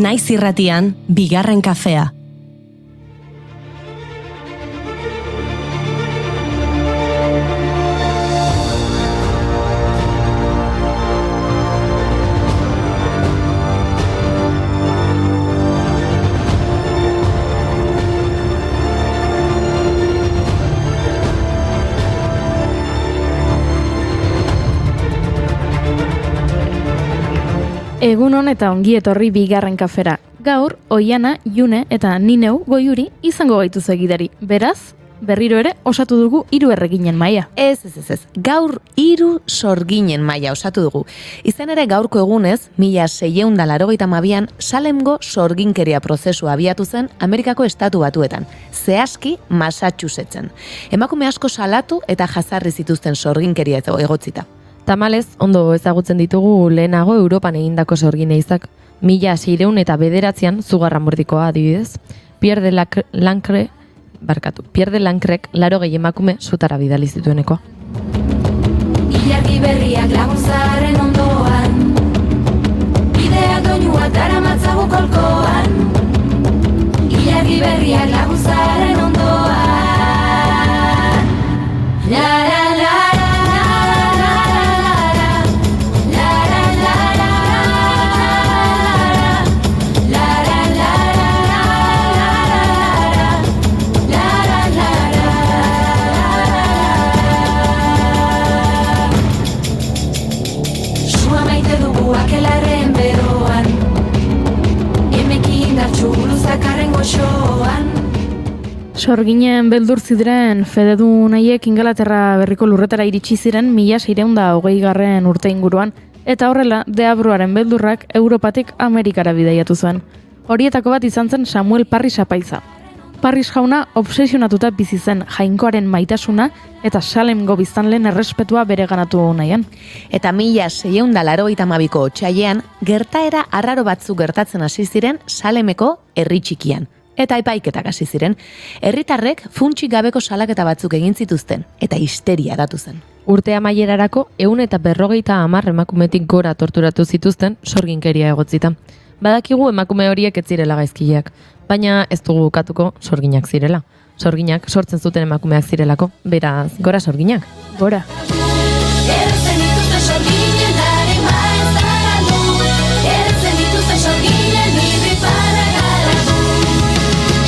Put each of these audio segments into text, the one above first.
Naiz irratian, bigarren kafea. Egunon eta ongi etorri bigarren kafera. Gaur, Oiana, June eta Nineu Goiuri izango gaituz egidari. Beraz, berriro ere osatu dugu 3 erreginen maila. Ez. Gaur 3 sorginen maila osatu dugu. Izan ere gaurko egunez, 1682an Salemgo sorginkeria prozesua abiatu zen Amerikako Estatu Batuetan, zehazki Massachusettsen. Emakume asko salatu eta jazarri zituzten sorginkeria egotzita. Tamalez, ondo ezagutzen ditugu lehenago Europan egindako sorgineizak. 1609an zugarramordikoa adibidez. Pierre de Lancrek 80 emakume sutara bidali zituenekoa. Ilargi berriak laguntzaren ondoan, bidea doinua daramatzagu kolkoan. Ilargi berriak laguntzaren ondoan, la la la. Sorginen beldur ziren fededun haiek Ingalaterra berriko lurretara iritsi ziren 1620 urte inguruan, eta horrela deabruaren beldurrak Europatik Amerikara bidaiatu zuen. Horietako bat izan zen Samuel Parris apaiza. Parris jauna obsesionatuta bizi zen jainkoaren maitasuna eta Salemgo biztanleen errespetua bereganatu nahian. Eta 1682ko otsailean gertaera arraro batzuk gertatzen hasi ziren Salemeko herri txikian. Eta epaiketak hasi ziren. Herritarrek funtsik gabeko salaketa batzuk egin zituzten eta histeria datu zen. Urte amaierarako 150 emakumetik gora torturatu zituzten sorginkeria egotzita. Badakigu emakume horiek ez zirela gaizkileak, baina ez dugu ukatuko sorginak zirela. Sorginak sortzen zuten emakumeak zirelako, beraz, gora sorginak. Gora.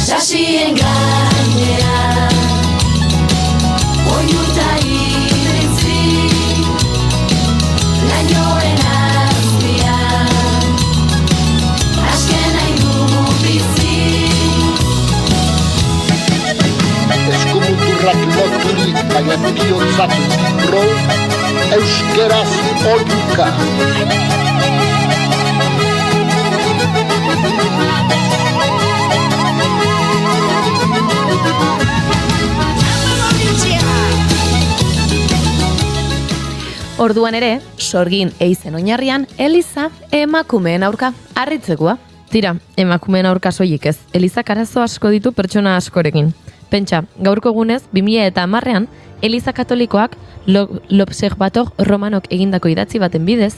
Sasien gainean, oiuta iritzi, lainoen azpian, asken nahi dugu bizi. Eskumuturrak loturik baina bihontzak ro, euskeraz oiuka. Orduan ere, sorgin eizen oinarrian, Eliza emakumeen aurka harritzekoa. Tira, emakumeen aurka soilik ez. Elizak arazo asko ditu pertsona askorekin. Pentsa, gaurko egunez, 2010an, Eliza katolikoak l'Observator Romanok egindako idatzi baten bidez,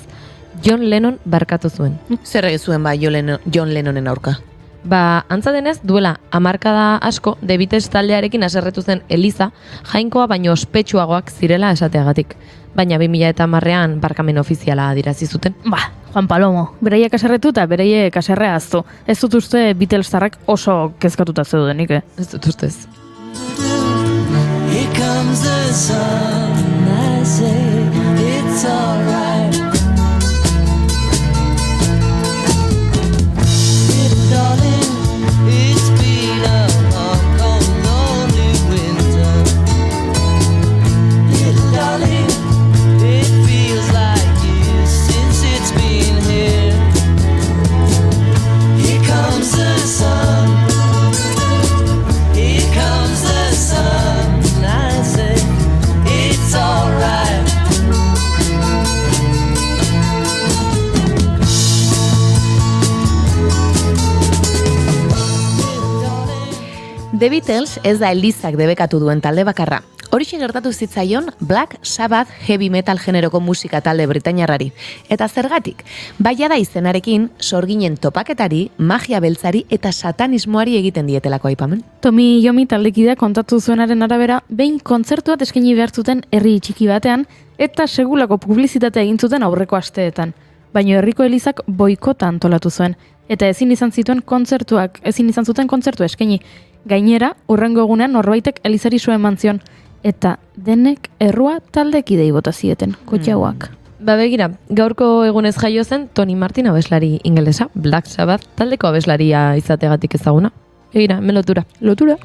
John Lennon barkatu zuen. Zer egin zuen John Lennonen aurka? Antza denez, duela hamarkada asko, The Beatles taldearekin haserretu zen Eliza, jainkoa baino ospetsuagoak zirela esateagatik. Baina 2010an barkamen ofiziala adirazi zuten. Juan Palomo, beraiek haserretu eta beraiek haserrea aztu. Ez dut uste Beatlestarrak oso kezkatuta zeudenik, Ez dut ustez. Here comes the sun, I say it's alright. Little darling, it's been a long, cold, lonely winter. Little darling, it feels like years since it's been here. Here comes the sun. Here comes the sun, I say it's alright. The Beatles ez da Elizak debekatu duen talde bakarra. Horixe gertatu zitzaion Black Sabbath heavy metal generoko musika talde britainiarrari. Eta zergatik? Baia da izenarekin sorginen topaketari, magia beltzari eta satanismoari egiten dietelako aipamen. Tomi Yomi taldekidea kontatu zuenaren arabera, behin kontzertuat eskaini behar zuten herri txiki batean, eta segulako publizitatea egin zuten aurreko asteetan. Baina herriko elizak boikota antolatu zuen, eta ezin izan zuten kontzertu eskaini. Gainera, hurrengo egunean norbaitek elizari sua eman zion, eta denek errua taldekidei bota zieten, kotxauak. Ba begira, gaurko egunez jaio zen Tony Martin abeslari ingelesa, Black Sabbath taldeko abeslaria izategatik ezaguna. Begira, hemen lotura. Lotura.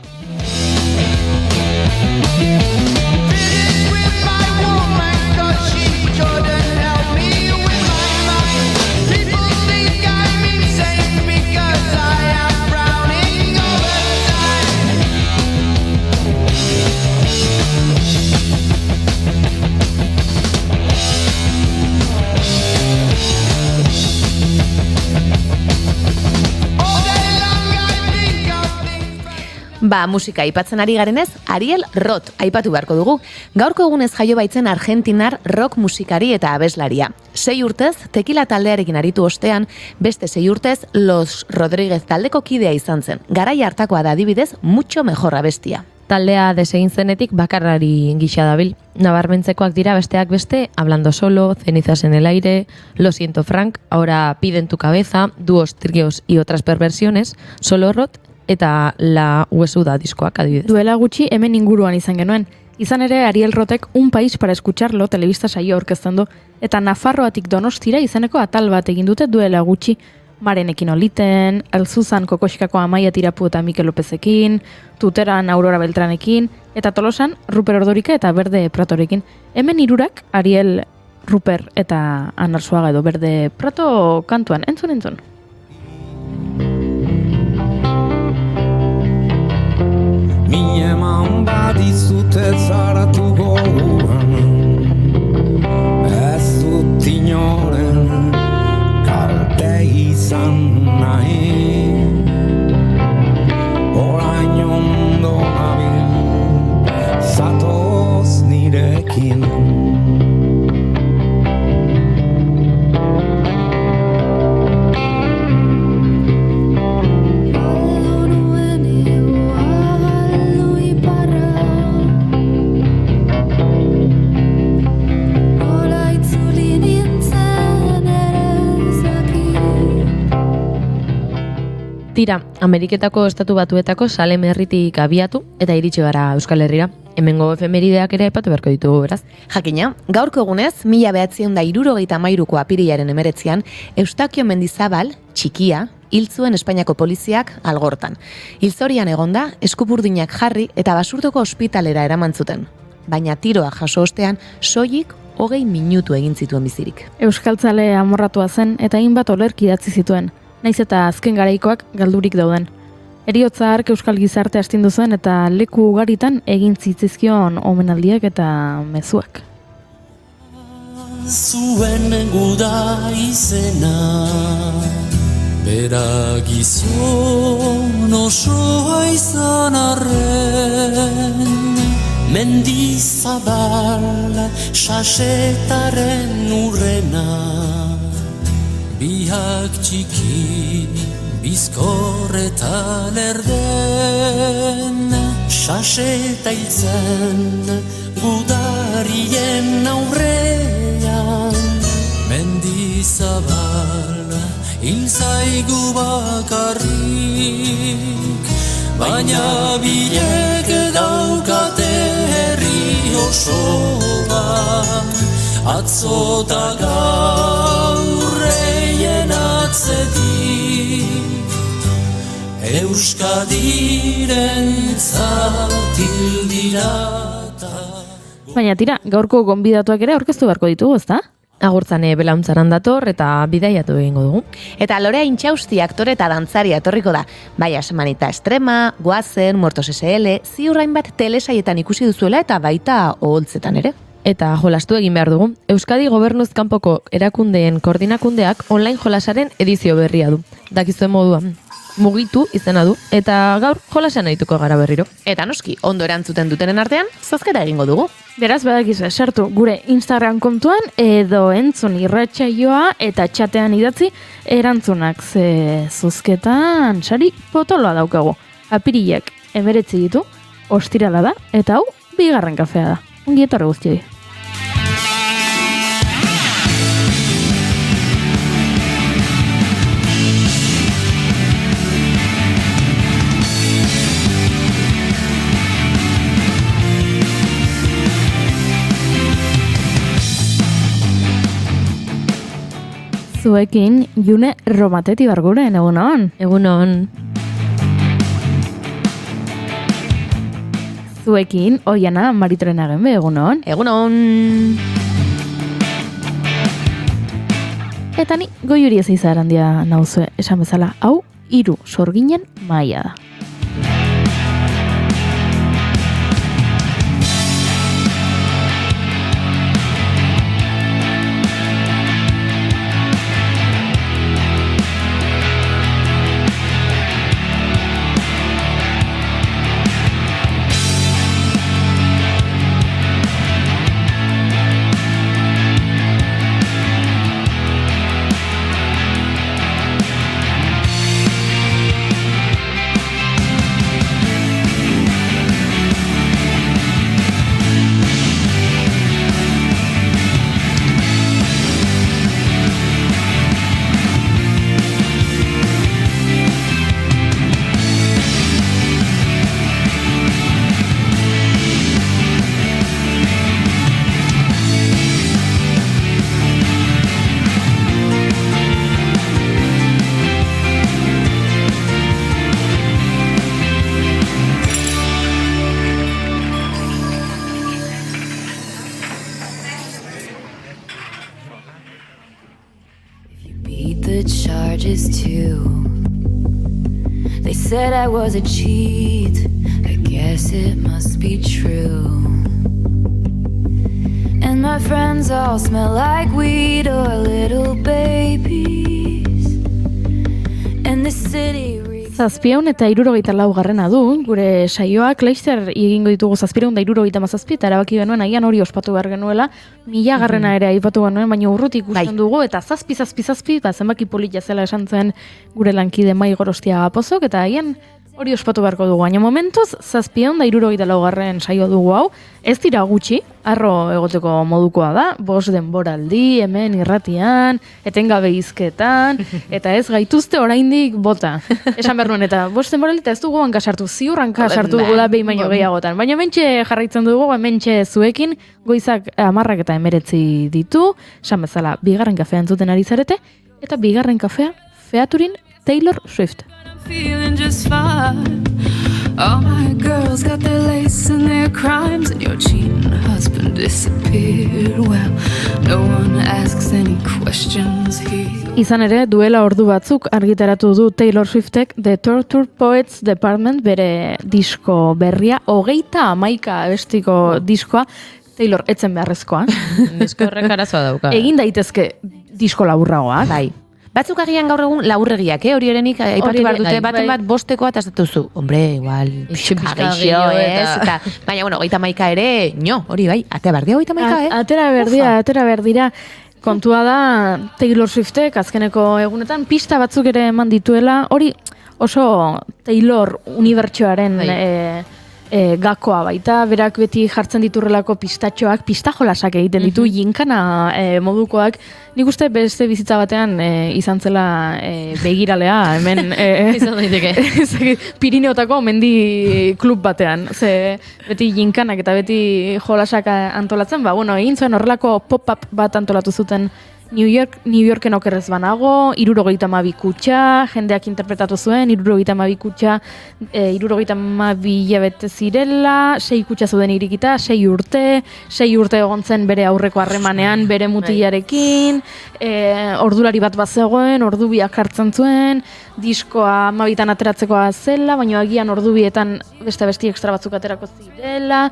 Ba, musika aipatzen ari garenez, Ariel Roth aipatu beharko dugu. Gaurko egunez jaio baitzen argentinar rock musikari eta abeslaria. 6 urtez, Tequila taldearekin aritu ostean, beste 6 urtez, Los Rodríguez taldeko kidea izan zen. Garai hartakoa da adibidez, mucho mejor abestia. Taldea desegin zenetik bakarrari gisa dabil. Nabarmentzekoak dira besteak beste, Hablando Solo, Cenizas en el Aire, Lo Siento Frank, Ahora Piden tu Cabeza, Dúos, Tríos y otras perversiones, Solo Roth, eta La Huesuda diskoak adibidez. Duela gutxi hemen inguruan izan genuen. Izan ere Ariel Rotek Un País para Escucharlo telebista saio aurkezten du, eta Nafarroatik Donostira izeneko atal bat egin dute duela gutxi. Marenekin oliten, Alzuzan Kokoxkako Amaia Tirapu eta Mikel Lopezekin, Tuteran Aurora Beltranekin, eta Tolosan Ruper Ordorika eta Berde Pratorekin. Hemen hirurak Ariel, Ruper eta Anarzuaga edo Berde Prato kantuan, entzun. Min eman badizute zaratu goguan, ez dut inoren kalte izan nahi. Orain ondo nabil, zatoz nirekin. Tira, Ameriketako estatu batuetako Salem herritik abiatu eta iritsi gara Euskal Herrira. Hemengo efemerideak ere aipatu beharko ditugu, beraz. Jakina, gaurko egunez, 1973ko apirilaren 19 Eustakio Mendizabal, txikia, hil zuen Espainiako poliziak Algortan. Hilzorian egonda, eskuburdinak jarri eta Basurtoko ospitalera eraman zuten. Baina tiroa jaso ostean, soilik 20 minutu egin zituen bizirik. Euskaltzale amorratua zen eta hainbat olerki idatzi zituen, naiz eta azken garaikoak galdurik dauden. Heriotza hark euskal gizarte astindu zen eta leku ugaritan egin zitzizkion omenaldiak eta mezuak. Zuen guda izena, bera gizon osoa izan arren, Mendizabal sasetaren urrena, biak txiki bizkor eta lerden, saseta hiltzen gudarien aurrean, Mendizabal hil zaigu bakarrik, baina bilek daukate herri osoa, atzota gaurreien atzetik, Euskadiren zatil dirata. Baina tira, gaurko gonbidatuak ere aurkeztu beharko ditugu, ezta? Agurtzane belauntzaran dator eta bidaiatu egingo dugu. Eta Lorea Intxausti aktore eta dantzaria etorriko da. Baia Semanita Estrema, Goazen, Muertos SL, ziurrain bat telesaietan ikusi duzuela eta baita oholtzetan ere. Eta jolastu egin behar dugu. Euskadi Gobernuz kanpoko erakundeen koordinakundeak online jolasaren edizio berria du. Dakizuen moduan. mugitu izena du, eta gaur jolasean ahituko gara berriro. Eta noski, ondo erantzuten dutenen artean, zozketa egingo dugu. Beraz, badakizue, sartu gure Instagram kontuan edo entzun irratsaioa eta txatean idatzi erantzunak ze zozketan sari potoloa daukagu. Apirilak 19 ditu, ostirala da, eta hau bigarren kafea da. Ongi etorri guztioi. Zuekin June Romateti Barguren, egunon. Egunon. Zuekin Oiana Maritrenagen be, egunon. Egunon! Eta ni Goiuri Ezeiza Arandia nauzue, esan bezala, hau 3 sorginen maila da. Beat the charges too. They said I was a cheat. I guess it must be true. And my friends all smell like weed or little babies. And the city 700 eta 64 garrena du, gure saioak laster egingo ditugu 767 eta erabaki genuen agian hori ospatu behar genuela, 1000 garrena ere aipatu genuen, baina urrutik ikusten dugu, eta zazpi, zenbaki polita zela esan zen gure lankide Mai Gorostia Pozok, eta agian hori ospatu beharko dugu, baina momentuz 764 garren saio dugu hau, ez dira gutxi, arro egoteko modukoa da, 5 denboraldi, hemen irratian, etengabe hizketan, eta ez gaituzte oraindik bota. Esan behar nuen, eta 5 denboraldi eta ez dugu hanka sartu, ziur hanka sartu dugu da behin baino gehiagotan. Baina mentxe jarraitzen dugu, mentxe zuekin, goizak 10 eta 19 ditu, esan bezala, bigarren kafea entzuten ari zarete, eta bigarren kafea featurin Taylor Swift. feeling just fine. All my girls got their lace and their crimes, and your cheating husband disappeared. Well, no one asks any questions here. Izan ere, duela ordu batzuk argitaratu du Taylor Swiftek The Torture Poets Department bere disko berria, 31 abestiko diskoa, Taylor etzen beharrezkoa. Disko horrek arazoa dauka. Egin daitezke disko laburragoak. Bai. Batzuk agian gaur egun laburregiak, hori erenik aipatu behar dute, baten bat bostekoa eta zatuzu. Hombre, igual, pixka geixo, ez? Eta, baina, bueno, 31 ere, hori bai, atea berdia 31, Atera berdira. Kontua da, Taylor Swiftek azkeneko egunetan pista batzuk ere eman dituela, hori oso Taylor unibertsoaren gakoa baita, berak beti jartzen diturrelako pistatxoak, pistajolasak egiten ditu, jinkana modukoak. Nik uste beste bizitza batean izan zela begiralea, hemen Izan daiteke. Pirineotako mendi klub batean. Ze beti jinkanak eta beti jolasak antolatzen, egin zuen horrelako pop-up bat antolatu zuten New Yorken okerrez banago, 72 kutxa, jendeak interpretatu zuen, 72 kutxa, 72 hilabete zirela, 6 kutxa zuden irikita, 6 urte egon zen bere aurreko harremanean, bere mutilarekin, ordulari bat bazegoen, ordu biak hartzen zuen, diskoa 12 ateratzekoa zela, baina agian ordu bietan beste ekstra batzuk aterako zirela,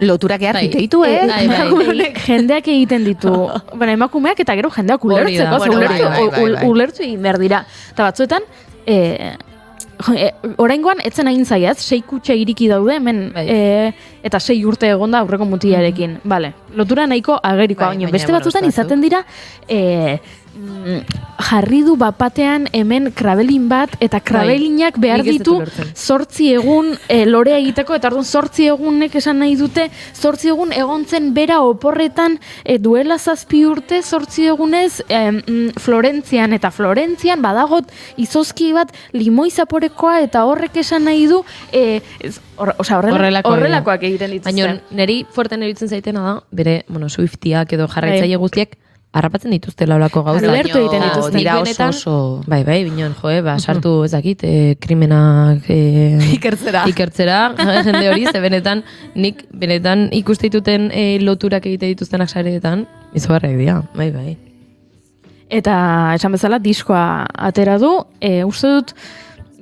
loturak egin ditu, jendeak egiten ditu. Emakumeak eta gero jendeak ulertzeko, ulertu egin behar dira. Eta batzuetan, oraingoan etzen hain zaiaz, 6 kutxa iriki daude hemen, eta 6 urte egonda aurreko mutilarekin. Vale, lotura nahiko agerikoa, Bai, baina baina, beste bueno, batzutan beste izaten dira, jarri du bapatean hemen krabelin bat, eta krabelinak behar nik ez dut ditu ulertzen. 8 egun lorea egiteko, eta orduan 8 egunek esan nahi dute, 8 egun egontzen bera oporretan duela 7 urte, 8 egunez Florentzian, eta Florentzian badagot izozki bat limoi zaporekoa, eta horrek esan nahi du, horrelakoak egiten dituzten. Baina niri fuerten eritzen zaitena da, bere, Swiftiak edo jarraitzaile guztiek, harrapatzen dituzte laulako gauza. Ulertu egiten dituzte. Dira Benetan, oso... Bai, bineon, sartu ezakit, krimenak ikertzera, jende hori, ze nik benetan ikuste dituten loturak egite dituztenak sareetan, izugarriak dira, bai. Eta esan bezala diskoa atera du, uste dut,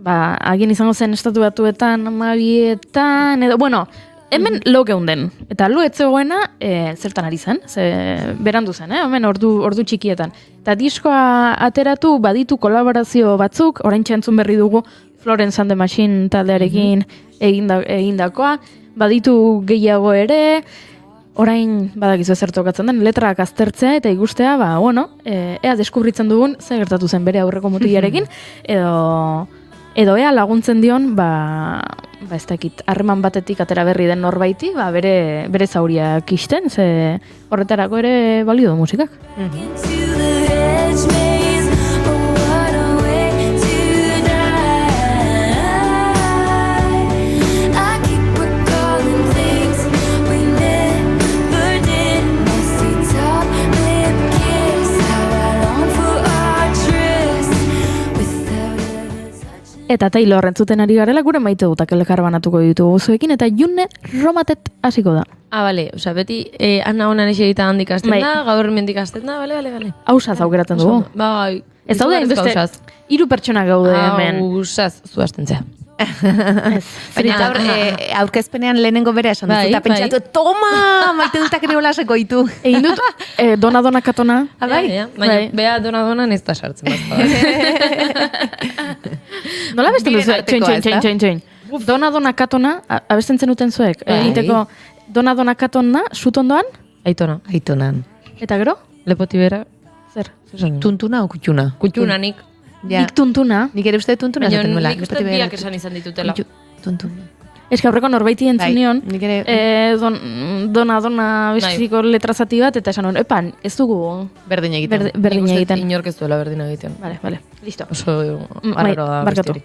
agien izango zen estatu batuetan, Mabietan, edo, hemen lo geunden. Eta lo etzegoena zertan ari zen, berandu zen, hemen ordu txikietan. Eta diskoa ateratu baditu kolaborazio batzuk, oraintxe entzun berri dugu Florence and the Machine taldearekin egindakoa, baditu gehiago ere, orain badakizu zer tokatzen den, letrak aztertzea eta ikustea, ea deskubritzen dugun zer gertatu zen bere aurreko mutilarekin, edo ea laguntzen dion, ez dakit, harreman batetik atera berri den norbaiti, bere zauriak isten, ze horretarako ere balio du musikak. Into the hedge maze, oh what a way to die. I keep recalling things we never did. Messy top lip kiss, how I long for our tryst without ever touching. Eta Taylor entzuten ari garela, gure maite dutak elkar banatuko ditugu zuekin, eta June Romatet hasiko da. Bale, beti Anna honan eserita handik hasten Bai. da, gaur mendik hasten da, bale. Hausaz aukeratzen dugu. Bai, Ez daude, beste, 3 pertsona gaude hemen. Hausaz, zu hasten zea. Baina gaur aurkezpenean lehenengo bera esan dut, eta pentsatu, toma, maite dutak ere holaseko ditu. Egin dut, dona katona. Baina, bea dona ez da sartzen bazta. Nola besten duzu? Biren artekoa, Txoin. Dona katona, abesten zenuten zuek. Egiteko, dona katona, sutondoan, Aitonan. eta gero? Lepoti bera, Zer? Tuntuna o kutxuna? kutxuna nik. Ja. Nik tuntuna. Nik ere uste tuntuna Baina esaten nuela. nik uste biak esan izan ditutela. Tuntuna. Ez que aurreko norbaiti entzun nion, nik ere... dona bestiko letrazati bat, eta esan nuen, epan, ez dugu Berdin egiten. berdin Nik uste egiten. inork ez duela berdin egiten. Vale, listo. Oso arraro da Barkatu. besterik.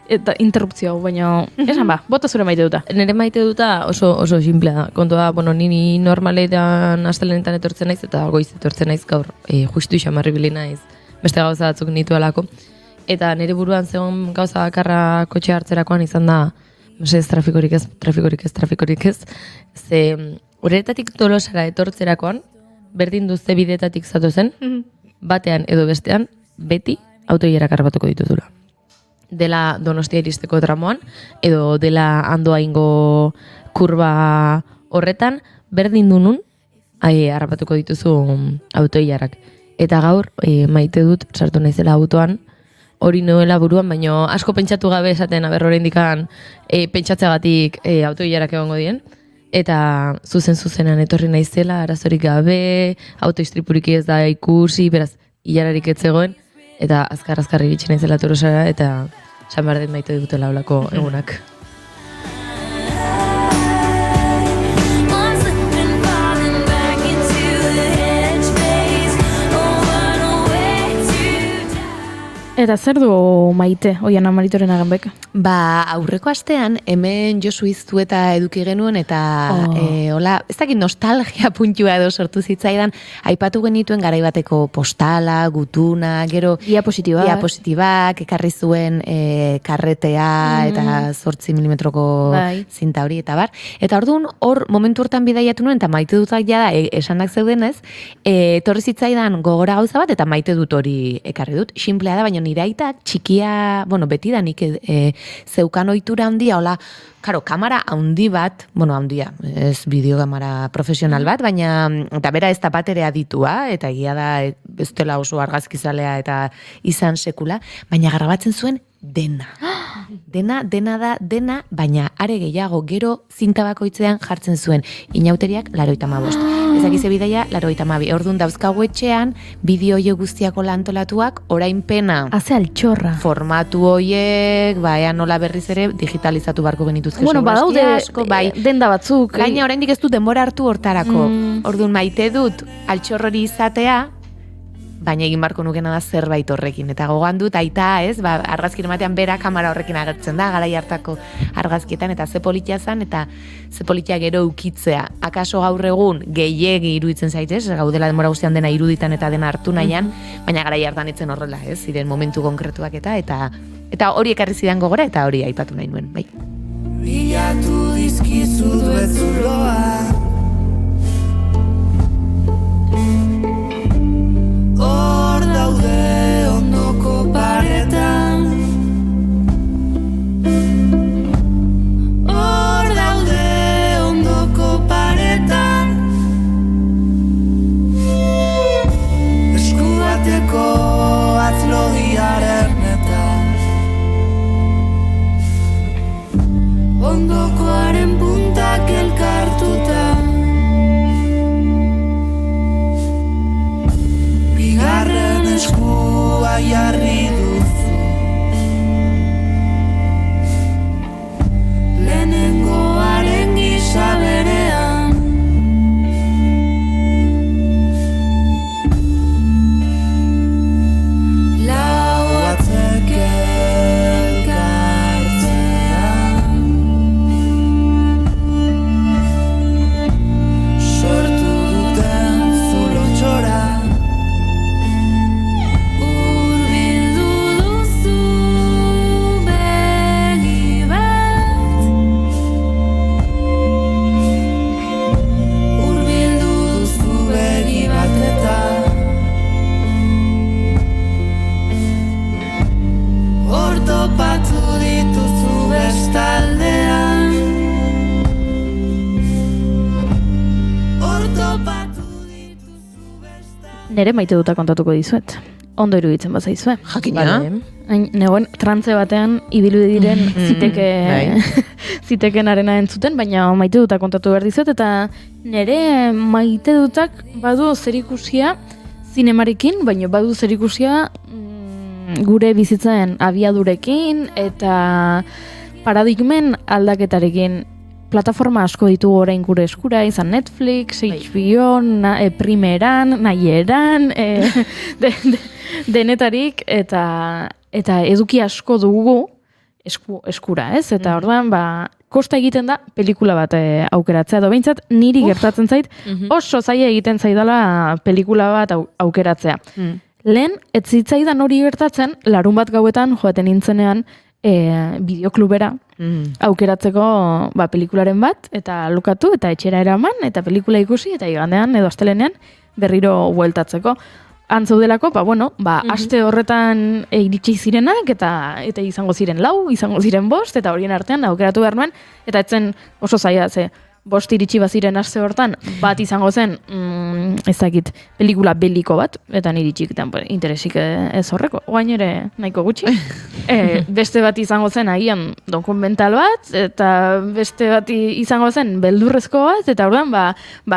Eta interruptzio hau, baina esan bota zure maite duta. Nere maite duta oso simplea da. Kontua, ni normaletan astelenetan etortzen naiz eta goiz etortzen naiz gaur justu xamarri bili naiz. Beste gauza batzuk nituelako. Eta nire buruan zegoen gauza bakarra kotxe hartzerakoan izan da, trafikorik ez. Ze horretatik Tolosara etortzerakoan, berdin duze bidetatik zatu zen, batean edo bestean, beti autoierak arbatuko dituzula. Dela Donostia iristeko tramoan, edo dela Andoaingo kurba horretan, berdin dunun, harrapatuko dituzu autoilarak. Eta gaur, maite dut, sartu naizela autoan, hori noela buruan, baino asko pentsatu gabe esaten, oraindikan pentsatzeagatik autoilarak egongo dien. Eta zuzenean etorri naizela, arazorik gabe, autoistripurik ez da ikusi, beraz, hilararik ez zegoen, eta azkar iritsi naizela Tolosara, eta San Barden maite dutela olako egunak. I'm slipping, falling back into the hedge maze, oh what a way to die. Eta zer du maite, oian Amaritoren aganbek? Aurreko astean, hemen Josu Iztu eta eduki genuen, eta hola, ez dakit nostalgia puntua edo sortu zitzaidan, aipatu genituen garaibateko postala, gutuna, gero diapositibak, ekarri zuen karretea eta 8 milimetroko zinta hori, eta bar. Eta orduan, hor momentu hortan bidaiatu nuen, eta maite dutak jada esanak zeudenez, etorri zitzaidan gogora gauza bat, eta maite dut hori ekarri dut. Simplea da, baina nire aitak txikia, betidanik zeukan ohitura handia, hola, karo, kamera handi bat, handia, ez bideokamera profesional bat, baina, eta bera ez da bat ere aditua, eta egia da, ez dela oso argazkizalea eta izan sekula, baina grabatzen zuen dena. Dena, baina are gehiago gero zinta bakoitzean jartzen zuen inauteriak 85. Ez dakize bidaia 82. Orduan dauzkagu etxean bideo horiek guztiako lantolatuak orain pena. Haze altxorra. Formatu horiek, ea nola berriz ere digitalizatu barko genituzke. Badaude asko, bai. denda batzuk. Gaina oraindik ez dut denbora hartu hortarako. Orduan maite dut altxorrori izatea, baina egin barko nukena da zerbait horrekin. Eta gogoan dut, aita ez, argazkin ematean bera kamera horrekin agertzen da, garai hartako argazkietan, eta ze politia zan, eta ze politia gero ukitzea. Akaso gaur egun gehiegi iruditzen zaitez, gaudela denbora guztian dena iruditan eta dena hartu nahian, baina garai hartan etzen horrela, ez, ziren momentu konkretuak eta hori ekarri zidan gogora, eta hori aipatu nahi nuen, bai. Bilatu dizkizu duetzuloa hor daude ondoko paretan hor daude ondoko paretan eskubateko atzlodiaren eta ondokoaren puntak elkartuta bigarren eskua jarri duzu lehenengoaren gisa berean lau batzek elkartzean sortu duten zulo txora urbildu duzu begi bat urbildu duzu begi bat eta hor topatu dituzu bestaldean hor topatu dituzu bestaldean Nere maite duta kontatuko dizuet. Ondo iruditzen bazaizue. Jakina. Negoen trantze batean ibilu diren zitekenarena entzuten, baina maite duta kontatu behar dizuet, eta nere maite dutak badu zerikusia zinemarekin, baina badu zerikusia gure bizitzen abiadurekin eta paradigmen aldaketarekin. Plataforma asko ditugu orain gure eskura, izan Netflix, HBO, Primeran, Nahieran, denetarik, eta eduki asko dugu eskura, ez? Eta orduan, kosta egiten da pelikula bat aukeratzea, edo behintzat niri gertatzen zait, oso zaila egiten zaidala pelikula bat aukeratzea. Lehen, ez zitzaidan hori gertatzen, larun bat gauetan joaten nintzenean bideoklubera aukeratzeko pelikularen bat, eta lukatu, eta etxera eraman, eta pelikula ikusi, eta igandean edo astelenean berriro bueltatzeko. Antzaudelako, aste horretan iritsi zirenak, eta izango ziren 4, izango ziren 5, eta horien artean aukeratu behar nuen, eta etzen oso zaila, 5 iritsi baziren aste hortan, bat izango zen, ezakit, pelikula beliko bat, eta niri txikitan interesik ez horreko, oain ere nahiko gutxi. Beste bat izango zen agian dokumental bat, eta beste bat izango zen beldurrezko bat, eta orduan,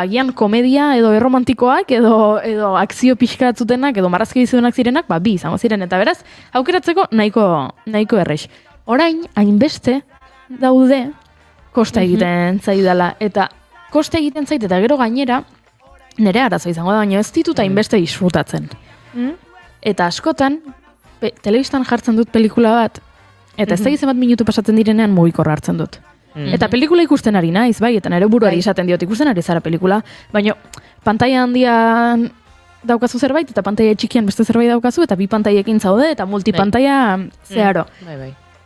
agian komedia edo erromantikoak, edo akzio pixka atzutenak, edo marrazki bizudenak zirenak, bi izango ziren, eta beraz, aukeratzeko nahiko errex. Orain, hainbeste daude, kosta egiten zaidala, eta kosta egiten zait, eta gero gainera, nire arazo izango da, baina ez ditut hainbeste disfrutatzen. Eta askotan, telebistan jartzen dut pelikula bat, eta ez da gizan bat minutu pasatzen direnean mugikorra hartzen dut. Eta pelikula ikusten ari naiz, bai, eta nire buruari esaten diot ikusten ari zara pelikula, baina pantaila handian daukazu zerbait, eta pantaila txikian beste zerbait daukazu, eta bi pantaiekin zaude, eta multipantaila zeharo.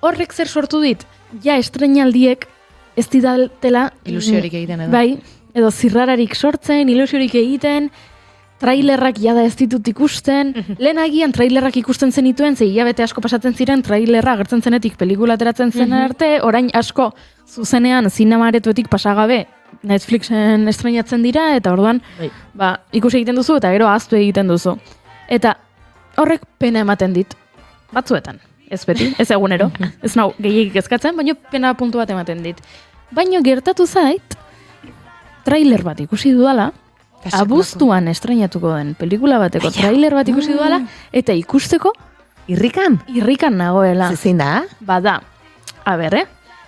Horrek zer sortu dit, estrenaldiek ez didatela ilusiorik egiten edo. Bai, edo zirrararik sortzen, ilusiorik egiten, trailerrak jada ez ditut ikusten, lehen agian trailerrak ikusten zenituen, ze hilabete asko pasatzen ziren trailerra agertzen zenetik pelikula ateratzen zen arte, orain asko zuzenean zinemaretuetik pasagabe Netflixen estreinatzen dira, eta orduan ikusi egiten duzu, eta gero ahaztu egiten duzu. Eta horrek pena ematen dit, batzuetan, ez beti, ez egunero, ez nau gehiagik ezkatzen, baina pena puntu bat ematen dit. Baina gertatu zait, trailer bat ikusi dudala, abuztuan estreinatuko den pelikula bateko trailer bat ikusi dudala, eta ikusteko irrikan nagoela. Zein da? Bada, a ber,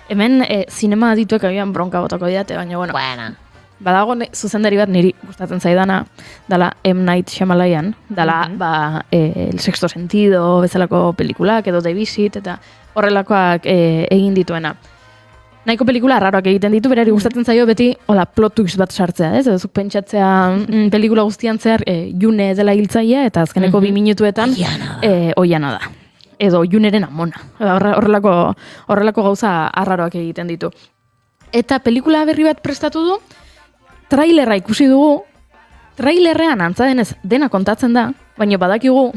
hemen zinema adituek agian bronka botako didate, baina bueno. Badago zuzendari bat niri gustatzen zaidana, dala M. Night Shyamalan, dala El Sexto Sentido bezalako pelikulak edo The Visit, eta horrelakoak egin dituena. Nahiko pelikula arraroak egiten ditu, berari gustatzen zaio beti plot twist bat sartzea, ez? Zuk pentsatzea pelikula guztian zehar June dela hiltzailea, eta azkeneko 2 minutuetan oiana da. Edo Juneren amona. Horrelako gauza arraroak egiten ditu. Eta pelikula berri bat prestatu du, trailerra ikusi dugu, trailerrean antza denez dena kontatzen da, baina badakigu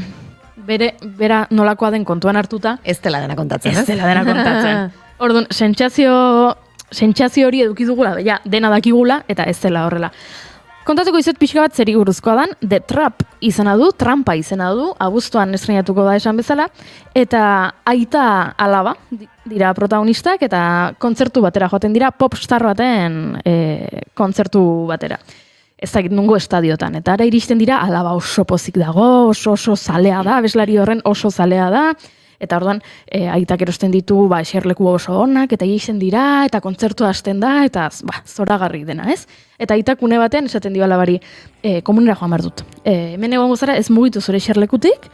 bera nolakoa den kontuan hartuta. Ez dela dena kontatzen, ez? Ez dela dena kontatzen. Orduan, sentsazio hori eduki dugula, dena dakigula, eta ez dela horrela. Kontatuko izet pixka bat zeri buruzkoa dan, The Trap izena du, trampa izena du, abuztuan estreinatuko da esan bezala, eta aita alaba dira protagonistak, eta kontzertu batera joaten dira, popstar baten kontzertu batera. Ez dakit nungo estadiotan, eta ara iristen dira, alaba oso pozik dago, oso zalea da, abeslari horren oso zalea da, eta orduan aitak erosten ditu eserleku oso onak, eta iristen dira, eta kontzertua hasten da, eta zoragarri dena, ez? Eta aitak une batean esaten dio alabari, komunera joan behar dut. Hemen egon gozara ez mugitu zure eserlekutik,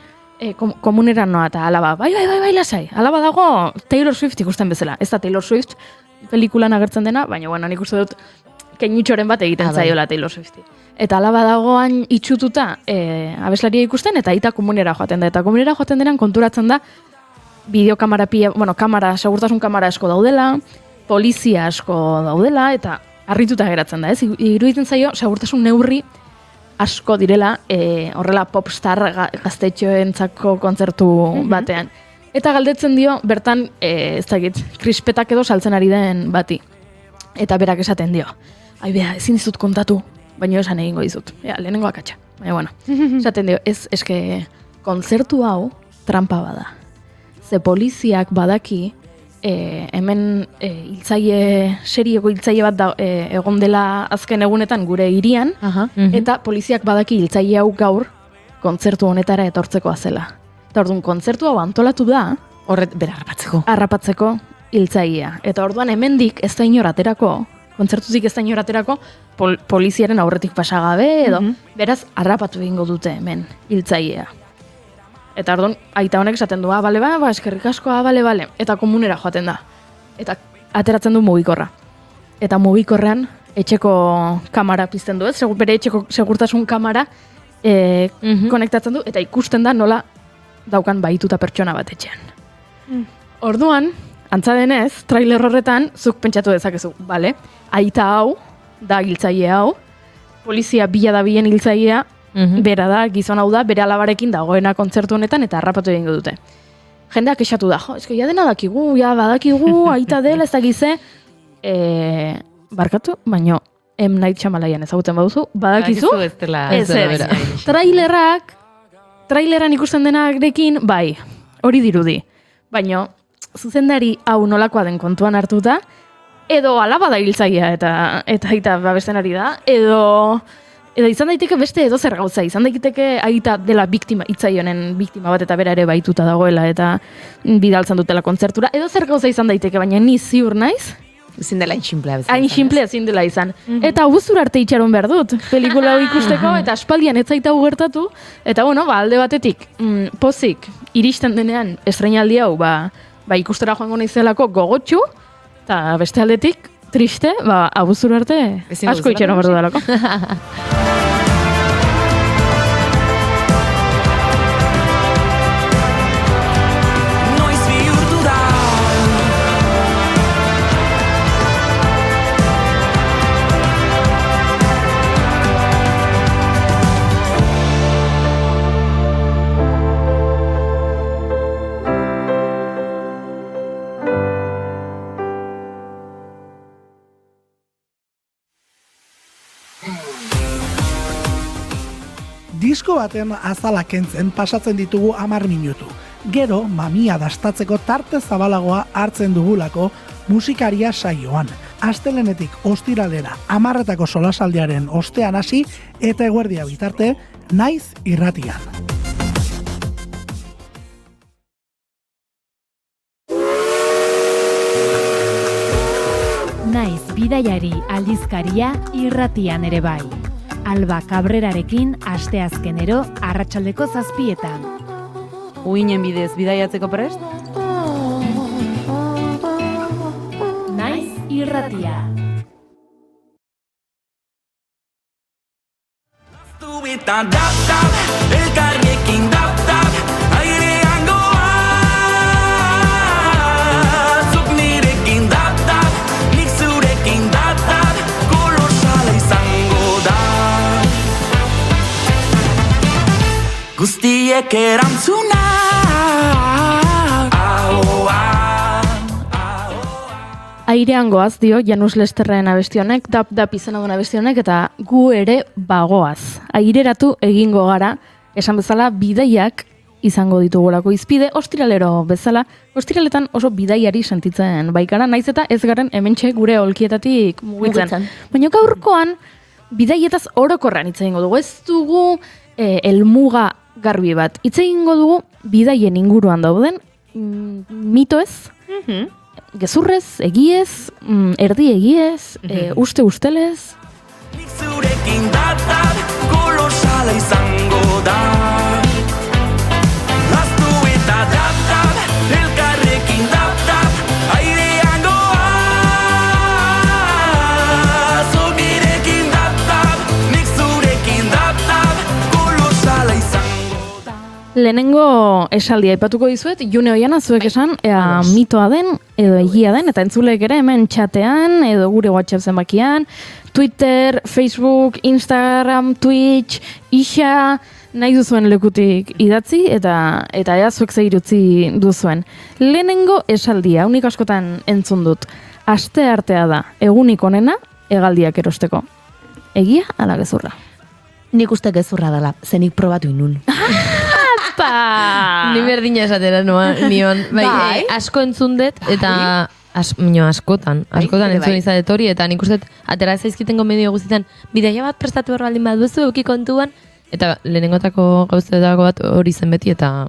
komunera noa, eta alaba, bai, lasai. Alaba dago Taylor Swift ikusten bezala. Ez da Taylor Swift pelikulan agertzen dena, baina bueno, nik uste dut keinutxoren bat egiten zaiola Taylor Swifti. Eta alaba dagoan itxututa abeslaria ikusten, eta aita komunera joaten da. Eta komunera joaten denan konturatzen da, bideokamara segurtasun kamara asko daudela, polizia asko daudela, eta harrituta geratzen da, ez? Iruditzen zaio, segurtasun neurri asko direla, horrela popstar gaztetxoentzako kontzertu batean. Eta galdetzen dio, bertan, ez dakit, krispetak edo saltzen ari den bati. Eta berak esaten dio, ezin dizut kontatu, baina esan egingo dizut. Lehenengo akatsa. Baina, bueno, esaten dio, eske kontzertu hau trampa bada. Ze poliziak badaki, hemen serieko hiltzaile bat egon dela azken egunetan gure hirian, eta poliziak badaki hiltzaile hau gaur kontzertu honetara etortzeko azela. Eta orduan, kontzertu hau antolatu da, bera harrapatzeko hiltzailea. Eta orduan hemendik ez da inor aterako, kontzertuzik ez da inor aterako, poliziaren aurretik pasagabe, edo beraz harrapatu egingo dute hemen hiltzailea. Eta orduan, aita honek esaten du, bale, eskerrik asko, bale, eta komunera joaten da. Eta ateratzen du mugikorra. Eta mugikorrean etxeko kamara pizten du, ez? Bere etxeko segurtasun kamara konektatzen du, eta ikusten da nola daukan bahituta pertsona bat etxean. Orduan, antza denez, trailer horretan, zuk pentsatu dezakezu, bale, aita hau, da hiltzaile hau, polizia bila da bilen hiltzailea, bera da, gizon hau da, bere alabarekin dagoena kontzertu honetan, eta harrapatu egingo dute. Jendeak esatu da, eske ja dena dakigu, badakigu, aita dela, ez dakize, barkatu, baino, M. Night Shyamalan ezagutzen baduzu, badakizu? Ez. Traileran ikusten denarekin, bai, hori dirudi. Baino, zuzendari hau nolakoa den kontuan hartuta, edo alaba da hiltzailea eta aita babesten ari da, edo izan daiteke beste edo zer gauza, izan daiteke aita dela biktima, hitzaionen biktima bat eta bera ere baituta dagoela eta bidaltzen dutela kontzertura, edo zer gauza izan daiteke, baina ni ziur naiz, ezin dela inxinplea. Hain xinplea ezin dela izan. Eta guztur arte itxaron behar dut, pelikula hau ikusteko, eta aspaldian ez zaita gertatu, eta bueno, alde batetik, pozik, iristen denean estreinaldi hau, ikustera joango naizelako gogotxu, eta beste aldetik, triste, abuztur arte, asko itxaron behar dudalako. Disko baten azala kentzen pasatzen ditugu 10 minutu. Gero, mamia dastatzeko tarte zabalagoa hartzen dugulako musikaria saioan. Astelenetik ostiralera 10etako solasaldiaren ostean hasi eta eguerdia bitarte, Naiz irratian. Naiz bidaiari aldizkaria irratian ere bai. Alba Cabrerarekin asteazkenero arratsaldeko 7:00. Uinen bidez bidaiatzeko prest? Naiz irratia. Zubitan dap-dap, elkarrekin dap-dap, airean goaz. Zuk nirekin dap-dap, nik zurekin dap-dap, kolosala izango da. Guztiek erantzuna. Airean goaz dio Janus Lesterren abesti honek, dap izena duen abesti honek, eta gu ere bagoaz. Aireratu egingo gara, esan bezala bidaiak izango ditugulako izpide, ostiralero bezala, ostiraletan oso bidaiari sentitzen baikara, naiz eta ez garen hementxe gure olkietatik mugitzen. Baina gaurkoan, bidaietaz orokorrean hitz egingo dugu, ez dugu helmuga garbi bat. Hitz egingo dugu bidaien inguruan dauden, mito ez, gezurrez, egiez, erdi egiez, uste ustelez. Nik zurekin dap-dap, kolosala izango da. Laztu eta dap-dap, elkarrekin dap-dap, airean goaz. Nirekin dap-dap, nik zurekin dap-dap, kolosala izango da. Lehenengo esaldia aipatuko dizuet, June Oiana zuek esan, ea mitoa den, edo egia den, eta entzulek ere hemen txatean, edo gure WhatsApp zenbakian, Twitter, Facebook, Instagram, Twitch, Ixa, nahi duzuen lekutik idatzi, eta ea zuek zeirutzi duzuen. Lehenengo esaldia, unik askotan entzun dut, asteartea da, egunik onena, hegaldiak erosteko. Egia ala gezurra? Nik uste gezurra dela, zenik probatu inun. Ni berdina esatera nion. Bai, asko entzun dut, eta askotan entzun izadet hori, eta nik uste atera zaizkitengo medio guztietan, bidaia bat prestatu behar baldin baduzu, euki kontuan, eta lehenengotako gauzetako bat hori zen beti, eta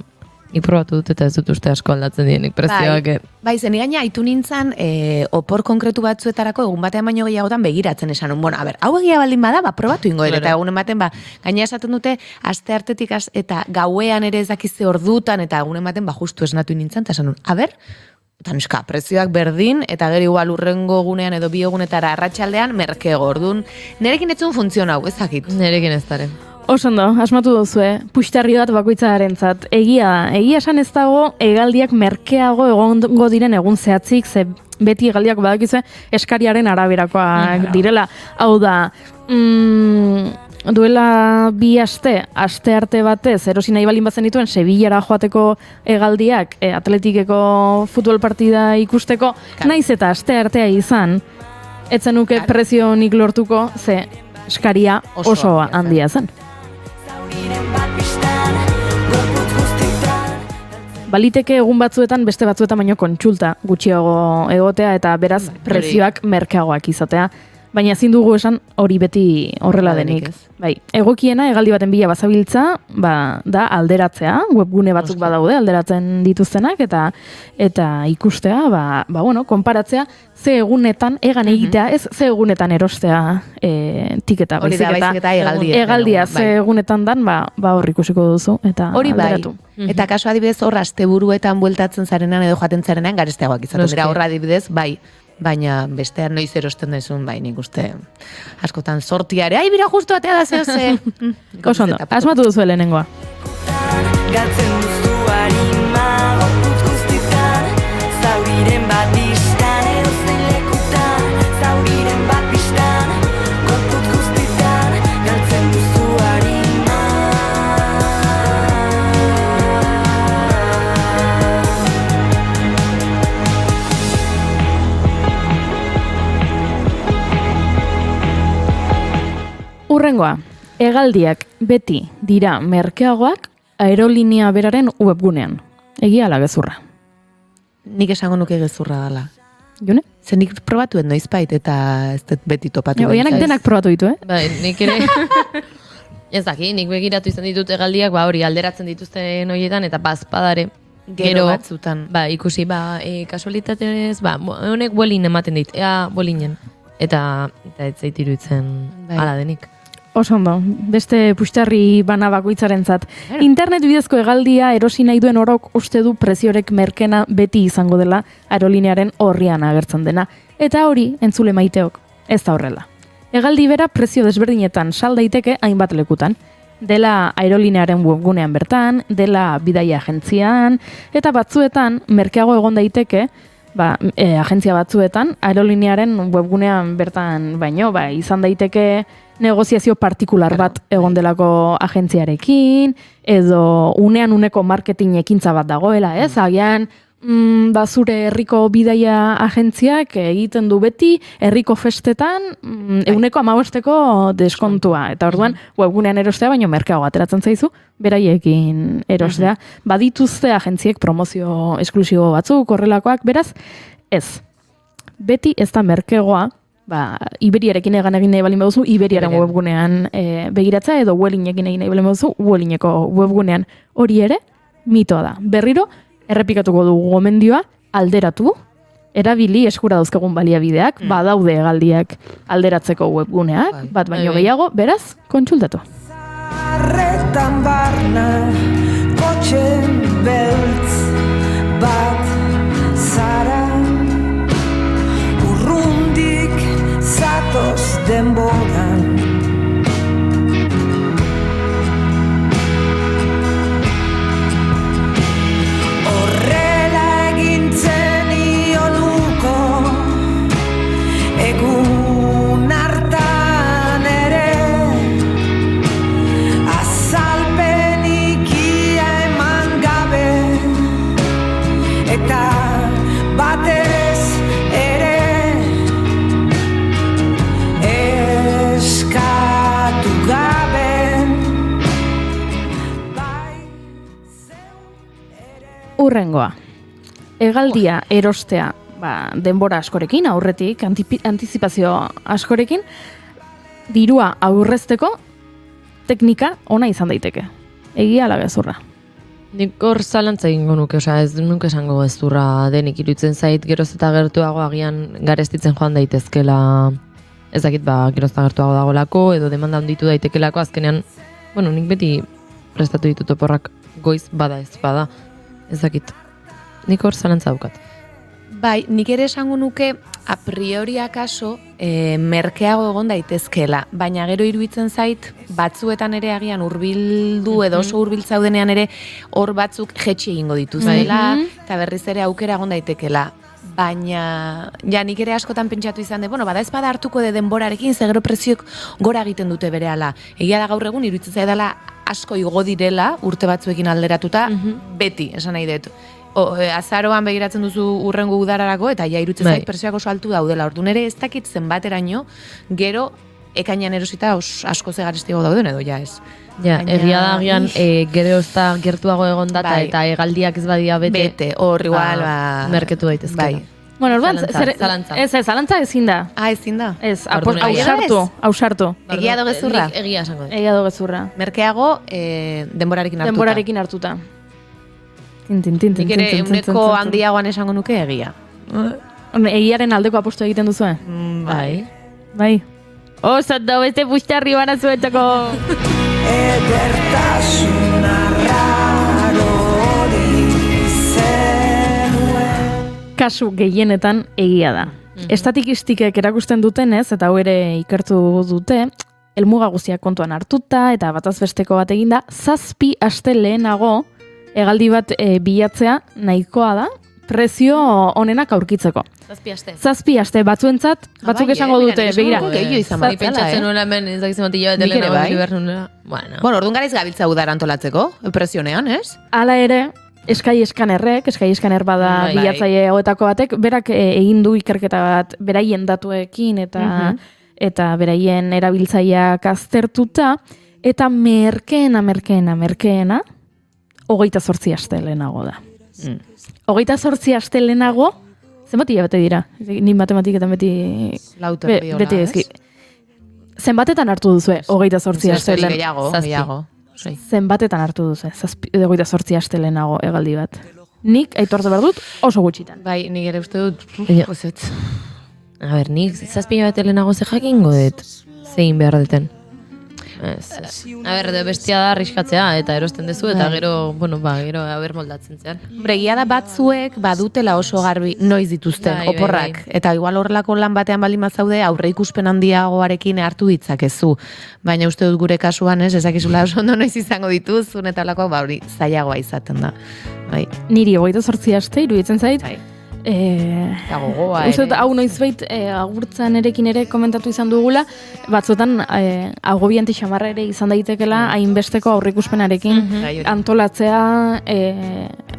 nik probatu dut, eta ez dut uste asko aldatzen dienik prezioak. Bai, zen gaina haitu nintzen, opor konkretu batzuetarako egun batean baino gehiagotan begiratzen esan. Bueno, hau egia baldin bada, probatu ingo dut, eta egunen baten, gaina esaten dute, aste hartetik eta gauean ere ez dakizte ordutan, eta egunen baten, justu esnatu nintzen, eta esan, eta nuska, prezioak berdin, eta gero igual urrengo gunean edo bi egunetara arratsaldean merkego, orduan, nerekin etzun funtzionau, ez dakit. Nerekin ez daren. Osondo, asmatu duzue, puxtarri bat bakoitzarentzat. Egia esan ez dago hegaldiak merkeago egongo diren egun zehatzik, ze beti hegaldiak badakizue eskariaren araberakoak direla. Hau da, duela 2 aste arte batez, erosi nahi balin bazen dituen, Sevillara joateko hegaldiak, Atletikeko futbol partida ikusteko, naiz eta aste artea izan, etzen nuke prezio nik lortuko, ze eskaria oso handia zen. Baliteke egun batzuetan, beste batzuetan baino kontsulta gutxiago egotea, eta beraz prezioak merkeagoak izatea. Baina ezin dugu esan hori beti horrela denik. Bai, egokiena hegaldi baten bila bazabiltza, da alderatzea, webgune batzuk badaude alderatzen dituztenak, eta ikustea, konparatzea, ze egunetan, egan egitea, ez ze egunetan erostea tiketa. Hori da, baizik eta hegaldia, ze egunetan dan, hor ikusiko duzu, eta alderatu. Eta kaso adibidez hor asteburuetan bueltatzen zarenan edo joaten zarenan garesteagoak izaten dira, hor adibidez, bai. Baina bestean noiz erosten dezun, nik uste askotan sortiare, bira justu atea da zehose. Oso ondo, asmatu duzu lehenengoa. Galtzen duzu harima, gorputz guztitan, zauriren bat istan, edo zein lekutan, zauriren bat pistan, gorputz guztitan, galtzen duzu harima. Urrengoa, Hegaldiak beti dira merkeagoak aerolinea beraren webgunean. Egia ala gezurra. Nik esango nuke gezurra dela. Jone? Zer nik probatuen noizbait eta ez dut beti topatu. Oianak denak probatu ditu, Bai, nik ere... Ez daki, nik begiratu izan ditut hegaldiak, hori alderatzen dituzten horietan, eta bazpadare. Gero batzutan. Ikusi, kasualitatez, honek buelin ematen dit, ea buelinen. Eta ez zait iruditzen hala denik. Oso ondo, beste puxtarri bana bakoitzarentzat. Internet bidezko hegaldia erosi nahi duen orok uste du preziorek merkena beti izango dela aerolinearen horrian agertzen dena. Eta hori, entzule maiteok, ez da horrela. Hegaldi bera prezio desberdinetan sal daiteke hainbat lekutan. Dela aerolinearen webgunean bertan, dela bidaia agentzian, eta batzuetan merkeago egon daiteke, agentzia batzuetan, aerolinearen webgunean bertan baino, izan daiteke negoziazio partikular bat egon delako agentziarekin, edo unean uneko marketing ekintza bat dagoela, ez? Agian, zure herriko bidaia agentziak egiten du beti herriko festetan eguneko 15% deskontua. Eta orduan, webgunean erostea, baino merkeago ateratzen zaizu, beraiekin erostea. Badituzte agentziek promozio esklusibo batzuk, horrelakoak, beraz, ez. Beti ez da merkegoa, Iberiarekin egin nahi balin baduzu, Iberiaren webgunean begiratza, edo Vuelinekin egin nahi balin baduzu, Vuelineko webgunean. Hori ere, mitoa da. Berriro, errepikatuko dugu gomendioa, alderatu, erabili eskura dauzkagun baliabideak, badaude hegaldiak alderatzeko webguneak, bat baino gehiago, beraz, kontsultatu. Arretan barna, kotxe beltz bat zara, urrundik zatoz denboran. Egun hartan ere azalpenik ia eman gabe eta batez ere eskatu gabe Urrengoa, hegaldia erostea denbora askorekin, aurretik, antizipazio askorekin, dirua aurrezteko teknika ona izan daiteke. Egia ala gezurra. Nik hor zalantza egingo nuke, ez nuke esango gezurra denik iruditzen zait, geroz eta gertuago agian garestitzen joan daitezkela, ez dakit geroz eta gertuago dagolako, edo demanda handitu daitekelako, azkenean, nik beti prestatu ditut oporrak goiz bada ez bada, ez dakit. Nik hor zalantza daukat. Bai, nik ere esango nuke a priori akaso merkeago egon daitezkela, baina gero iruditzen zait batzuetan ere agian hurbildu edo oso hurbiltzaudenean ere hor batzuk jetxi egingo dituzela eta berriz ere aukera egon daitekela. Baina, nik ere askotan pentsatu izan bada ez bada hartuko de denborarekin, ze gero preziok gora egiten dute berehala. Egia da gaur egun iruditzen zaidala asko igo direla urte batzuekin alderatuta, beti, esan nahi dut. Azaroan begiratzen duzu urrengo udararako eta iruditzen zait prezioak oso altu daudela. Orduan ere ez dakit zenbateraino, gero ekainean erosita asko zegarestiago dauden edo ez. Egia da agian gero ez da gertuago egon data eta hegaldiak ez badia bete. Hor igual merketu daitezkela. Orduan, zalantza ezin da. Ezin da? Ez, ausartu. Egia do gezurra? Egia esango dut. Egia do gezurra. Merkeago denborarekin hartuta. Denborarekin hartuta. Nik ere euneko handiagoan esango nuke egia. Egiaren aldeko apostu egiten duzu, Bai. Osat da beste puxtarri bana zuetako. Edertasun arraro hori zenuen. Kasu gehienetan egia da. Estatistikek erakusten dutenez, eta hau ere ikertu dute, helmuga guztiak kontuan hartuta eta bataz besteko bat eginda, 7 aste lehenago hegaldi bat bilatzea nahikoa da, prezio onenak aurkitzeko. 7 aste batzuentzat, batzuk esango dute, begira. Pentsatzen nola hemen ez dakizen bat hilabete lehenago behar nula. Bueno, orduan gara izgabiltza udara antolatzeko, presionean, ez? Hala ere, Sky Scanner bada bilatzaile hauetako batek, berak egin du ikerketa bat beraien datuekin eta beraien erabiltzaileak aztertuta, Eta merkeena, 28 aste lehenago da. 28 aste lehenago, zenbat hilabete dira? Ni matematiketan beti... beti ezki. Zenbatetan hartu duzue, 28 aste lehenago? Gehiago. Zenbatetan hartu duzu, 28 aste lehenago hegaldi bat. Nik, aitortu behar dut, oso gutxitan. Bai, nik ere uste dut, A ber, nik 7 hilabete lehenago ze jakingo dut, zein behar duten. Ez. A ber, bestia da arriskatzea, eta erosten dezu, eta gero, gero aber moldatzen zean. Bregia da batzuek badutela oso garbi noiz dituzten oporrak. Eta igual horrelako lan batean baldin bazaude aurre ikuspen handiagoarekin hartu ditzakezu. Baina uste dut gure kasuan ezakizula oso ondo noiz izango dituzun eta holakoak hori zailagoa izaten da. Bai. Niri 28 aste iruditzen zait. Gogoa Uste dut, hau noizbait agurtzan erekin ere komentatu izan dugula, batzuetan agobianti xamarra ere izan daitekela hainbesteko aurreikuspenarekin antolatzea,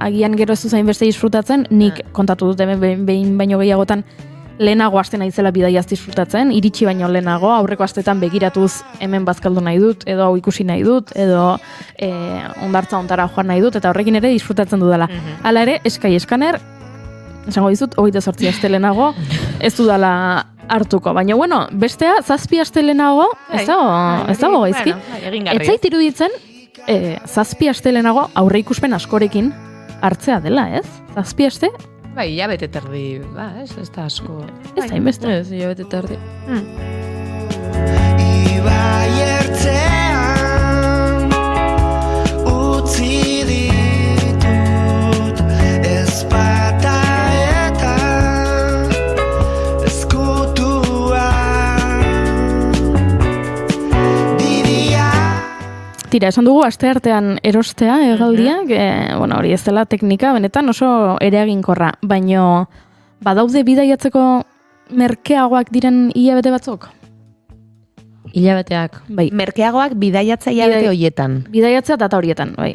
agian gero ez duzain beste disfrutatzen, nik kontatu dut behin baino gehiagotan lehenago aste naizela bidaiaz disfrutatzen, iritsi baino lehenago, aurreko astetan begiratuz hemen bazkaldu nahi dut, edo hau ikusi nahi dut, edo ondartza ontara joan nahi dut, eta horrekin ere disfrutatzen dudala. Hala ere, Sky Scanner, esango dizut, 28 aste lehenago, ez dudala hartuko. Baina, bestea, 7 aste lehenago, ez dago gaizki. Ez zait iruditzen, 7 aste lehenago aurre ikuspen askorekin hartzea dela, ez? 7 aste? Bai, hilabete terdi, ez da asko. Ez da inbeste. Ez, hilabete terdi. Ibai ertzean utzi ditut ezpata eta ezkutua diria. Tira, esan dugu asteartean erostea hegaldiak, hori ez dela teknika, benetan oso ereaginkorra, baino badaude bidaiatzeko merkeagoak diren hilabete batzuk? Hilabeteak. Bai. Merkeagoak bidaiatza hilabete horietan. Bidaiatzea data horietan, bai.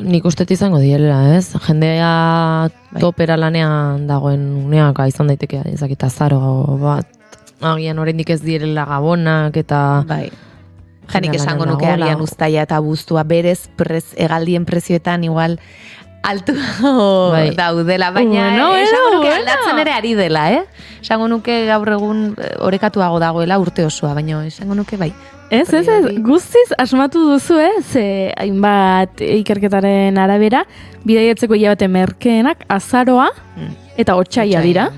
Nik uste izango direla, ez? Jendea topera lanean dagoen uneak izan daiteke, ezakita zaro bat, agian oraindik ez direla gabonak, eta... Bai. Janik esango nuke agian uztaia eta abuztua berez hegaldien prezioetan igual altu daudela, baina esango nuke aldatzen ere ari dela, Esango nuke gaur egun orekatuago dagoela urte osoa, baina esango nuke bai. Ez, guztiz asmatu duzu, ze hainbat ikerketaren arabera, bidaiatzeko hilabete merkeenak azaroa eta otsaila dira,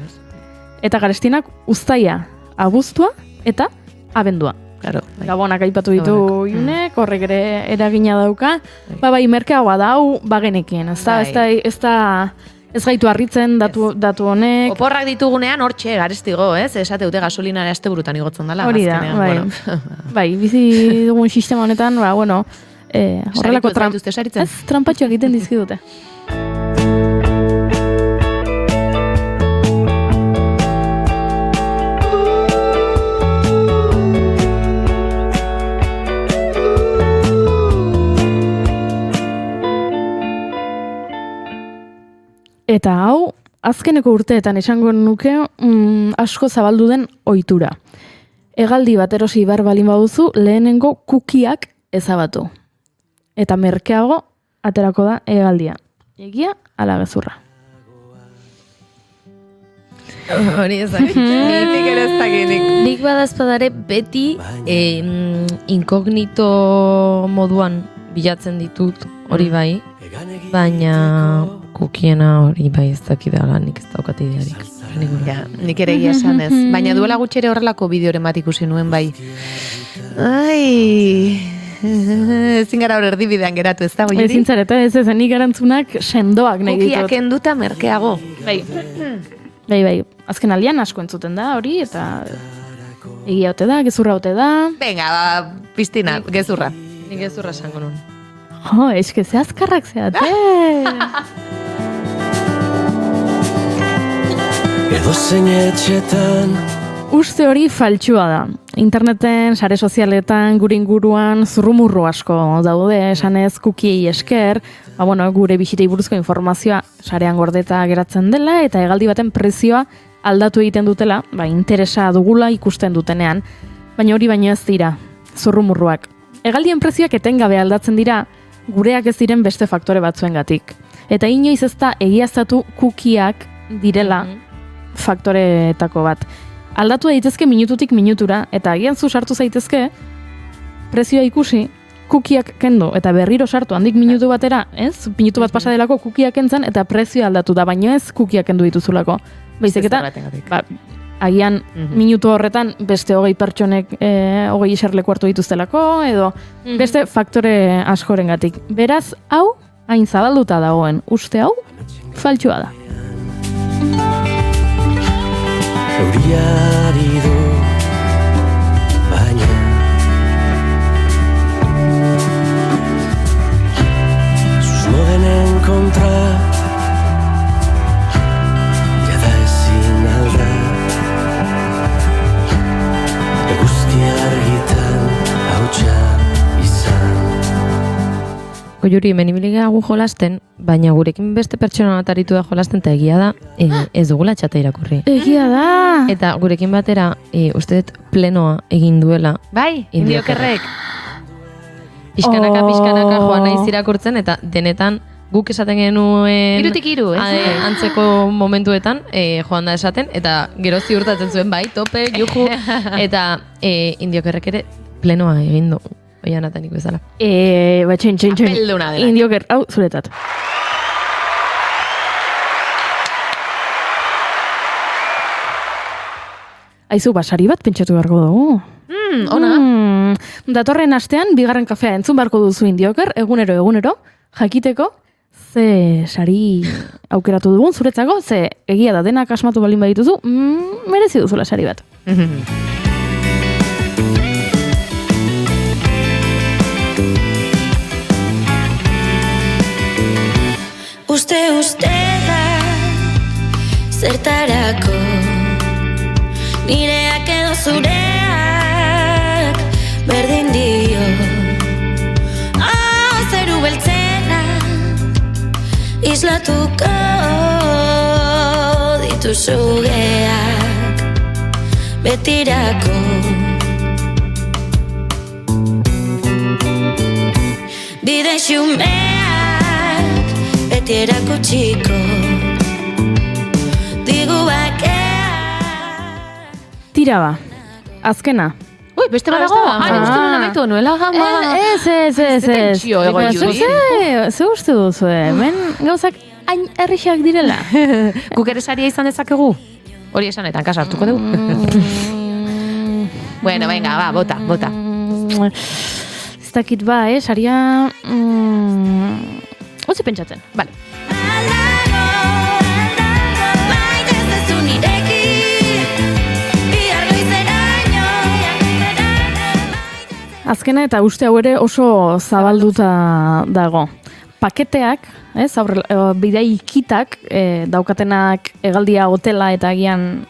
eta garestinak uztaia, abuztua eta abendua. Claro, Gabonak aipatu ditu Junek, horrek ere eragina dauka. Bai, merkeagoa da hau bagenekien, ez gaitu harritzen datu honek. Oporrak ditugunean hortxe garestigo, esate dute gasolinara asteburutan igotzen dela. Hori da, bai, bizi dugun sistema honetan, horrelako trampatxoak egiten dizkidute. Eta hau, azkeneko urteetan esango nuke asko zabaldu den ohitura. Hegaldi bat erosi behar balin baduzu, lehenengo kukiak ezabatu. Eta merkeago aterako da hegaldia. Egia ala gezurra. Hori ezak. Nitik ere ez dakinik. Nik badazpadare beti inkognito moduan bilatzen ditut hori bai, baina kukiena hori bai ez dakidala, nik ez daukat idearik. Nik ere egia esan ez. Baina duela gutxi ere horrelako bideoren bat ikusi nuen bai. Ezin gara hor erdibidean geratu, ez da, Ezin zareta, ez nik garantzunak sendoak nahi ditut. Kukiak enduta merkeago. Bai, azken aldian asko entzuten da hori, eta egia ote da, gezurra ote da. Venga, piztina, gezurra. Nik gezurra esango nun. Jo, eske ze azkarrak zeate. Edo zein etxetan Uste hori faltsua da. Interneten, sare sozialetan, gure inguruan zurrumurru asko daude, esanez kukiei esker, gure bisitei buruzko informazioa sarean gordeta geratzen dela, eta hegaldi baten prezioa aldatu egiten dutela, interesa dugula ikusten dutenean. Baina hori baino ez dira, zurrumurruak. Hegaldien prezioak etengabe aldatzen dira, gureak ez diren beste faktore batzuengatik. Eta inoiz ez da egiaztatu kukiak direla faktoreetako bat. Aldatu daitezke minututik minutura, eta agian zu sartu zaitezke, prezioa ikusi, kukiak kendu, eta berriro sartu handik minutu batera, ez? Minutu bat pasa delako kukiak kentzen, eta prezioa aldatu da, baino ez kukiak kendu dituzulako. Baizik eta, agian minutu horretan beste 20 pertsonek 20 eserleku hartu dituztelako, edo beste faktore askorengatik. Beraz, hau, hain zabalduta dagoen, uste hau, faltsua da. Euriari du baina susmodenen kontra jada ezin alda eguzki argitan hautsa izan. Goiuri, hemen ibilige gu jolasten, baina gurekin beste pertsona bat aritu da jolasten, eta egia da, ez dugula txata irakurri. Egia da! Eta gurekin batera, uste dut plenoa egin duela. Bai, indiokerrek. Pixkanaka joan naiz irakurtzen, eta denetan guk esaten genuen... 3-3, ez? Antzeko momentuetan joan da esaten, eta gero ziurtatzen zuen, bai, tope, juju, eta indiokerrek ere plenoa egin du. Oian atanik bezala. Txin. Apelduna dela. Indioker, hau, zuretat. Aizu, basari bat pentsatu beharko dugu. Ona. Datorren astean, bigarren kafea entzun beharko duzu Indioker, egunero, jakiteko, ze sari aukeratu dugun zuretzako, ze egia da denak asmatu balin badituzu, merezi duzula sari bat. Uste zertarako nireak edo zureak berdin dio zeru beltzena islatuko dituzugeak betirako bide xumeak beti erakutsiko Tira ba, azkena. Ui, beste bat dago? Uste duen amaitu nuela gama. Ez. Ze uste duzu, hemen gauzak hain errixak direla. Guk ere saria izan dezakegu? Hori esanetan, kasa hartuko dugu. Bueno, venga, ba, bota. Ez dakit ba, saria... Otzi pentsatzen, bale. Azkena eta uste hau ere oso zabalduta dago. Paketeak, bidaikitak, daukatenak hegaldia hotela eta agian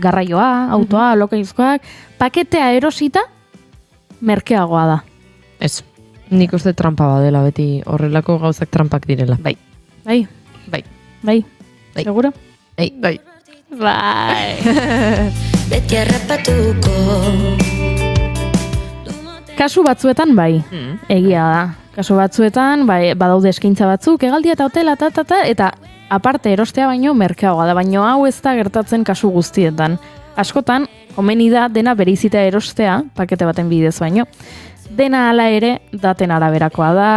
garraioa, autoa, lokaizkoak, paketea erosita merkeagoa da. Ez, nik uste trampa badela beti horrelako gauzak trampak direla. Bai. Seguro? Bai. Beti errapatuko Kasu batzuetan bai, egia da. Kasu batzuetan, badaude eskaintza batzuk, hegaldia eta hotela, eta aparte erostea baino merkeagoa da, baino hau ez da gertatzen kasu guztietan. Askotan, komeni da dena bereizita erostea, pakete baten bidez baino. Dena hala ere, daten araberakoa da,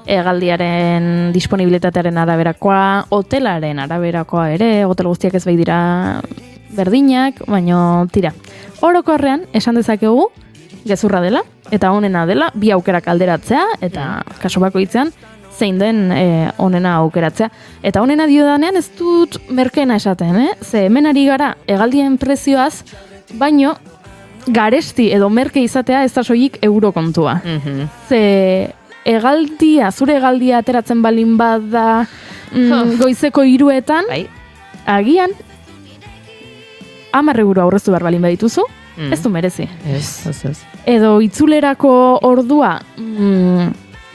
hegaldiaren disponibilitatearen araberakoa, hotelaren araberakoa ere, hotel guztiak ez bai dira berdinak, baino tira. Orokorrean, esan dezakegu, gezurra dela, eta onena dela, bi aukerak alderatzea, eta kasu bakoitzean, zein den onena aukeratzea. Eta onena diodanean ez dut merkeena esaten, Ze hemen ari gara hegaldien prezioaz, baino garesti edo merke izatea ez da soilik euro kontua. Ze zure hegaldia ateratzen balin bada goizeko 3etan, agian 10 euro aurreztu behar balin badituzu, ez du merezi. Ez. Edo itzulerako ordua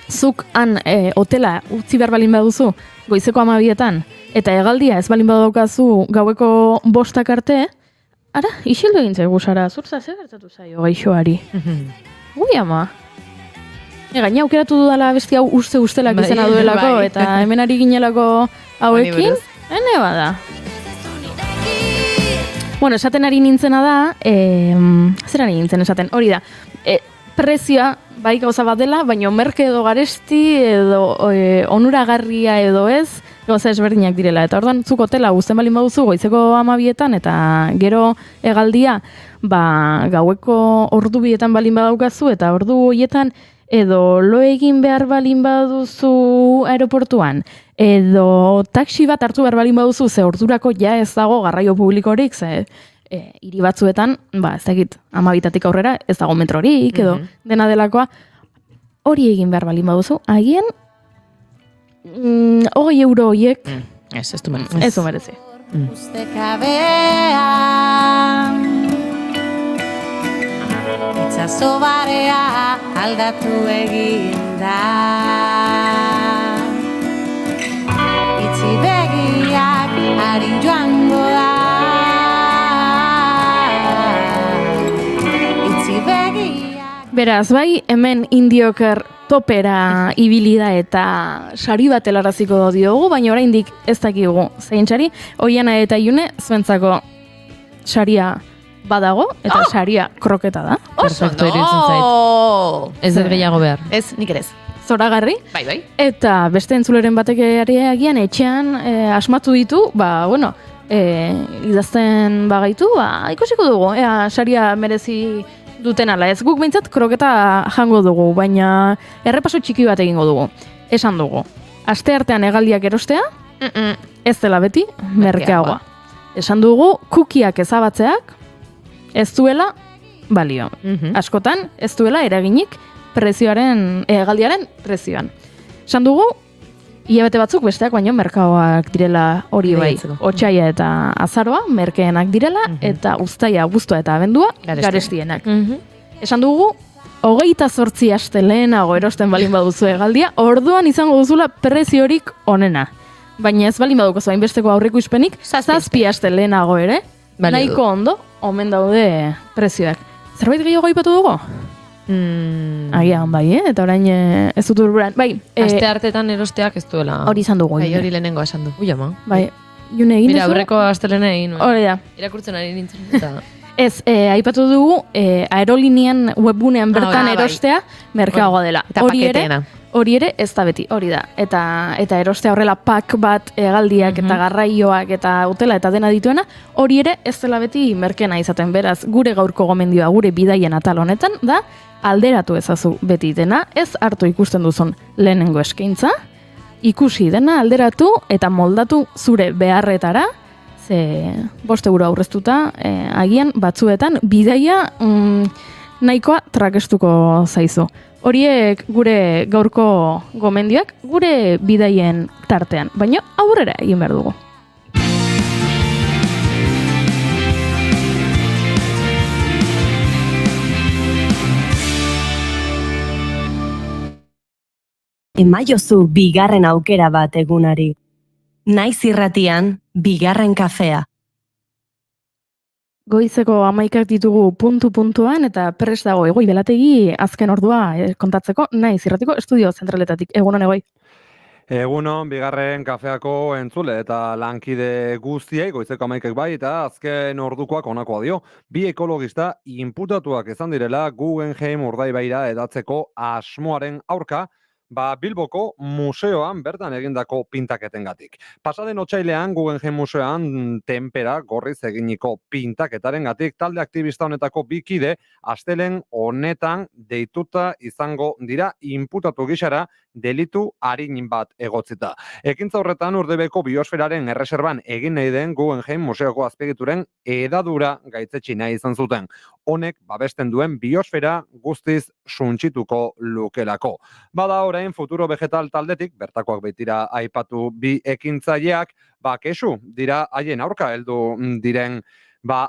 zuk han hotela utzi behar balin baduzu goizeko 12etan, eta hegaldia ez balin badaukazu gaueko 5 arte, ara, isildu egin zaigu Sara, zurtza ze gertatu zaio gaixoari. Ui ama, Gaina aukeratu dudala besti hau ustelak Bai, izena duelako, bai. eta hemen ari ginelako hauekin, buruz. ene bada. Bueno, esaten ari nintzena da, zer ari nintzen esaten, hori da, prezioa bai gauza bat dela, baina merke edo garesti edo onuragarria edo ez, gauza ezberdinak direla. Eta orduan, zuk hotela guzten balin baduzu goizeko 12etan eta gero hegaldia gaueko ordu bietan balin badaukazu eta ordu horietan edo lo egin behar balin baduzu aeroportuan, edo taxi bat hartu behar balin baduzu, ze ordurako ja ez dago garraio publikorik, ze hiri batzuetan, ez dakit, 12etatik aurrera, ez dago metrorik, edo dena delakoa, hori egin behar balin baduzu, agian, 20 euro horiek, Ez du merezi. ez du merezi. Ustekabean itxaso barea aldatu egin da. Itzi begiak harin joango da. Itzi begiak. Beraz, bai, hemen indioker topera ibili da eta sari bat helaraziko diogu, baina oraindik ez dakigu zein sari. Oiana eta Iune zuentzako saria badago, eta saria kroketa da. Perfecto, iruditzen zait. Ez dut gehiago behar. Ez, nik ere ez. Zoragarri. Bai. Eta beste entzuleren batek agian etxean asmatu ditu, idazten bagaitu, ikusiko dugu, saria merezi duten ala. Ez guk behintzat kroketa jango dugu, baina errepaso txiki bat egingo dugu. Esan dugu, asteartean hegaldiak erostea, ez dela beti, merkeagoa. Esan dugu, kukiak ezabatzeak, ez duela balio. Askotan, ez duela eraginik prezioaren, hegaldiaren prezioan. Esan dugu, hilabete batzuk besteak baino merkaoak direla hori bai. Otsaia eta azaroa merkeenak direla, eta uztaia, abuztua eta abendua garestienak. Esan dugu, 28 aste lehenago erosten balin baduzu hegaldia, orduan izango duzula preziorik onena. Baina ez balin baduko hainbesteko aurreikuspenik, 7 aste lehenago ere, nahiko ondo, omen daude prezioak. Zerbait gehiago aipatu dugu? Agian bai, eta orain ez dut urburan. Bai, aste hartetan erosteak ez duela. Hori izan dugu. Bai, hori lehenengo esan du. Ui, ama. Bai, June egin duzu. Mira, aurreko astelena egin nuen. Hori da. Irakurtzen ari nintzen. Eta... Ez, aipatu dugu, aerolinean webgunean bertan erostea merkeagoa dela. Eta paketeena. Hori ere ez da beti, hori da. Eta erostea horrela pak bat hegaldiak eta garraioak eta hotela eta dena dituena, hori ere ez dela beti merkeena izaten. Beraz, gure gaurko gomendioa, gure bidaien atal honetan, da alderatu ezazu beti dena, ez hartu ikusten duzun lehenengo eskaintza, ikusi dena alderatu eta moldatu zure beharretara, ze 5 euro aurreztuta, agian batzuetan bidaia nahikoa trakestuko zaizu. Horiek gure gaurko gomendioak, gure bidaien tartean, baina aurrera egin behar dugu. Emaiozu bigarren aukera bat egunari. Naiz irratian, bigarren kafea. Goizeko 11ak ditugu puntu-puntuan eta prest dago Egoi Belategi azken ordua kontatzeko Naiz irratiko estudio zentraletatik. Egunon Egoi. Egunon, bigarren kafeako entzule eta lankide guztiei, goizeko 11ak bai, eta azken ordukoak honakoa dio. Bi ekologista inputatuak izan direla Guggenheim Urdaibaira edatzeko asmoaren aurka, Bilboko museoan bertan egindako pintaketengatik. Pasaden otsailean Guggenheim museoan tenpera gorriz eginiko pintaketarengatik talde aktivista honetako 2 kide astelehen honetan deituta izango dira inputatu gisara delitu arin bat egotzita. Ekintza horretan Urdebeko biosferaren erreserban egin nahi den Guggenheim museoko azpiegituren edadura gaitzetsi nahi izan zuten. Honek babesten duen biosfera guztiz suntsituko lukelako. Bada orain Futuro Vegetal taldetik, bertakoak baitira aipatu 2 ekintzaileak, kesu dira haien aurka heldu diren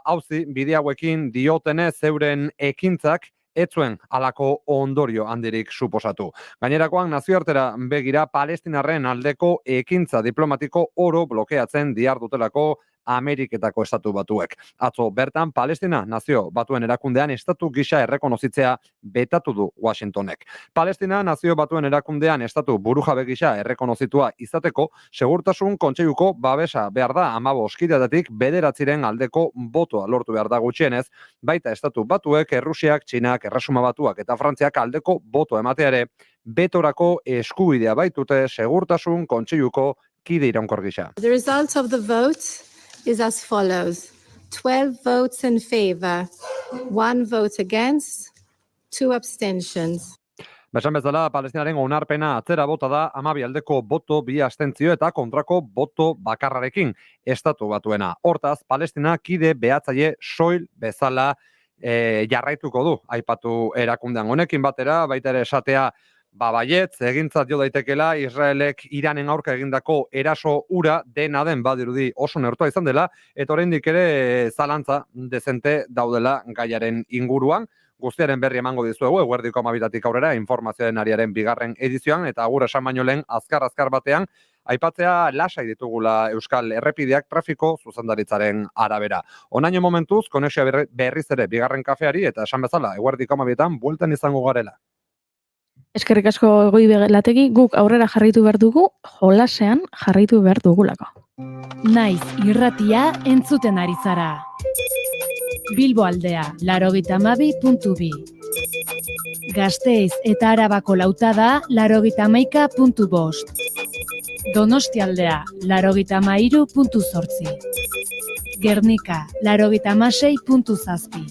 auzi bide hauekin diotenez zeuren ekintzak ez zuen halako ondorio handirik suposatu. Gainerakoan nazioartera begira Palestinarren aldeko ekintza diplomatiko oro blokeatzen dihardutelako Ameriketako estatu batuek. Atzo bertan Palestina nazio batuen erakundean estatu gisa errekonozitzea betatu du Washingtonek. Palestina nazio batuen erakundean estatu burujabe gisa errekonozitua izateko segurtasun kontseiluko babesa behar da 15 kideetatik 9 aldeko botoa lortu behar da gutxienez, baita estatu batuek, Errusiak, Txinak, Erresuma Batuak eta Frantziak aldeko boto ematea ere betorako eskubidea baitute segurtasun kontseiluko kide iraunkor gisa. The result of the vote is as follows. 12 votes in favor, 1 vote against, 2 abstentions. Besan bezala, Palestinaren onarpena atzera bota da 12 aldeko boto 2 abstentzio eta kontrako boto bakarrarekin estatu batuena. Hortaz, Palestina kide behatzaile soil bezala jarraituko du aipatu erakundean honekin batera, baita ere esatea baietz, egintzat jo daitekela Israelek Iranen aurka egindako eraso ura dena den badirudi oso neurtua izan dela, eta oraindik ere zalantza dezente daudela gaiaren inguruan. Guztiaren berri emango dizuegu, eguerdiko 12 aurrera informazioaren ariaren 2. edizioan, eta agur esan baino lehen azkar batean, aipatzea lasai ditugula Euskal Errepideak trafiko zuzendaritzaren arabera. Onaino momentuz, konexioa berriz ere 2. kafeari, eta esan bezala, eguerdiko 12etan bueltan izango garela. Eskerrik asko Goi Belategi, guk aurrera jarraitu behar dugu, jolasean jarraitu behar dugulako. Naiz irratia entzuten ari zara. Bilbo aldea, 92.2. Gasteiz eta Arabako lautada, 91.5. Donostialdea, 93.8. Gernika, 96.7.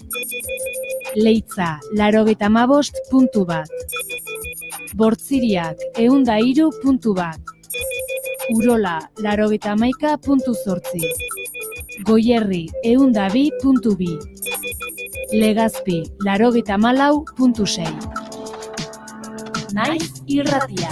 Leitza, 95.1. Bortziriak, 103.1. Urola, 91.8. Goierri, 102.2. Legazpi, 94.6. Naiz irratia.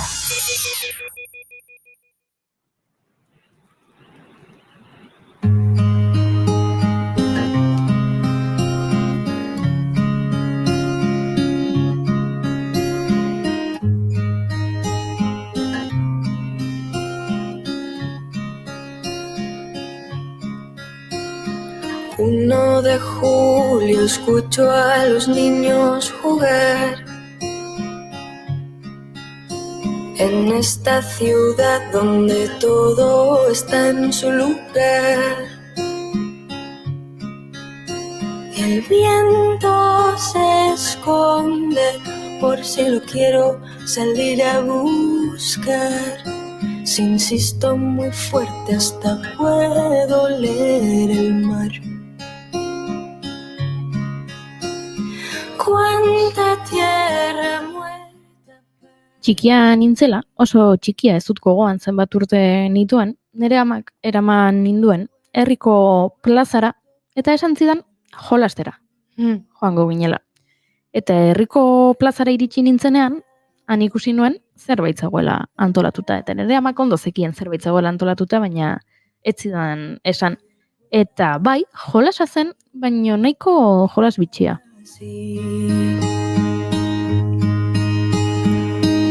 De julio escucho a los niños jugar en esta ciudad donde todo está en su lugar. El viento se esconde por si lo quiero salir a buscar. Si insisto muy fuerte hasta puedo leer el mar. Txikia nintzela, oso txikia ez dut gogoan zenbat urte nituen, nire amak eraman ninduen herriko plazara eta esan zidan jolastera, joango ginela. Eta herriko plazara iritsi nintzenean, han ikusi nuen zerbait zegoela antolatuta. Eta nire amak ondo zekien zerbait zegoela antolatuta, baina ez zidan esan. Eta bai, jolasa zen, baina nahiko jolas bitxia.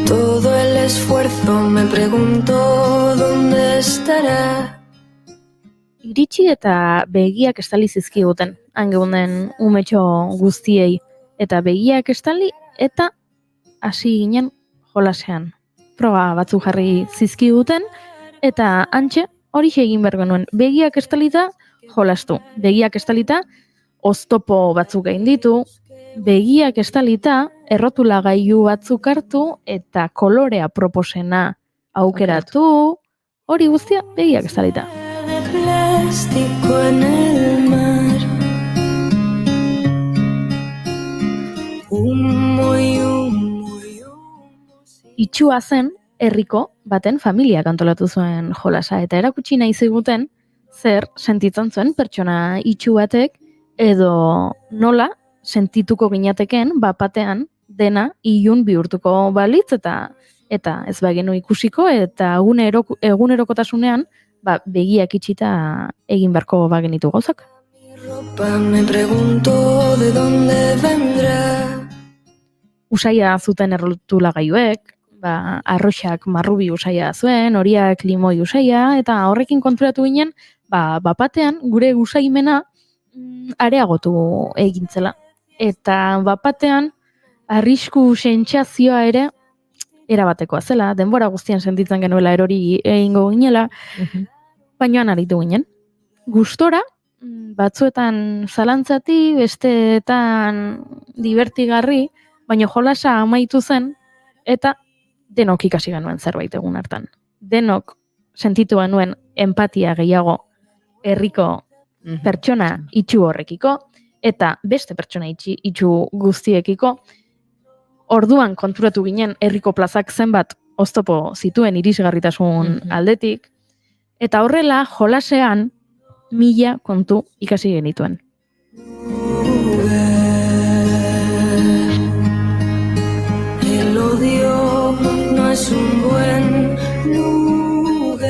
Todo el esfuerzo me pregunto dónde estará. Iritsi eta begiak estali zizkiguten, hangeunden umetxo guztiei. Eta begiak estali eta hasi ginen jolasean. Proba batzuk jarri zizkiguten eta antxe hori egin behar genuen. Begiak estalita jolastu. Begiak estalita oztopo batzuk gain ditu. Begiak estalita errotulagailu batzuk hartu eta kolorea proposena aukeratu. Hori guztia begiak estalita. De plástico en el mar. Humo y humo. Itxua zen herriko baten familiak antolatu zuen jolasa eta erakutsi nahi ziguten zer sentitzen zuen pertsona itxu batek edo nola sentituko ginateken bapatean dena ilun bihurtuko balitz eta ez bagenu ikusiko eta egunerokotasunean begiak itxita egin beharko bagenitu gauzak. Me pregunto de dónde vendrá. Usaia zuten errotulagailuek, arroxak marrubi usaia zuen, horiak limoi usaia, eta horrekin konturatu ginen, bapatean gure usaimena areagotu egintzela. Eta bapatean arrisku sentsazioa ere erabatekoa zela, denbora guztian sentitzen genuela erori egingo ginela, bainoan aritu ginen. Gustora, batzuetan zalantzati, besteetan divertigarri, baina jolasa amaitu zen, eta denok ikasi genuen zerbait egun hartan. Denok sentitu genuen empatia gehiago herriko pertsona itxu horrekiko, eta beste pertsona itxu guztiekiko. Orduan konturatu ginen herriko plazak zenbat oztopo zituen irisgarritasun aldetik, eta horrela jolasean 1000 kontu ikasi genituen. El odio no es un buen lugar.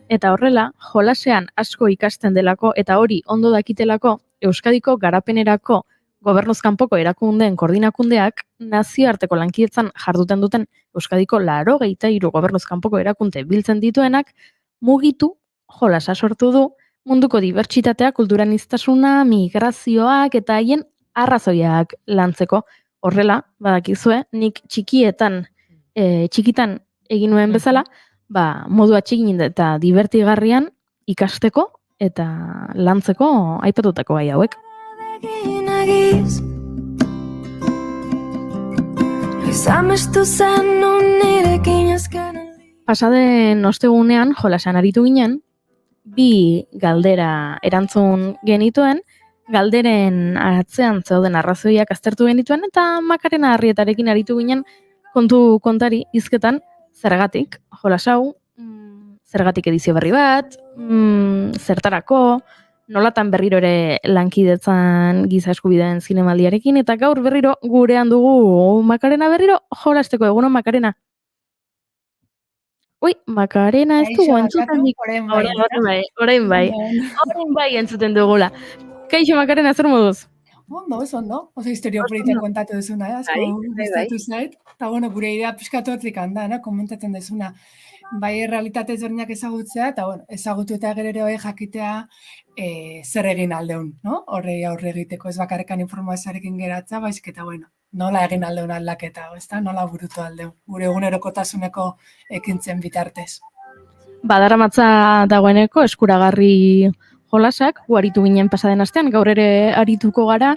Eta horrela, jolasean asko ikasten delako eta hori ondo dakitelako Euskadiko garapenerako gobernuz kanpoko erakundeen koordinakundeak nazioarteko lankidetzan jarduten duten Euskadiko 83 gobernuz kanpoko erakunde biltzen dituenak mugitu jolasa sortu du munduko dibertsitatea, kulturaniztasuna, migrazioak eta haien arrazoiak lantzeko. Horrela, badakizue, nik txikitan egin nuen bezala, modu atxigin eta divertigarrian ikasteko eta lantzeko aipatutako gai hauek. Pasaden ostegunean jolasan aritu ginen, 2 galdera erantzun genituen, galderen atzean zeuden arrazoiak aztertu genituen, eta Makarena Arrietarekin aritu ginen kontari hizketan zergatik jolasau, zergatik edizio berri bat, zertarako, nolatan berriro ere lankidetzan giza eskubideen zinemaldiarekin, eta gaur berriro gurean dugu Makarena berriro jolasteko. Egunon, Makarena. Makarena ez dugu entzuten orain bai entzuten dugula. Kaixo, Makarena, zer moduz? Ondo. Oso historio polita kontatu duzuna, asko gustatu zait. Eta gure idea pixkatu hortik handa, komentatzen duzuna. Bai, realitate ezberdinak ezagutzea, eta ezagutu eta gero ere jakitea zer egin aldeun, no? Horrei aurre egiteko ez bakarrekan informazioarekin geratza, baizik eta nola egin aldeun aldaketa, ezta? Nola burutu aldeun, gure egunerokotasuneko ekintzen bitartez. Badaramatza dagoeneko eskuragarri jolasak, gu aritu ginen pasaden astean, gaur ere arituko gara,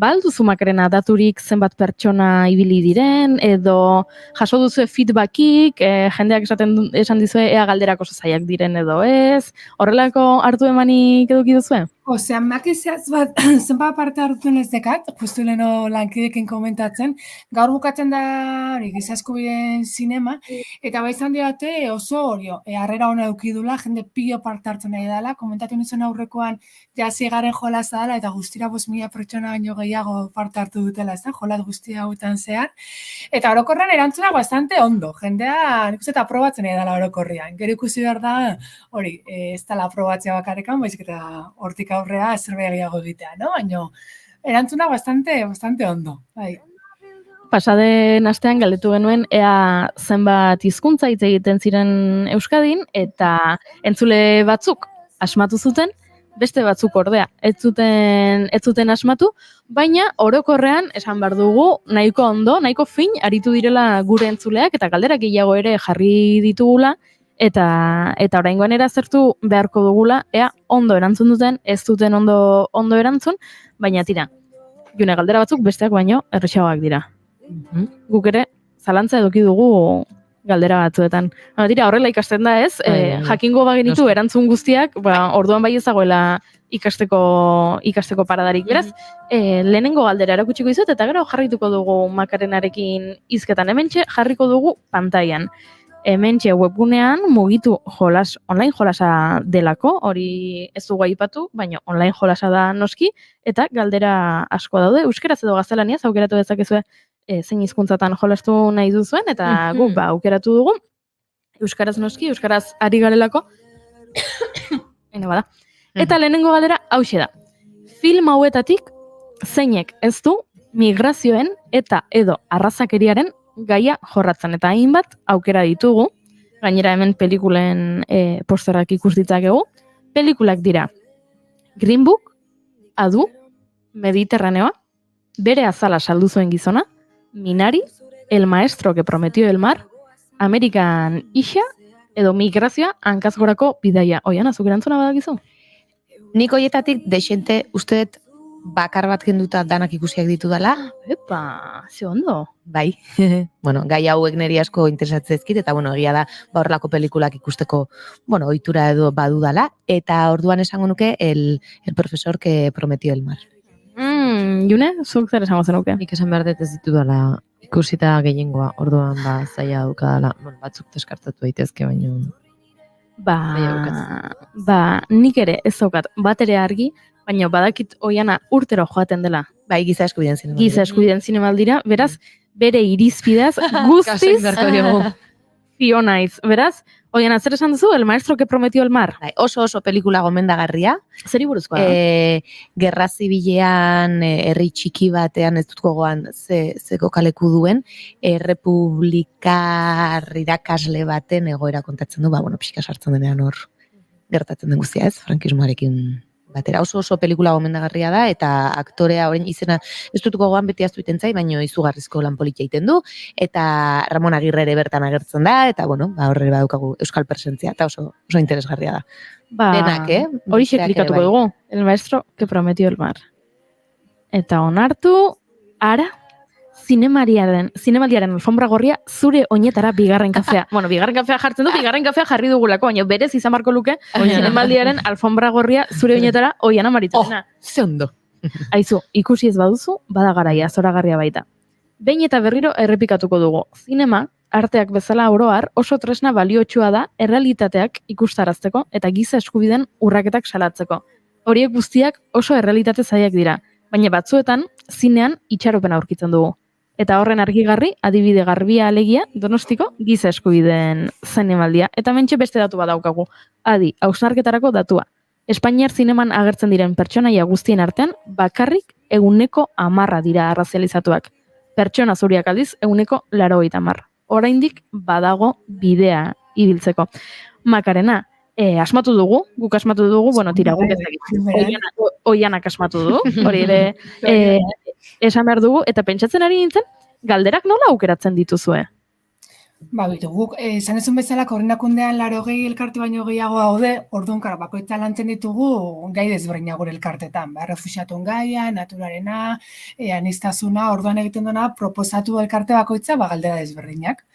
alduzu Makarena daturik zenbat pertsona ibili diren, edo jaso duzue feedbackik, jendeak esan dizue ea galderak oso zaiak diren edo ez, horrelako hartu emanik eduki duzue? Makizeaz bat, zenbat parte hartu ez dekat, justu leheno lankidekin komentatzen, gaur bukatzen da giza eskubideen zinema, eta bai izan diote oso harrera hona eukidula, jende pilo parte hartzen nahi dela, komentatu nizuen aurrekoan jasi garen jolaza dela, eta guztira 5.000 pertsona baino gehiago parte hartu dutela, ez da, jolat guztia hauetan zehar, eta orokorrean erantzuna bastante ondo, jendea nik uste eta aprobatzen nahi dela orokorrian, gero ikusi behar da, hori, ez dela aprobatzea bakarrekan, baizik eta hortik aurrea zerbait gehiago egitea, no? Baina erantzuna bastante ondo, bai. Pasaden astean galdetu genuen ea zenbat hizkuntza hitz egiten ziren Euskadin, eta entzule batzuk asmatu zuten, beste batzuk ordea ez zuten asmatu, baina orokorrean esan behar dugu nahiko ondo, nahiko fin aritu direla gure entzuleak, eta galderak gehiago ere jarri ditugula, eta oraingoan erazertu beharko dugula, ea ondo erantzun duten, ez duten ondo erantzun, baina tira, june galdera batzuk besteak baino errexagoak dira. Guk ere zalantza eduki dugu galdera batzuetan. Tira, horrela ikasten da ez, jakingo bagenitu erantzun guztiak, orduan bai ezagoela ikasteko paradarik. Beraz, lehenengo galdera erakutsiko izut, eta gero jarrituko dugu Makarenarekin hizketan. Hementxe jarriko dugu pantailan. Hementxe webgunean mugitu online jolasa delako, hori ez dugu aipatu, baina online jolasa da noski, eta galdera asko daude, euskeraz edo gaztelaniaz aukeratu dezakezue zein hizkuntzatan jolastu nahi duzuen, eta guk aukeratu dugu, euskaraz noski, euskaraz ari garelako, eta lehenengo galdera hauxe da. Film hauetatik zeinek ez du migrazioen eta edo arrazakeriaren gaia jorratzen, eta hainbat aukera ditugu, Gainera hemen pelikulen posterak ikus ditzakegu. Pelikulak dira Green Book, Adu, Mediterraneoa, Bere azala saldu zuen gizona, Minari, El maestro que prometió el mar, American Isha, edo Migrazioa hankazgorako bidaia. Oian, azuk erantzuna badakizu? Nik hoietatik desente uste dut bakar bat kenduta danak ikusiak ditu dela. Epa, ze ondo. Bai. Bueno, gai hauek niri asko interesatzen ezkit, eta bueno, egia da, horrelako pelikulak ikusteko, bueno, ohitura edo badudala, eta orduan esango nuke el profesor que prometió el mar. June, zuk zer esango zenuke? Nik esan behar dut ez ditudala ikusita gehiengoa, orduan zaila daukadala, bueno, batzuk deskartatu daitezke, baina... Nik ere ez daukat bat ere argi, baina badakit Oiana urtero joaten dela. Bai, giza eskubideen zinemaldira. Giza eskubideen zinemaldira, beraz, bere irizpidez guztiz fio naiz. Beraz, Oiana, zer esan duzu? El maestro que prometió el mar. Oso pelikula gomendagarria. Zeri buruzkoa? Gerra zibilean, herri txiki batean, ez dut gogoan ze kokaleku duen, republikar irakasle baten egoera kontatzen du, pixka sartzen denean hor gertatzen den guztia, ez, frankismoarekin batera. Oso pelikula gomendagarria da, eta aktorea orain izena, ez dut gogoan beti aztu iten baino izugarrizko lan politia egiten du, eta Ramon Agirre ere bertan agertzen da, eta horre badaukagu euskal presentzia, eta oso interesgarria da. Denak, Hori klikatuko dugu, el maestro que prometió el mar. Eta onartu, ara, zinemaldiaren alfombra gorria zure oinetara bigarren kafea. Bueno, bigarren kafea jartzen du, bigarren kafea jarri dugulako, baina berez izan barko luke, zinemaldiaren alfombra gorria zure oinetara Oiana Maritorena. Ze ondo. Aizu, ikusi ez baduzu, bada garaia, zoragarria baita. Behin eta berriro errepikatuko dugu. Zinema, arteak bezala oroar, oso tresna baliotsua da errealitateak ikustarazteko eta giza eskubideen urraketak salatzeko. Horiek guztiak oso errealitate zaiak dira, baina batzuetan zinean itxaropena aurkitzen dugu. Eta horren argigarri, adibide garbia alegia, Donostiko giza eskubideen zinemaldia. Eta mentxe beste datu badaukagu. Adi, hausnarketarako datua. Espainiar zineman agertzen diren pertsonaia guztien artean, bakarrik 100% dira arrazializatuak. Pertsona zuriak aldiz 180%. Oraindik badago bidea ibiltzeko. Makarena, asmatu dugu, guk asmatu dugu, tira guk ez egin. Oianak asmatu du, hori ere esan behar dugu, eta pentsatzen ari nintzen, galderak nola aukeratzen dituzue? Guk, esan ezun bezala, koordinakundean 80 elkarte baino gehiago gaude, orduan bakoitza lantzen ditugu gai desberdina gure elkartetan. Refuxiatuen gaia, naturarena, aniztasuna, orduan egiten duena, proposatu elkarte bakoitza galdera desberdinak.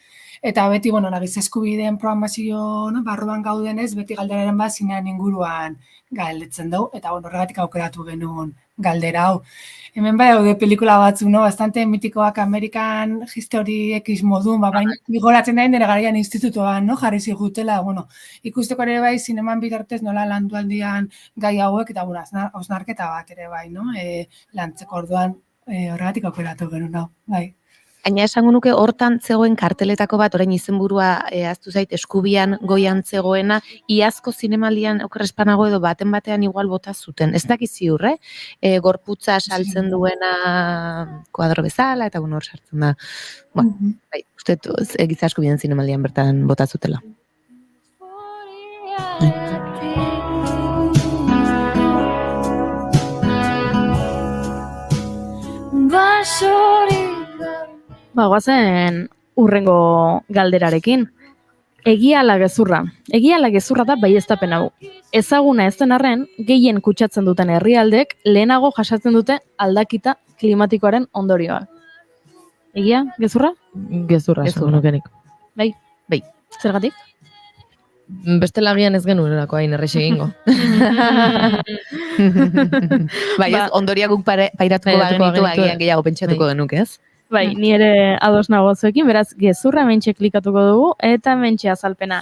Eta beti, giza eskubideen programazio barruan gaudenez, beti galderaren bat zinean inguruan galdetzen dugu, eta horregatik aukeratu genuen galdera hau. Hemen bai daude pelikula batzuk, bastante mitikoak American History X modun, baina goratzen dain dene garaian institutoan, jarri zigutela, ikusteko ere bai, zineman bitartez nola landu aldian gai hauek, eta hausnarketa bat ere bai, lantzeko orduan horregatik aukeratu genuen hau, bai. Baina esango nuke hortan zegoen karteletako bat, orain izenburua aztu zait eskubian goian zegoena, iazko zinemaldian okerrespanago edo batean igual bota zuten. Ez dakiz ziur, gorputza saltzen duena kuadro bezala, eta hor sartzen da. Uste, giza eskubien zinemaldian bertan bota zutela. Goazen urrengo galderarekin. Egia ala gezurra. Egia ala gezurra da baieztapen hau. Ezaguna ez den arren, gehien kutsatzen duten herrialdek lehenago jasatzen dute aldaketa klimatikoaren ondorioak. Egia, gezurra? Gezurra, esan nukenik. Bai. Zergatik? Bestelagian ez genuelako hain errexe egingo. Ondoriak guk pairatuko bagenitu, agian gehiago pentsatuko genuk, ez? Bai, ni ere ados nago zuekin, beraz, gezurra mentxe klikatuko dugu, eta mentxe azalpena.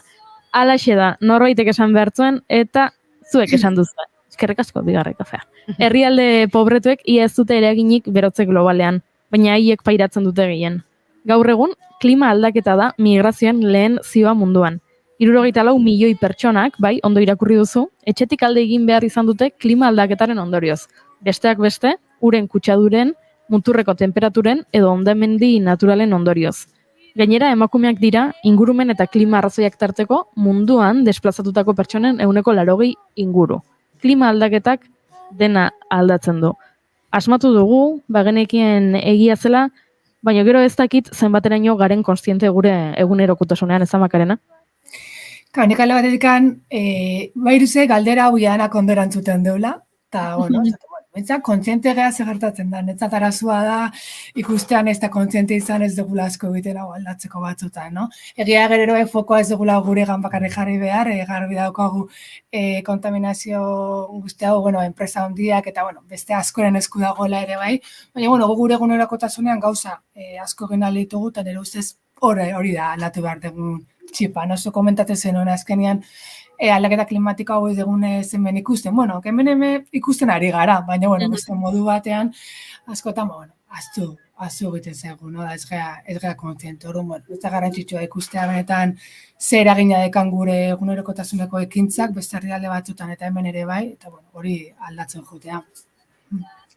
Alaxe da, norbaitek esan behartzuen, eta zuek esan duzuen. Eskerrik asko, bigarren kafea. Herrialde pobretuek ia ez dute eraginik berotze globalean, baina haiek pairatzen dute gehien. Gaur egun, klima aldaketa da migrazioan lehen zioa munduan. 74 milioi pertsonak, ondo irakurri duzu, etxetik alde egin behar izan dute klima aldaketaren ondorioz. Besteak beste, uren kutsaduren, muturreko temperaturen edo hondamendi naturalen ondorioz. Gainera, emakumeak dira ingurumen eta klima arrazoiak tarteko munduan desplazatutako pertsonen 80 inguru. Klima aldaketak dena aldatzen du. Asmatu dugu, bagenekien egia zela, baina gero ez dakit zenbateraino garen kontziente gure egunerokotasunean, ez da Makarena? Nik alde batetik, bairuze galdera hau jadanak ondo erantzuten deula, eta, bueno, Betzak, kontziente geha gertatzen da, netzat arazua da, ikustean ez da kontziente izan ez dugula asko egiten hau aldatzeko batzutan, no? Egia gero fokoa ez dugula gure bakarrik jarri behar, garbi daukagu kontaminazio guzti hau, enpresa handiak eta, beste askoren esku dagoela ere bai, baina, gure egunerakotasunean gauza asko egin ahal ditugu, eta nire ustez hori da aldatu behar dugun txipa, no? Zu komentatzen zen hona azkenean, aldaketa klimatiko hau ez dugune zenben ikusten. Hemen ikusten ari gara, baina, beste modu batean, askotan, aztu egiten zaigu, no? Ez gea kontziente, ez da garrantzitsua ikustea benetan zer eragina dekan gure egunerokotasuneko ekintzak, beste herrialde batzutan eta hemen ere bai, eta hori aldatzen jotea.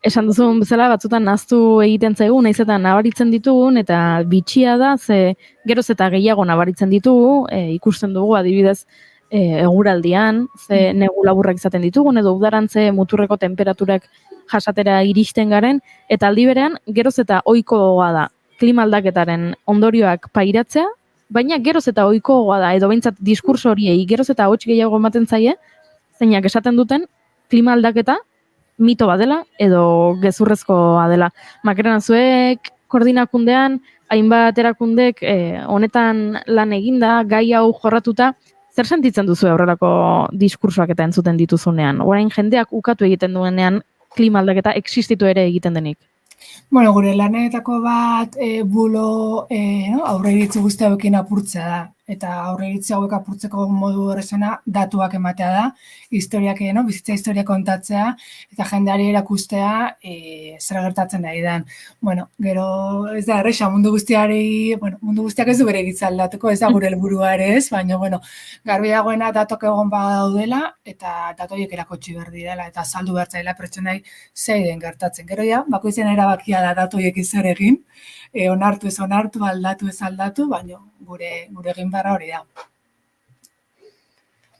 Esan duzun bezala batzutan naztu egiten zaigu, nahiz eta nabaritzen ditugun, eta bitxia da, ze geroz eta gehiago nabaritzen ditugu, ikusten dugu adibidez, eguraldian, ze negu laburrak izaten ditugun, edo udaran ze muturreko temperaturak jasatera iristen garen, eta aldi berean, geroz eta ohikoa da klima aldaketaren ondorioak pairatzea, baina geroz eta ohikoa da, edo behintzat diskurso horiei geroz eta hots gehiago ematen zaie, zeinak esaten duten klima aldaketa mito badela, edo gezurrezkoa dela. Makarena, zuek koordinakundean, hainbat erakundek honetan lan eginda, gai hau jorratuta, zer sentitzen duzu horrelako diskursoak eta entzuten dituzunean? Orain jendeak ukatu egiten duenean klima aldaketa existitu ere egiten denik? Gure lanetako bat bulo aurreiritzi guzti hauekin apurtzea da. Eta aurreiritzi hauek apurtzeko modu horrezena datuak ematea da. Historiak, bizitza historia kontatzea eta jendeari erakustea zer gertatzen nahi den. Gero ez da erresa mundu guztiak ez du bere gitza aldatuko, ez da gure helburua ere ez, baina garbi dagoena datok egon badaudela eta datoiek erakutsi behar direla eta saldu behar zaila pertsonai zeiden gertatzen. Gero ja, bakoitzen erabakia da datoiek zer egin, onartu ez onartu, aldatu ez aldatu, baina gure egin barra hori da.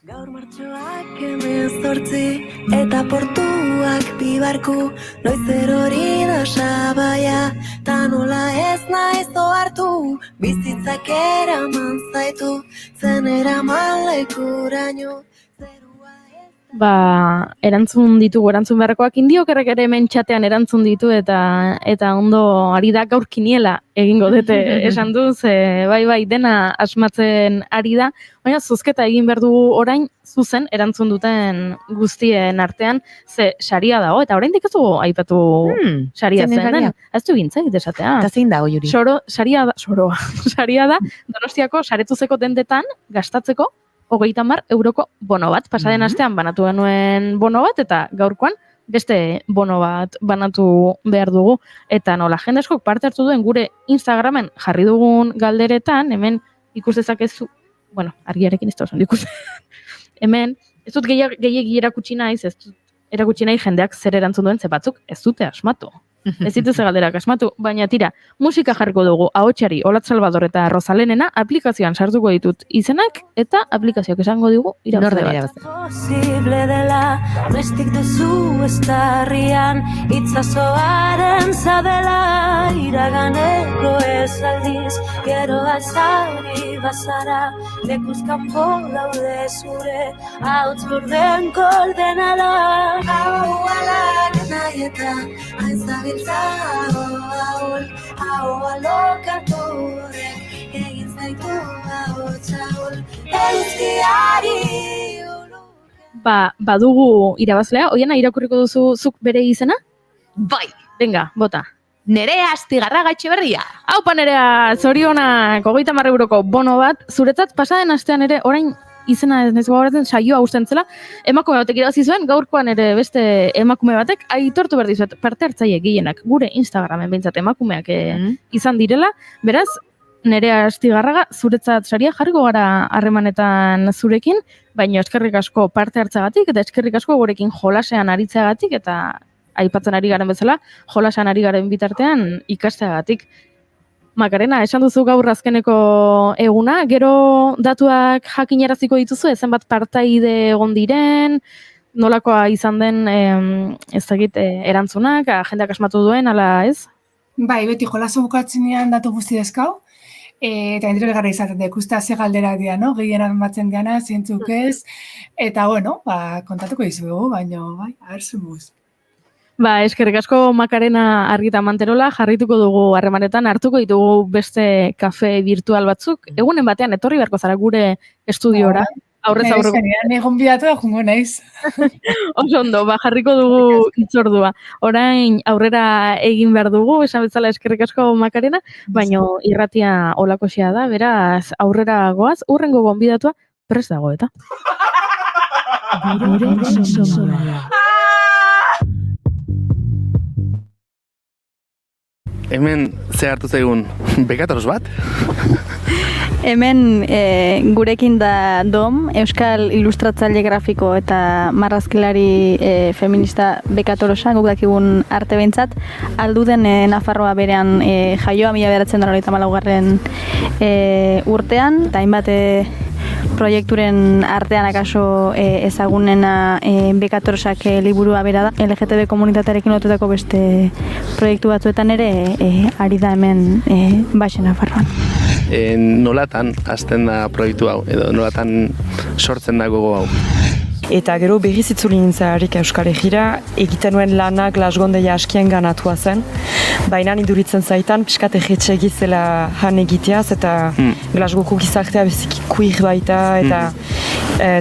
Gaur martxoak 18 eta portuak bibarku, noiz erori da sabaia, ta nola ez naiz ohartu, bizitzak eraman zaitu, zen eraman lekuraino. Erantzun ditugu, erantzun beharrekoak indiokerrek ere hemen txatean erantzun ditu eta ondo ari da gaur kiniela egingo dute esan du, bai dena asmatzen ari da, baina zozketa egin behar dugu orain zuzen erantzun duten guztien artean, ze saria dago, eta orain dikezu aipatu saria zen, ez du gintzait esatea. Eta zein dago, Juri? Saria da, Donostiako saretuzeko dendetan gastatzeko 30 euroko bono bat. Pasaden astean banatu genuen bono bat, eta gaurkoan beste bono bat banatu behar dugu. Eta nola jende askok parte hartu duen gure Instagramen jarri dugun galderetan, hemen ikus dezakezu, argiarekin ez da oso ikus. Hemen, ez dut gehiagi erakutsi naiz, ez dut erakutsi nahi jendeak zer erantzun duen, ze batzuk ez dute asmatu. Ez dituze galderak asmatu, baina tira, musika jarriko dugu ahotsari Olatz Salvador eta Rosalenena aplikazioan sartuko ditut izenak eta aplikazioak esango digu irabazle bat. Posible dela, nestik duzu estarrian, itzazoaren zabela, iraganeko esaldiz, gero azari bazara, lekuzkanpo daude zure, hauts gorden koordenada. Hau alak nahi eta aizabil hau alokatorek egin zaitu hau txaul euskiari. Badugu irabazlea, Oiana irakurriko duzu zuk bere izena? Bai! Venga, bota. Nerea Astigarraga Etxeberria. Haupa Nerea, zorionak 30 euroko bono bat, zuretzat pasaden astean ere orain izena ez nezu gauratzen saioa usten zela, emakume batek irabazi zuen, gaurkoan ere beste emakume batek aitortu behar dizuet parte hartzaile gehienak gure Instagramen behintzat emakumeak izan direla, beraz, Nerea Astigarraga zuretzat saria jarriko gara harremanetan zurekin, baina eskerrik asko parte hartzagatik eta eskerrik asko gurekin jolasean aritzeagatik eta aipatzen ari garen bezala, jolasean ari garen bitartean ikasteagatik. Makarena, esan duzu gaur azkeneko eguna, gero datuak jakinaraziko dituzu, zenbat partaide egon diren, nolakoa izan den erantzunak, jendeak asmatu duen, ala ez? Bai, beti jolazo bukatzenean datu guzti dezkau, eta interesgarri izaten da, ikusta ze galderak dira, no? Gehienak batzen diana, zientzuk ez, eta bueno, kontatuko dizugu, baina, bai, aberzumuz. Eskerrik asko Makarena Argita Manterola, jarrituko dugu harremanetan, hartuko ditugu beste kafe virtual batzuk, egunen batean etorri beharko zara gure estudiora, aurrez aurreko. Egon bidatu da jungo naiz. Oso ondo, jarriko dugu itzordua. Orain aurrera egin behar dugu, esan bezala eskerrik asko Makarena, baina irratia olakoxea da, beraz aurrera goaz, urrengo gonbidatua prest dago eta. Hemen ze hartu zaigun bekatoros bat? Hemen gurekin da Dom, Euskal Ilustratzaile Grafiko eta marrazkilari feminista bekatorosa, guk dakigun arte behintzat, alduden Nafarroa berean jaioa 1994 urtean, eta hainbat proiekturen artean akaso ezagunena bekatorosak liburua bera da. LGTB komunitatearekin lotutako beste proiektu batzuetan ere ari da hemen Baxe Nafarroan. Nolatan hasten da proiektu hau, edo nolatan sortzen da gogo hau? Eta gero berriz itzuli nintzelarik Euskal Herrira, egiten nuen lana Glasgondeia askien ganatua zen. Baina iduritzen zaitan, pixkat egetxe zela han egiteaz, eta Glasgoko gizartea biziki queer baita, eta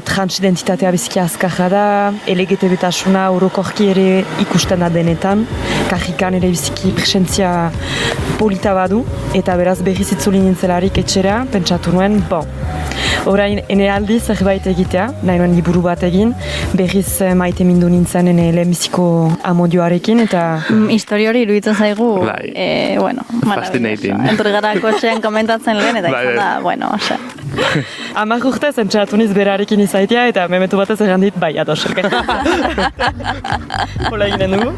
transidentitatea biziki azkarra da, LGTB-tasuna orokorki ere ikusten da denetan, kajikan ere biziki presentzia polita badu, eta beraz berriz itzuli nintzelarik etxera, pentsatu nuen, orain ene aldi zerbait egitea, nahi nuen liburu bat egin, berriz maite mindu nintzen ene lehenbiziko amodioarekin, eta... Historia hori iruditzen zaigu, fascinating. Entorri gara kotxean komentatzen lehen, eta izan da, osea. 10 urtez entzatu niz berarekin izaitea, eta memetu batez errandit, ados, hola eginen dugu.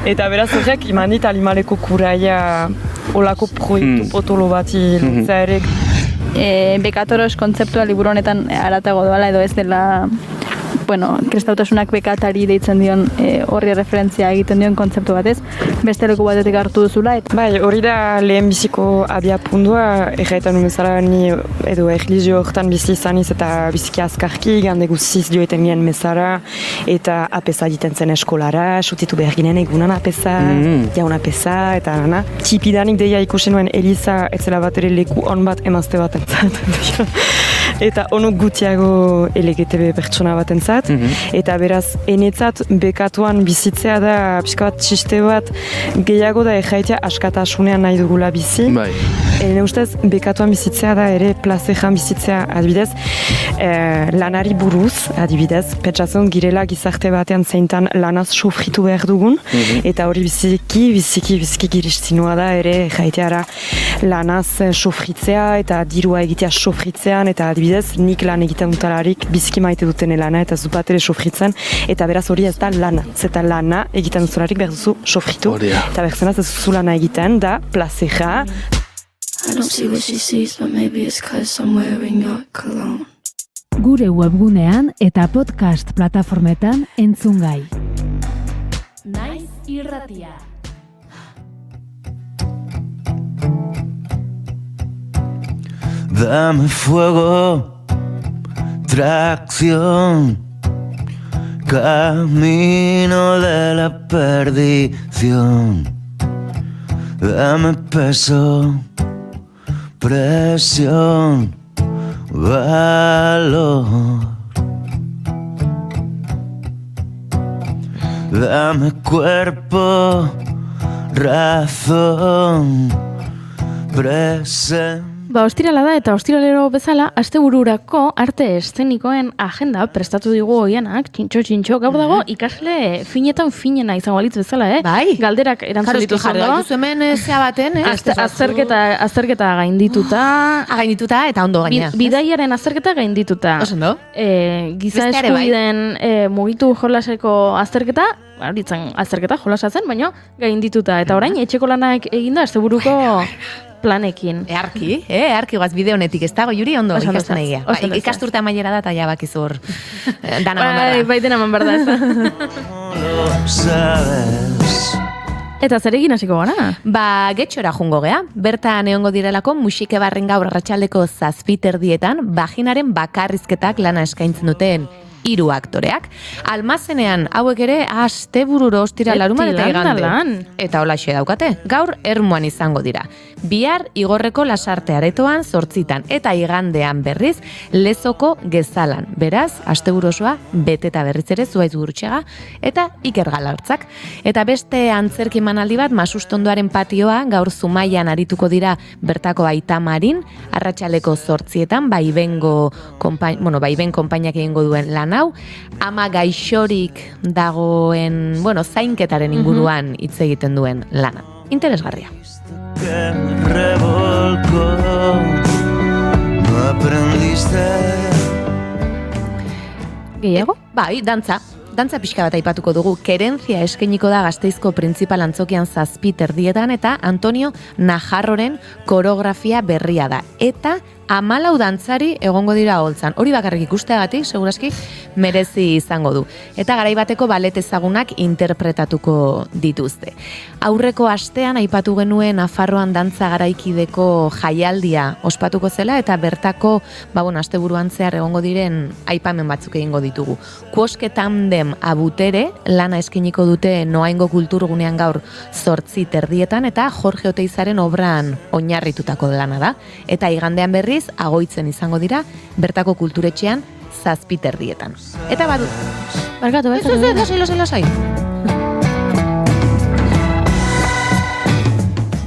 Eta beraz horrek, iman dit Alimaleko kuraia olako proiektu potolo bati lontzea ere. Bekatoros kontzeptua liburu honetan aratago doala edo ez dela kristautasunak bekatari deitzen dion horri referentzia egiten dion kontzeptu batez, beste leku batetik hartu duzula. Bai, hori da lehenbiziko abiapundua, erraitan umezala ni edo erlijio horretan bizi izaniz eta biziki azkarki, gande guziz joeten nien mezara, eta apesa egiten zen eskolara, sutitu behar ginen egunan apesa, jaun apesa, eta nana. Tipidanik deia ikusi nuen Eliza, etzela bat ere leku on bat emazte bat entzat. Eta onuk gutiago LGTB pertsona bat entzat. Eta beraz, enetzat bekatuan bizitzea da, pixka bat txiste bat, gehiago da erraitea askatasunean nahi dugula bizi. Ene ustez, bekatuan bizitzea da ere plazejan bizitzea, adibidez, lanari buruz, adibidez, pentsatzen girela gizarte batean zeintan lanaz sofritu behar dugun, eta hori biziki giristinua da ere erraiteara lanaz sofritzea eta dirua egitea sofritzean, eta adibidez, nik lan egiten dutalarik biziki maite duten lana eta bat ere sofritzen, eta beraz hori ez da lana. Zeta lana egiten duzularik behar duzu sofritu, eta berzenaz ez duzu lana egiten da plazeja. Gure webgunean eta podcast plataformetan entzungai. Naiz irratia. Dame fuego, tracción, camino de la perdición. Dame peso, presión, valor. Dame cuerpo, razón, presente. Ostirala da eta ostiralero bezala astebururako arte eszenikoen agenda prestatu digu Oianak, txintxo, gaur dago ikasle finetan finena izango balitz bezala, Bai. Galderak erantzun dituzu. Jarri gaituzu hemen zea baten, azterketa gaindituta. Gaindituta eta ondo gaina. Bidaiaren azterketa gaindituta. Osondo. Giza eskubideen mugitu jolaseko azterketa, azterketa jolasatzen, baina gaindituta. Eta orain, etxeko lanak eginda, asteburuko planekin. Earki guaz bide honetik, ez dago, Juri, ondo Oso ondo ikasten zaz, egia. oso ondo Ikasturte amaiera da, eta ja bakizur dana man Bai, dena man berda Eta zer egin hasiko gara? Ba, getxora jungo gea. Bertan egongo direlako musike barren gaur arratsaldeko 7:00 vaginaren bakarrizketak lana eskaintzen duten 3 aktoreak. Almazenean hauek ere astebururo ostira laruman eta igande. Eta holaxe daukate. Gaur Ermuan izango dira. Bihar Igorreko Lasarte Aretoan 8:00 eta igandean berriz Lezoko Gezalan. Beraz, asteburu osoa beteta berriz ere Zuaitz Gurutxaga eta Iker Galartzak. Eta beste antzerki emanaldi bat Masustondoaren patioa gaur Zumaian arituko dira bertako Aita Marin, arratsaldeko 8:00 Baiben konpainiak egingo duen lan hau, ama gaixorik dagoen, zainketaren inguruan hitz egiten duen lana. Interesgarria. Gehiago? Bai, dantza pixka bat aipatuko dugu. Kerentzia eskainiko da Gasteizko printzipal antzokian 7:30 eta Antonio Najarroren koreografia berria da. Eta 14 dantzari egongo dira holtzan. Hori bakarrik ikusteagatik, segurazki, merezi izango du. Eta garaibateko balet ezagunak interpretatuko dituzte. Aurreko astean aipatu genuen Nafarroan dantza garaikideko jaialdia ospatuko zela eta bertako, asteburuan zehar egongo diren aipamen batzuk egingo ditugu. Kuoske Tandem Abutere lana eskainiko dute Noaingo kulturgunean gaur 8:30 eta Jorge Oteizaren obran oinarritutako lana da. Eta igandean berriz Agoitzen izango dira bertako kulturetxean 7:30. Eta badu. Barkatu, lasai.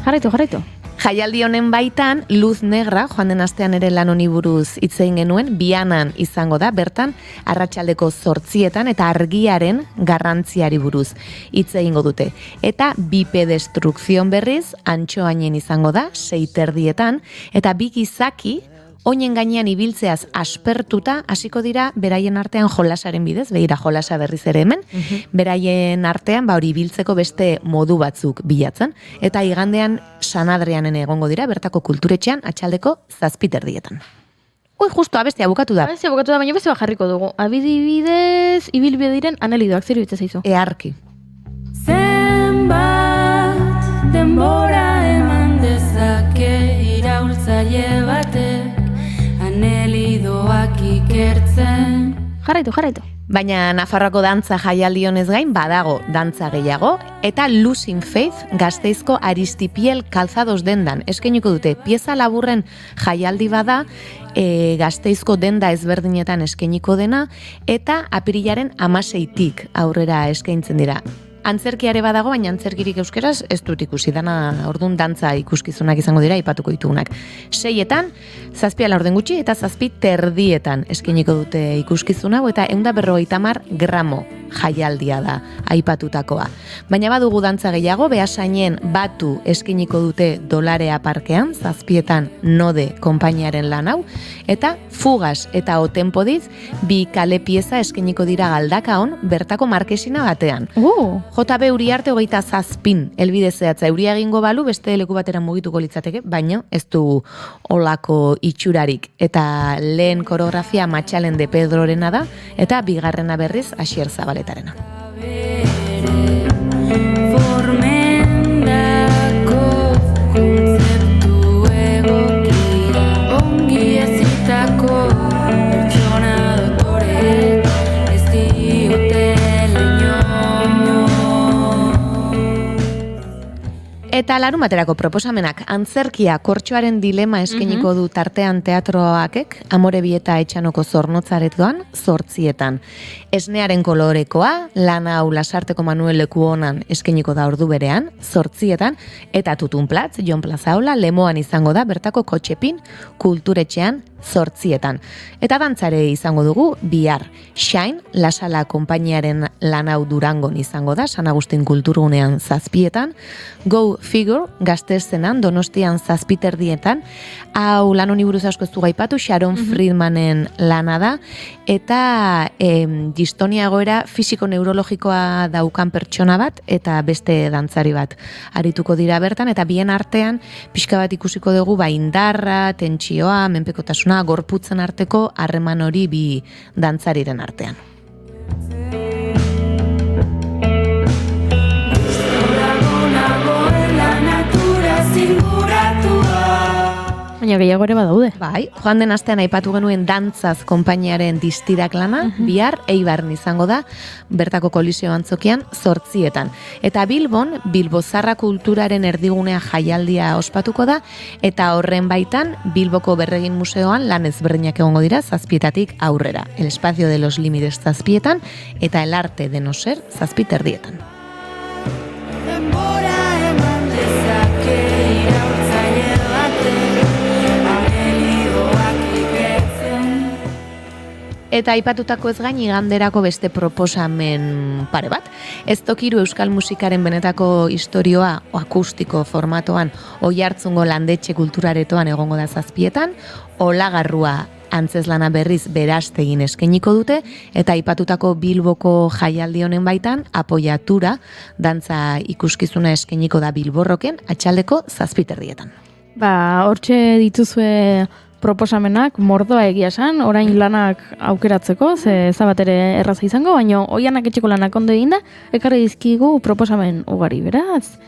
Jarraitu. Jaialdi honen baitan, Luz Negra, joan den astean ere lan honi buruz hitz egin genuen, Bianan izango da, bertan, arratsaldeko 8:00 eta argiaren garrantziari buruz hitz egingo dute. Eta Bipe Destrukzion berriz, Antxoainen izango da, 6:30 eta Bikizaki, oinen gainean ibiltzeaz aspertuta, hasiko dira beraien artean jolasaren bidez, begira jolasa berriz ere hemen, beraien artean hori ibiltzeko beste modu batzuk bilatzen, eta igandean San Adrianen egongo dira, bertako kulturetxean atxaldeko 7:30. Justo, abestia bukatu da. Baina beste jarriko dugu. Abidibidez, ibilbide diren anelidoak zer bitza zaizu. Earki. Zenbat denbora eman dezake iraultzaile batek anelidoak ikertzen. Jarraitu. Baina Nafarroako dantza jaialdi honez gain badago dantza gehiago eta Losing Faith Gasteizko Aristipiel Calzados dendan eskainiko dute. Pieza laburren jaialdi bada Gasteizko denda ezberdinetan eskainiko dena eta apirilaren 16tik aurrera eskaintzen dira. Antzerkiare badago, baina antzerkirik euskeraz ez dut ikusi dana, ordun dantza ikuskizunak izango dira aipatuko ditugunak. 6etan, 7:00 gutxi eta 7:30 eskainiko dute ikuskizuna eta 150 gramo jaialdia da aipatutakoa. Baina badugu dantza gehiago, Beasainen Batu eskainiko dute Dolarea parkean, 7etan Node konpainiaren lan hau, eta Fugas eta Otenpodiz bi kale pieza eskainiko dira Galdakaon, bertako markesina batean. JB Uriarte 27 helbide zehatza euria egingo balu beste leku batera mugituko litzateke, baina ez du olako itxurarik. Eta lehen koreografia Matxalen de Pedrorena da, eta bigarrena berriz Asier Zabaletarena. Formendako kontzeptu egokira ongi ezitako pertsona dotore ez diote Eta larumaterako proposamenak antzerkia Kortxoaren dilema eskainiko du tartean teatroakek, Amore Bieta Etxanoko Zornotzaretoan 8:00. Esnearen kolorekoa, lana hau Lasarteko Manuel Lekuonan eskainiko da ordu berean, 8:00, eta Tutunplatz, Jon Plazaola, Lemoan izango da, bertako Kotxepin kulturetxean 8:00. Eta dantzare izango dugu bihar. Shine, Lasala konpainiaren lan hau Durangon izango da, San Agustin kulturgunean 7:00. Go Figure, Gaztezenan, Donostian 7 erdietan. Hau lan honi buruz asko ez du gaipatu, Sharon Friedmanen lana da, eta distonia egoera fisiko-neurologikoa daukan pertsona bat, eta beste dantzari bat arituko dira bertan, eta bien artean pixka bat ikusiko dugu indarra, tentsioa, menpekotasuna, gorputzen arteko harreman hori bi dantzariren artean. Baina gehiago ere badaude. Bai, joan den astean aipatu genuen dantzaz konpainiaren distirak lana, bihar Eibarren izango da, bertako kolisio antzokian 8:00. Eta Bilbon, Bilbozarra kulturaren erdigunea jaialdia ospatuko da, eta horren baitan Bilboko Berregin Museoan lan ezberdinak egongo dira 7:00 aurrera. El espacio de los límites 7:00 eta el arte de no ser 7:30. Eta aipatutako ez gain iganderako beste proposamen pare bat. Ez tokiru euskal musikaren benetako historioa akustiko formatoan Oiartzungo landetxe kulturaretoan egongo da 7:00, Olagarrua antzeslana berriz Berastegin eskainiko dute, eta aipatutako Bilboko jaialdi honen baitan Apoiatura dantza ikuskizuna eskainiko da Bilborroken atxaldeko 7:30. Hortxe dituzue proposamenak, mordoa egia esan, orain lanak aukeratzeko, ze ezabatere erraza izango, baina oianak etxeko lanak ondo eginda, ekarri dizkigu proposamen ugari, beraz.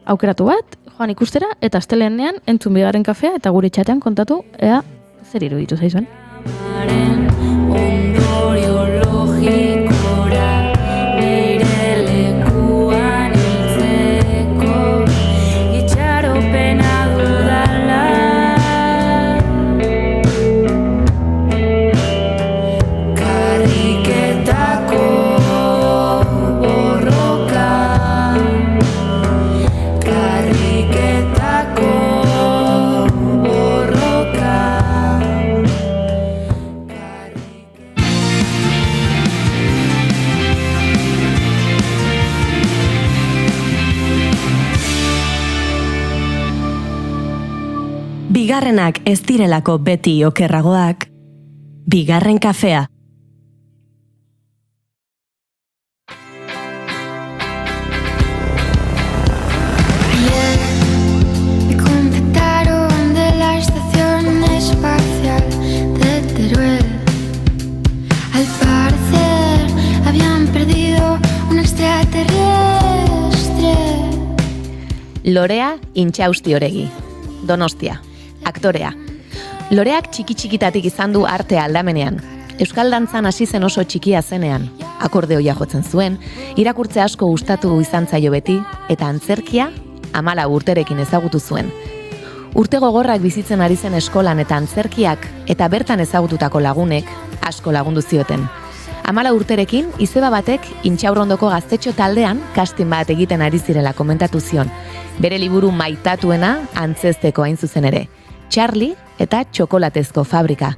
Aukeratu bat, joan ikustera, eta astelehenean entzun Bigarren kafea, eta gure txatean kontatu, ea zer iruditu zaizuen. Bigarrenak ez direlako beti okerragoak, Bigarren kafea. Me contactaron de la estación espacial de Teruel. Al parecer habían perdido un extraterrestre. Lorea Intxaustioregi, Donostia. Aktorea. Loreak txiki-txikitatik izan du arte aldamenean. Euskal dantzan hasi zen oso txikia zenean. Akordeoia jotzen zuen, irakurtze asko gustatu izan zaio beti, eta antzerkia 14 urterekin ezagutu zuen. Urte gogorrak bizitzen ari zen eskolan eta antzerkiak eta bertan ezagututako lagunek asko lagundu zioten. 14 urterekin izeba batek Intxaurrondoko gaztetxo taldean casting bat egiten ari zirela komentatu zion. Bere liburu maitatuena antzezteko hain zuzen ere. Charlie eta txokolatezko fabrika.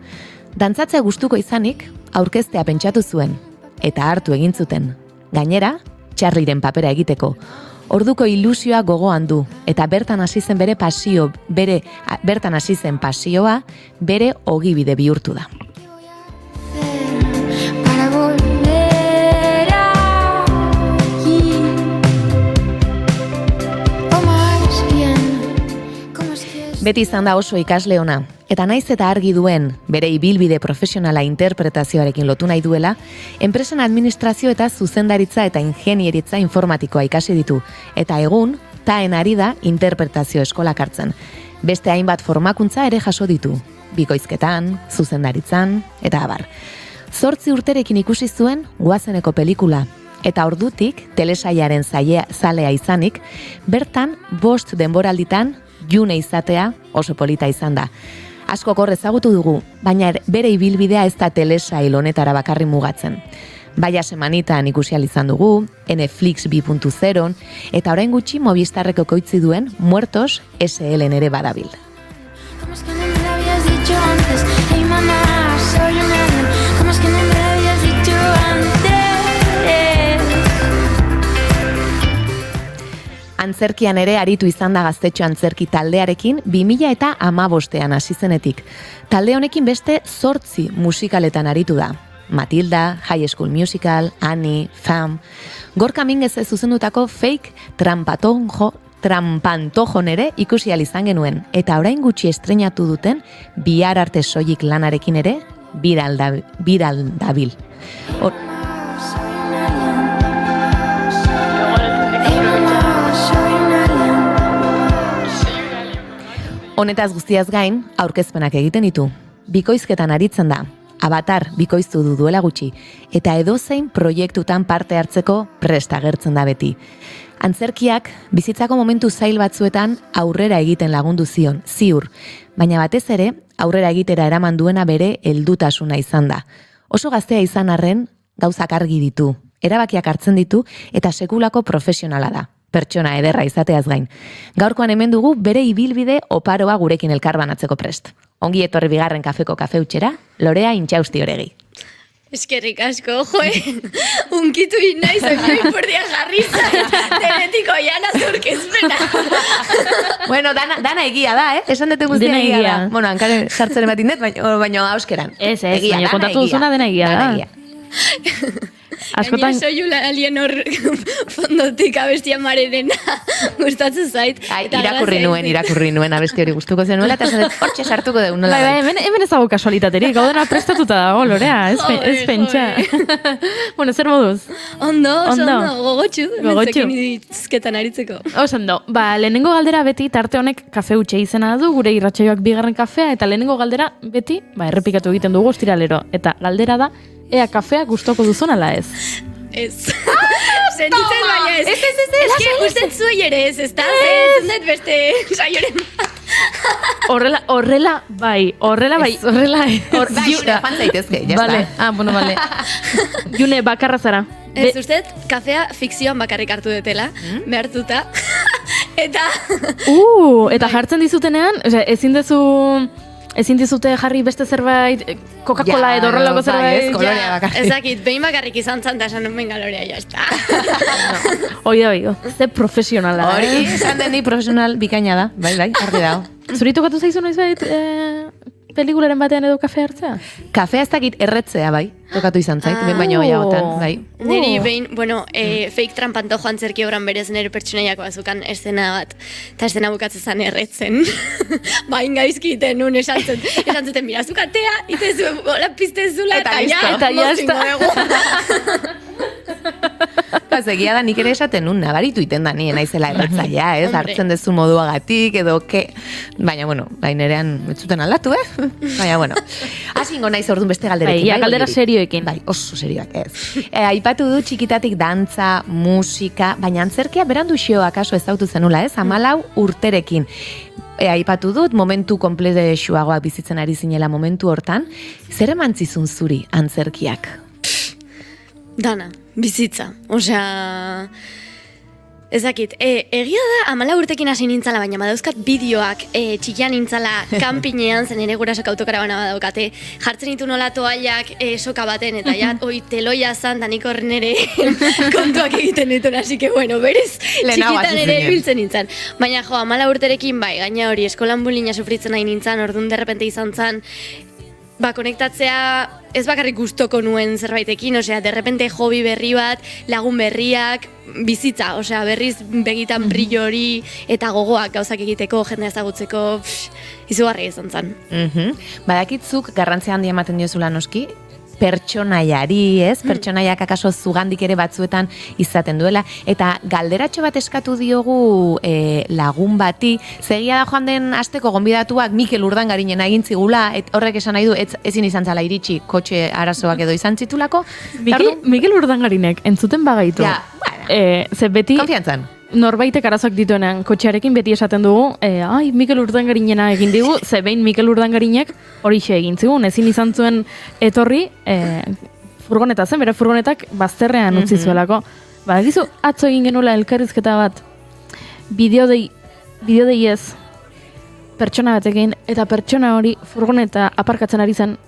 Dantzatzea gustuko izanik, aurkeztea pentsatu zuen, eta hartu egin zuten. Gainera, Charlieren papera egiteko. Orduko ilusioa gogoan du, eta bertan hasi zen pasioa, bere ogibide bihurtu da. Para volver allí. O más bien, como es que es... Beti izan da oso ikasle ona, eta naiz eta argi duen, bere ibilbide profesionala interpretazioarekin lotu nahi duela, enpresen administrazio eta zuzendaritza eta ingenieritza informatikoa ikasi ditu, eta egun, taen ari da interpretazio eskolak hartzen. Beste hainbat formakuntza ere jaso ditu, bikoizketan, zuzendaritzan, eta abar. 8 urterekin ikusi zuen Goazeneko pelikula, eta ordutik, telesaiaren zalea izanik, bertan 5 denboralditan june izatea oso polita izan da. Asko hor ezagutu dugu, baina bere ibilbidea ez da telesail honetara bakarri mugatzen. Baia semanitan ikusi ahal izan dugu, Netflix 2.0, eta orain gutxi Movistarreko koitzi duen Muertos SLN ere badabil. ¿Cómo es que no me lo habías dicho antes? Hey mamá, soy un alien. ¿Cómo es que no me lo habías dicho antes? Antzerkian ere aritu izan da Gaztetxo antzerki taldearekin 2015ean hasi zenetik. Talde honekin beste 8 musikaletan aritu da. Matilda, High School Musical, Annie, Fam. Gorka Minguezez zuzendutako Fake Trampantojon ere ikusi ahal izan genuen, eta orain gutxi estreinatu duten Bihar arte soilik lanarekin ere biral dabil. Honetaz guztiaz gain, aurkezpenak egiten ditu. Bikoizketan aritzen da. Avatar bikoiztu du duela gutxi, eta edozein proiektutan parte hartzeko prest agertzen da beti. Antzerkiak bizitzako momentu zail batzuetan aurrera egiten lagundu zion, ziur, baina batez ere aurrera egitera eraman duena bere heldutasuna izan da. Oso gaztea izan arren gauzak argi ditu, erabakiak hartzen ditu eta sekulako profesionala da. Pertsona ederra izateaz gain. Gaurkoan hemen dugu bere ibilbide oparoa gurekin elkarbanatzeko prest. Ongi etorri bigarren kafeko kafeutxera, Lorea Intxausti Oregi. Eskerrik asko, unkitu inaiz, ipurdia jarri zait, denetiko jana zurkezpena. Bueno, dana egia da, Esan dute guztia egia da. Bueno, hankaren sartzen ematin dut, baina auskeran. Ez, baina kontatu duzuna dena egia da. Askotan... Gainera soiula alien hor fondotik abestia marerena gustatzen zait. Irakurri nuen abesti hori gustuko zenuela, eta esan dut, hortxe sartuko dugu nola. Hemen ez dago kasualitaterik, gau dena prestatuta dago, Lorea, ez pentsa. Bueno, zer moduz? Ondo, gogotxu, mentzekin dituzketan aritzeko. Ondo, lehenengo galdera beti tarte honek kafeutxe izena du, gure irratsaioak bigarren kafea, eta lehenengo galdera beti, errepikatu egiten dugu ostiralero, eta galdera da, ea kafea gustoko duzun ala ez? Ez. Sentitzen baina ez. Ez. Ustet zuei ere ez, ez da? Zentzundet beste saioren. Horrela bai. June, fantaitezke, jazta. Vale, bueno, vale. June, bakarra zara. Ez ustet, kafea fikzioan bakarrik hartu detela, behartuta. Eta jartzen dizutenean, ezin dizute jarri beste zerbait, Coca-Cola edo horrelako zerbait. Ezakit, behin bakarrik izan zan, da esan nuen galorea, jazta. Oido, ze profesionala. Hori, esan deni profesional bikaina da, bai, argi dago. Zuri tokatu zaizu noiz bait pelikularen batean edo kafe hartzea? Kafea ez dakit erretzea, bai. Tokatu izan zait, ben baino gehiagotan, bai. Neri behin, Fake Trampantojo antzerki obran berez nire pertsonaiako bazukan estena bat, eta estena bukatzen zan erretzen. Bain gaizki iten nun esan zuten, mira, zukatea, itezu, hola piztezula, eta jazta. Egia da, nik ere esaten nun, nabaritu iten da nien naizela erretzaia, hartzen dezu moduagatik, edo ke... Baina, nerean etzuten aldatu, Baina, hasingo naiz orduan beste galderekin. Bai, galdera serioekin. Bai, oso serioak ez. Aipatu du txikitatik dantza, musika, baina antzerkia berandu xio akaso ezautu zenula, 14 urterekin. Aipatu dut, momentu konplexuagoak bizitzen ari zinela momentu hortan. Zer emantzizun zuri antzerkiak? Dana, bizitza. Osea... Ezakit, egia da 14 urtekin hasi nintzala, baina badauzkat bideoak txikian nintzala kanpinean, zen ere gurasak autokarabana badaukate, jartzen ditu nola toallak soka baten, eta teloia zan, da nik horren ere kontuak egiten dituen, así que berez txikitan ere biltzen nintzen. Baina 14 urterekin bai, gaina hori eskolan bulina sufritzen nahi nintzen, orduan derrepente izan zen, konektatzea ez bakarrik gustoko nuen zerbaitekin, osea, derrepente hobi berri bat, lagun berriak, bizitza, osea, berriz begitan brillo hori eta gogoak gauzak egiteko, jendea ezagutzeko, izugarri izan zen. Badakitzuk garrantzia handia ematen diozula noski, pertsonaiari, pertsonaiak akaso zugandik ere batzuetan izaten duela, eta galderatxo bat eskatu diogu lagun bati, zegia da joan den asteko gonbidatuak Mikel Urdangarinen egin zigula, horrek esan nahi du, ezin izan zala iritsi kotxe arazoak edo izan zitulako. Mikel Urdangarinek entzuten bagaitu. Ze beti... Konfiantzan. Norbaitek arazoak dituenean kotxearekin beti esaten dugu, Mikel Urdangarinena egin digu, ze behin Mikel Urdangarinek horixe egin zigun, ezin izan zuen etorri furgoneta zen, bere furgonetak bazterrean utzi zuelako. Badakizu, atzo egin genuela elkarrizketa bat, bideodei ez, pertsona batekin, eta pertsona hori furgoneta aparkatzen ari zen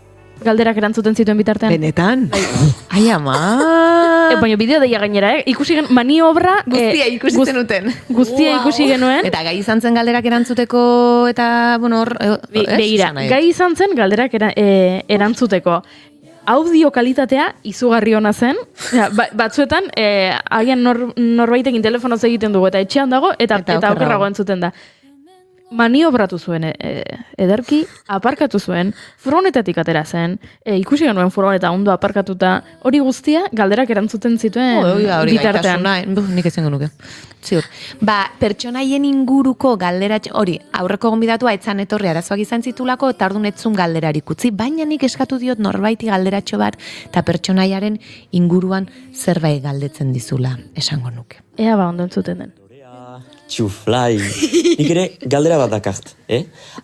galderak erantzuten zituen bitartean. Benetan? Ai, ama! Baina bideo deia gainera, ikusi gen, maniobra... Guztia ikusi zenuten. Guztia ikusi genuen. Eta gai izan zen galderak erantzuteko, eta, bueno, hor... Begira, gai izan zen galderak erantzuteko. Audio kalitatea izugarri ona zen. Batzuetan, agian norbaitekin telefonoz egiten dugu, eta etxean dago, eta okerrago entzuten da. Maniobratu zuen ederki, aparkatu zuen, furgonetatik atera zen, ikusi genuen furgoneta ondo aparkatuta, hori guztia galderak erantzuten zituen bitartean. Nik ezengo nuke. Ziur. Pertsonaien inguruko galderatxo, hori, aurreko gonbidatua etzan etorri arazoak izan zitulako, eta ardun etzun galderarik utzi, baina nik eskatu diot norbaiti galderatxo bat, eta pertsonaiaren inguruan zerbait galdetzen dizula, esango nuke. Ea ondo entzuten den. Txuflai. Nik ere galdera bat dakart,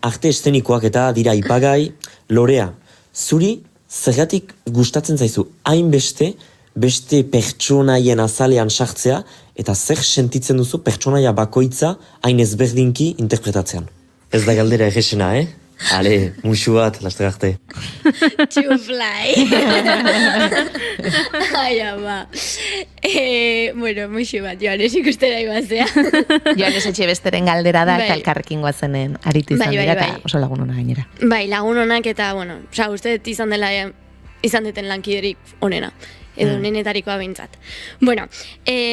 Arte eszenikoak eta dira ipagai, Lorea, zuri zergatik gustatzen zaizu hainbeste beste pertsonaien azalean sartzea eta zer sentitzen duzu pertsonaia bakoitza hain ezberdinki interpretatzean. Ez da galdera egesena, Ale, musu bat, laster arte. Txuflai. Ai, ama. Bueno, musu bat, Joanes ikustera ibazea. Joanes Etxebesteren galdera da, eta elkarrekin goazenen aritu izan dira, eta oso lagun hona gainera. Bai, lagun honak eta, bueno, uste izan deten lankiderik onena. Edo nenetarikoa behintzat. Bueno,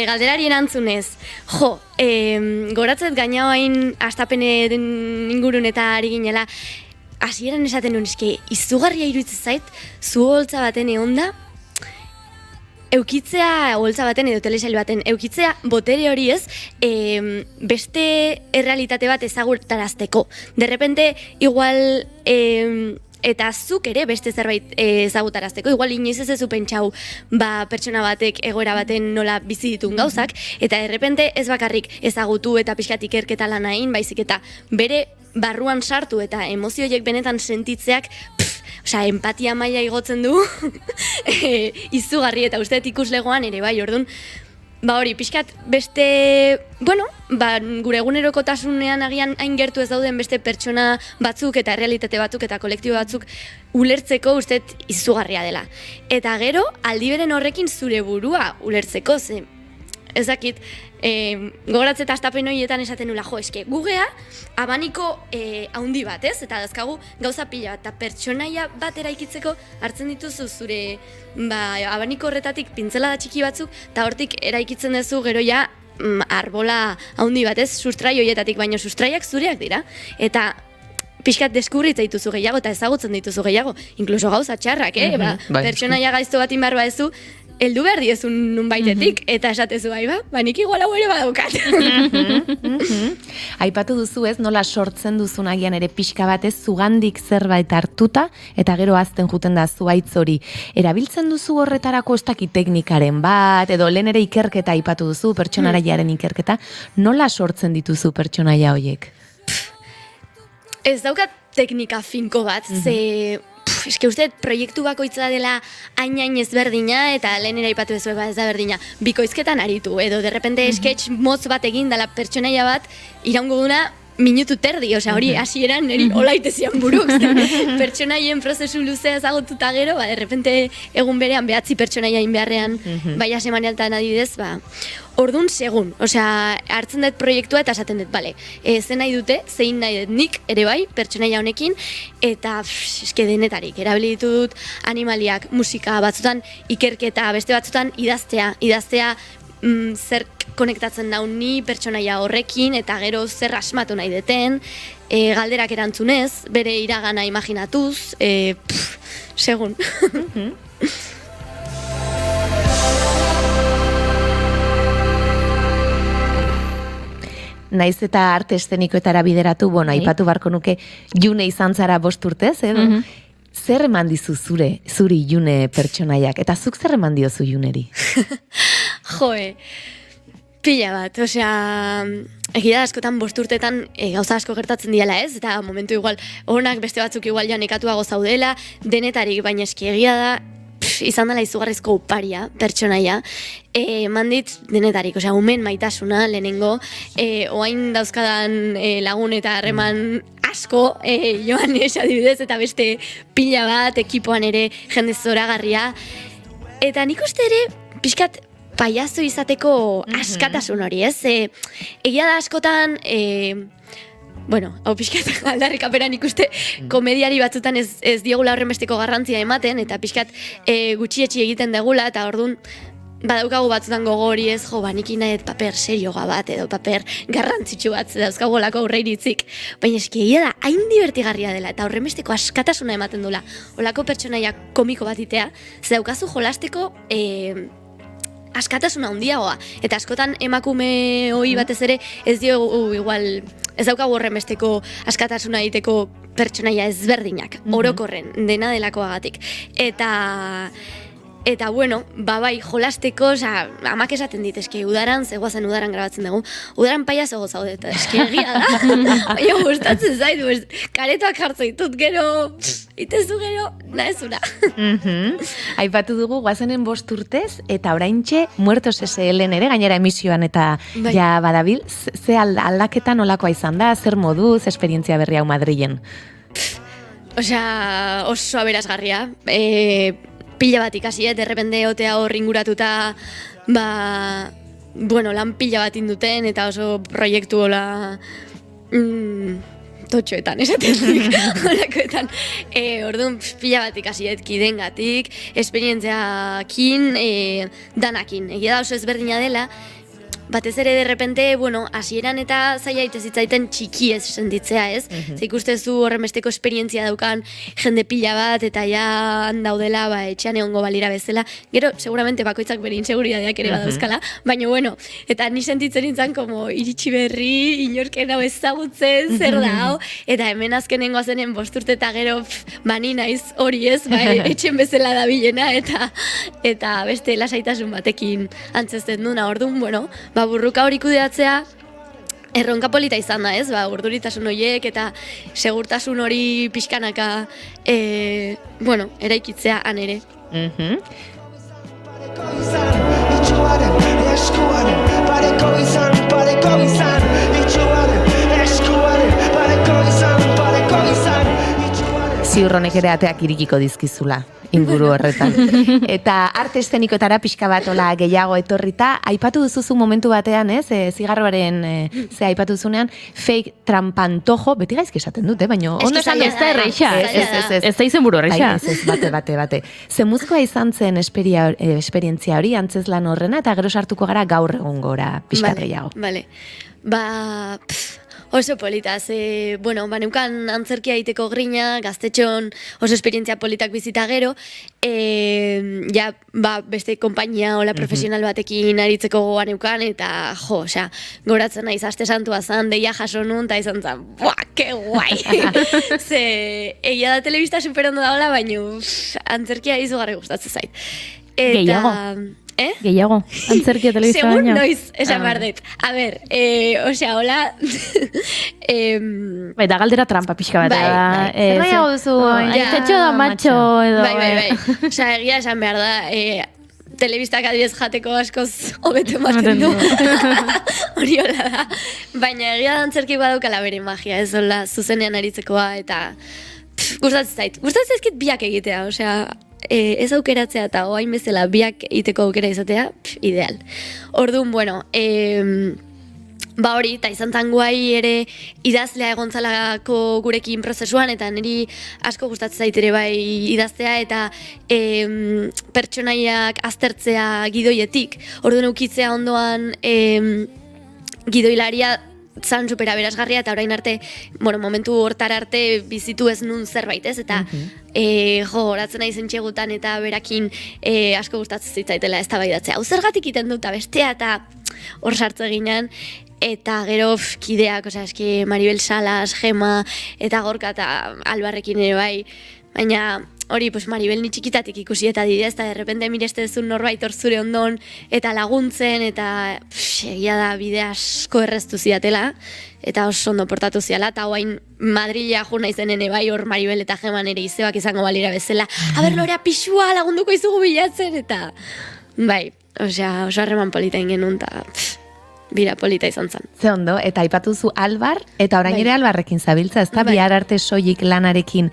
galderari erantzunez, goratzet gaina hain astapenen ingurun eta ari ginela, hasieran esaten nuen, izugarria iruditzen zait, zu holtza baten egonda, eukitzea, holtza baten edo telesail baten, eukitzea botere hori ez, beste errealitate bat ezagutarazteko. De repente, igual... eta zuk ere beste zerbait ezagutarazteko, igual inoiz ez ezu pentsau pertsona batek egoera baten nola bizi ditun gauzak, eta errepente ez bakarrik ezagutu eta pixkat ikerketa lan hain, baizik eta bere barruan sartu eta emozioiek benetan sentitzeak, empatia maila igotzen du, izugarri eta usteet ikuslegoan ere bai, orduan, hori, pixkat beste, gure egunerokotasunean agian hain gertu ez dauden beste pertsona batzuk eta realitate batzuk eta kolektibo batzuk ulertzeko usteet izugarria dela. Eta gero, aldiberen horrekin zure burua ulertzeko, ez dakit, gogoratzeta astapen horietan esaten nula, gugea abaniko haundi bat, ez? Eta dazkagu gauza pila bat, eta pertsonaia bat eraikitzeko hartzen dituzu zure abaniko horretatik pintzelada txiki batzuk, eta hortik eraikitzen duzu gero ja arbola haundi bat, ez? Sustrai horietatik, baino sustraiak zureak dira. Eta pixkat deskurritza dituzu gehiago eta ezagutzen dituzu gehiago, inkluso gauza txarrak, pertsonaia gaizto bat inbar badezu, heldu behar diezun nunbaitetik, eta esatezu nik igual hau ere badaukat. Aipatu duzu ez, nola sortzen duzun agian ere pixka batez, zugandik zerbait hartuta, eta gero azten juten da zuaitz hori. Erabiltzen duzu horretarako ez dakit teknikaren bat, edo lehen ere ikerketa aipatu duzu, pertsonaiaren ikerketa, nola sortzen dituzu pertsonaia horiek? Ez daukat teknika finko bat, eske uste proiektu bakoitza dela hain ezberdina eta lehen aipatu ez da berdina. Bikoizketan aritu edo derrepente sketch motz bat egin dela pertsonaia bat iraungo duna minutu terdi, hori hasieran niri olaitezian buruk. Pertsonaien prozesu luzea ezagututa gero, derrepente egun berean behatzi pertsonaia inbeharrean baia semanealtan adidez, orduan segun, hartzen dut proiektua eta esaten dut, zen nahi dute, zein nahi dut nik, ere bai, pertsonaia honekin, eta eske denetarik, erabili ditut animaliak, musika batzutan, ikerketa, beste batzutan, idaztea, zer konektatzen nau ni pertsonaia horrekin, eta gero zer asmatu nahi deten, galderak erantzunez, bere iragana imaginatuz, segun. Naiz eta arte eszenikoetara bideratu, aipatu barko nuke June izan zara 5 urtez, edo? Zer eman dizu zuri June pertsonaiak, eta zuk zer eman diozu Juneri? Pila bat, egia askotan 5 urtetan gauza asko gertatzen diala ez, eta momentu igual, honak beste batzuk igual ja nekatuago zaudela, denetarik, baina eski egia da, izan dela izugarrizko uparia, pertsonaia, mandit denetarik, umen maitasuna lehenengo, oain dauzkadan lagun eta harreman asko, Joanes adibidez, eta beste pila bat, ekipoan ere jende zoragarria. Eta nik uste ere, pixkat paiazo izateko askatasun hori, ez? Egia da askotan, bueno, hau pixkat aldarrikaperan ikuste komediari batzutan ez diogula horrenbesteko garrantzia ematen, eta pixkat gutxietxi egiten degula, eta orduan badaukagu batzutan gogo hori ez, nik nahet paper serioga bat, edo paper garrantzitsu bat, dauzkagolako aurreiritzik. Baina egia da, hain divertigarria dela, eta horrenbesteko askatasuna ematen dula. Olako pertsonaia komiko bat itea, ze daukazu jolasteko askatasuna handiagoa. Eta askotan emakume hori batez ere ez diogu igual, ez daukagu horrenbesteko askatasuna egiteko pertsonaia ezberdinak, orokorren, dena delakoagatik. Eta bueno, bai, jolasteko, amak esaten dit, udaran, zegoazen udaran grabatzen dugu, udaran paiazo gozaude, eta egia da, baina gustatzen zaitu, karetoak jartzo ditut, gero, itezu gero, nahezura. Aipatu dugu, guazenen 5 urtez, eta oraintxe, Muertos SL-en ere, gainera emisioan eta ja badabil, ze aldaketan olakoa izan da, zer moduz, esperientzia berri hau Madrilen? Oso aberasgarria, pila bat ikasi, derrepende otea hor inguratuta, lan pila bat induten, eta oso proiektu hola totxoetan, esaten dik, horakoetan. Orduan, pila bat ikasi, kidengatik, esperientziakin, danakin. Egia da oso ezberdina dela, batez ere derrepente, hasieran eta zaila itezitzaiten txiki ez sentitzea, ez? Ze ikustezu horrenbesteko esperientzia daukan jende pila bat, eta ja handaudela, etxean egongo balira bezala. Gero, seguramente bakoitzak bere inseguridadeak ere badauzkala, baina eta ni sentitzen nintzen como iritsi berri, inorken hau ezagutzen, zer da hau, eta hemen azkenengo azenen 5 urte eta gero, ni naiz hori ez, etxen bezala dabilena, eta beste lasaitasun batekin antzezten duna, orduan, burruka hori kudeatzea erronka polita izan da, ez? Urduritasun horiek eta segurtasun hori pixkanaka eraikitzea han ere. Ziurronek ere ateak irikiko dizkizula inguru horretan. Eta arte eszenikoetara pixka bat gehiago etorrita, aipatu duzuzu momentu batean, ez? Zigarroaren ze aipatu duzunean, fake trampantojo, beti gaizki esaten dute, baina ondo esan ez da erreixa, ez da izen buru erreixa. Bate. Zemuzkoa izan zen esperientzia hori, antzezlan horrena, eta gero sartuko gara gaur egun gora pixka gehiago. Vale. Oso polita, neukan antzerkia egiteko grina, gaztetxon oso esperientzia politak bizita gero, beste konpainia hola profesional batekin aritzeko gogoa neukan, eta goratzen naiz aste santua zan, deia jaso nun, eta izan zan, ke guai! Ze, egia da telebista superondo da hola, baina antzerkia izugarri gustatzen zait. Gehiago. Gehiago, antzerkia telebista baina. Segun noiz, esan behar dut. A ber, hola... Da galdera trampa pixka bat. Zer nahiago duzu? Aitetxo da macho edo... Bai. Egia esan behar da, telebistak adibidez jateko askoz hobeto ematen du. Hori hola da. Baina egia da antzerki badaukala bere magia, ez hola zuzenean aritzekoa, eta gustatzen zait. Gustatzen zaizkit biak egitea, ez aukeratzea eta oain bezala biak egiteko aukera izatea, ideal. Orduan, hori, eta izan zanguai ere idazlea egontzalako gurekin prozesuan, eta niri asko gustatzen zait ere bai idaztea, eta pertsonaiak aztertzea gidoietik. Orduan ukitzea ondoan gidoilaria zan supera berazgarria, eta orain arte, momentu hortar arte bizitu ez nun zerbait, ez? Eta horatzen nahi zentxegutan eta berakin asko gustatzen zitzaitela ez tabaidatzea. Hau zergatik iten dut bestea, eta hor sartze ginen, eta gero kideak, Maribel Salas, Gema, eta Gorka eta Albarrekin ere bai, baina hori, Maribel ni txikitatik ikusi eta didez, eta derrepende mireste duzun norbait hor zure ondon, eta laguntzen, eta egia da bide asko erreztu ziatela, eta oso ondo portatu ziala, eta hoain Madrilea jo naizenen bai hor Maribel eta Geman ere izebak izango balira bezala, aber Lorea pixua lagunduko izugu bilatzen, eta bai, oso harreman polita ingenun, eta bira polita izan zen. Ze ondo, eta aipatuzu Albar, eta orain Bai. ere Albarrekin zabiltza, ez da Bai. bihar arte soilik lanarekin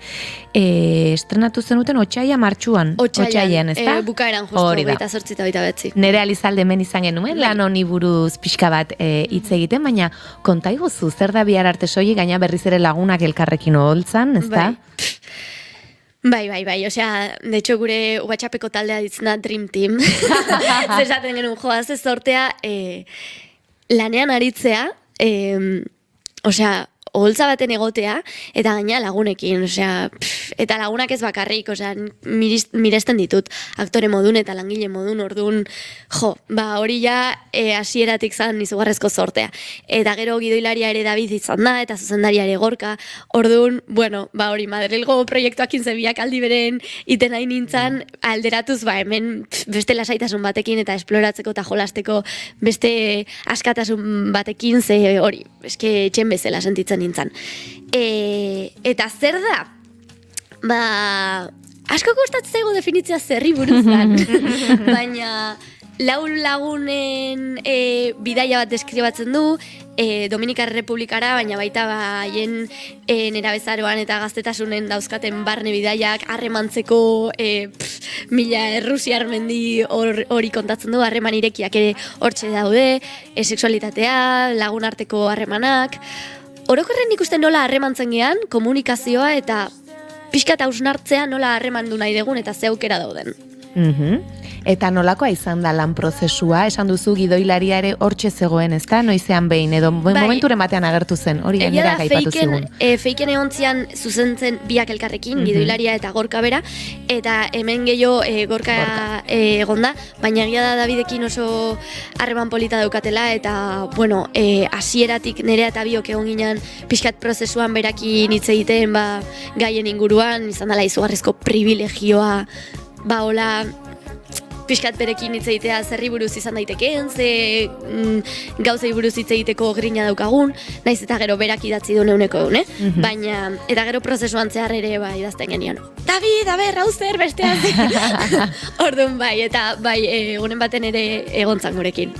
estrenatu zenuten otsaia martxuan. Otsailean, ez da? Bukaeran justu, Hori da. 28 eta 29. Nere Alizalde hemen izan genuen, lan honi buruz pixka bat hitz egiten, baina konta iguzu, zer da bihar arte soilik, gaina berriz ere lagunak elkarrekin oholtzan, ez da? Bai, osea, de hecho gure WhatsAppeko taldea ditzen da Dream Team. Zer esaten genuen, joaz ez sortea, lanean aritzea, osea, oholtza baten egotea, eta gaina lagunekin, osea, eta lagunak ez bakarrik, osea, miresten ditut, aktore modun eta langile modun, orduan, hori ja hasieratik zan izugarrezko sortea. Eta gero gidoilaria ere David izan da, eta zuzendaria ere Gorka, orduan, hori, Madrilgo proiektuakin zebiak aldi beren iten nahi nintzen, alderatuz, hemen beste lasaitasun batekin eta esploratzeko eta jolasteko beste askatasun batekin, ze hori, eske etxen bezala sentitzen nintzen. Eta zer da? Asko kostatzen zaigu definitzia zerri buruz dan, baina lau lagunen bidaia bat deskribatzen du, Dominikar Republikara, baina baita haien nerabezaroan eta gaztetasunen dauzkaten barne bidaiak, harremantzeko mila errusiar mendi hori kontatzen du, harreman irekiak ere hortxe daude, sexualitatea, lagun arteko harremanak. Orokorren ikusten nola harremantzen gean, komunikazioa eta pixka eta hausnartzea nola harremandu nahi dugun eta ze aukera dauden. Eta nolakoa izan da lan prozesua, esan duzu gidoilaria ere hortxe zegoen, ez da? Noizean behin, edo momenturen batean agertu zen, hori gainera aipatu zigun. Feiken egontzian zuzentzen biak elkarrekin, gidoilaria eta Gorka bera, eta hemen gehiago Gorka egonda, baina egia da Davidekin oso harreman polita daukatela, eta, hasieratik nerea eta biok egon ginen pixkat prozesuan berakin hitz egiten, gaien inguruan, izan dela izugarrizko privilegioa, hola, pixkat berekin hitz egitea zerri buruz izan daitekeen, ze gauzei buruz hitz egiteko grina daukagun, naiz eta gero berak idatzi du neuneko egun, baina, eta gero prozesuan zehar ere idazten genion. David, hau zer, bestea zer. Orduan eta egunen baten ere egontzan gurekin.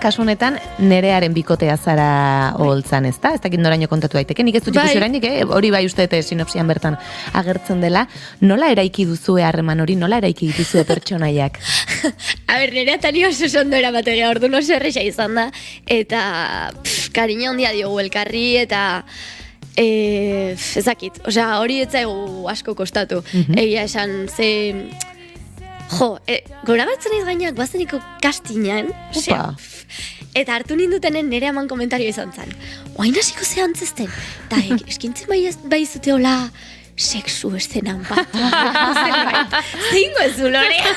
Kasu honetan, nerearen bikotea zara oholtzan, ez da? Ez dakit noraino kontatu daiteke, nik ez dut ikusi orainik, hori bai uste sinopsian bertan agertzen dela. Nola eraiki duzue harreman hori, nola eraiki dituzue pertsonaiak? Nire eta ni oso ondo eramategea, orduan oso erresa izan da, eta kariño handia diogu elkarri, eta ezakit, hori ez zaigu asko kostatu. Egia esan, ze... Gora batzen ez gainak, bazeniko kastinan, eta hartu nindutenen nire aman komentario izan zen. Oain hasiko ze antzesten, eta eskintzen bai zute hola sexu estenan bat. Zingo ez du, Lorea.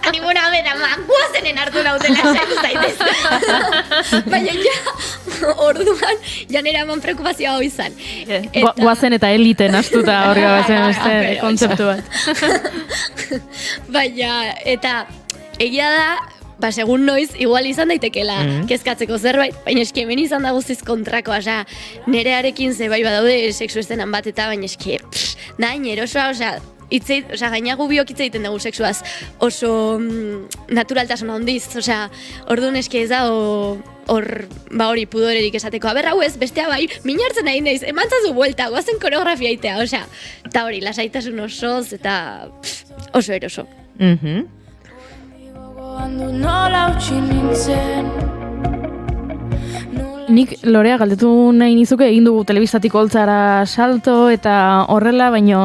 Ani bera, guazenen hartu nautela sexu zaitez. Baina orduan, nire aman preokupazioa hoi izan. Guazen eta eliten astuta hori gabezen beste kontzeptu bat. Baina, eta egia da, segun noiz, igual izan daitekela kezkatzeko zerbait, baina eski hemen izan da guztiz kontrakoa, nerearekin ze bai badaude sexu estenan bat eta baina eski, nahin erosoa, gainagu biok hitz egiten dugu sexuaz, oso naturaltasuna hondiz, orduan eski ez da, hori pudorerik esateko, hau ez, bestea bai, minartzen nahi naiz, emantzazu buelta, guazen koreografia itea, eta hori, lasaitasun osoz, eta oso eroso. Nola utzi nintzen. Nik Lorea galdetu nahi nizuke egin dugu telebistatik holtzara salto eta horrela, baino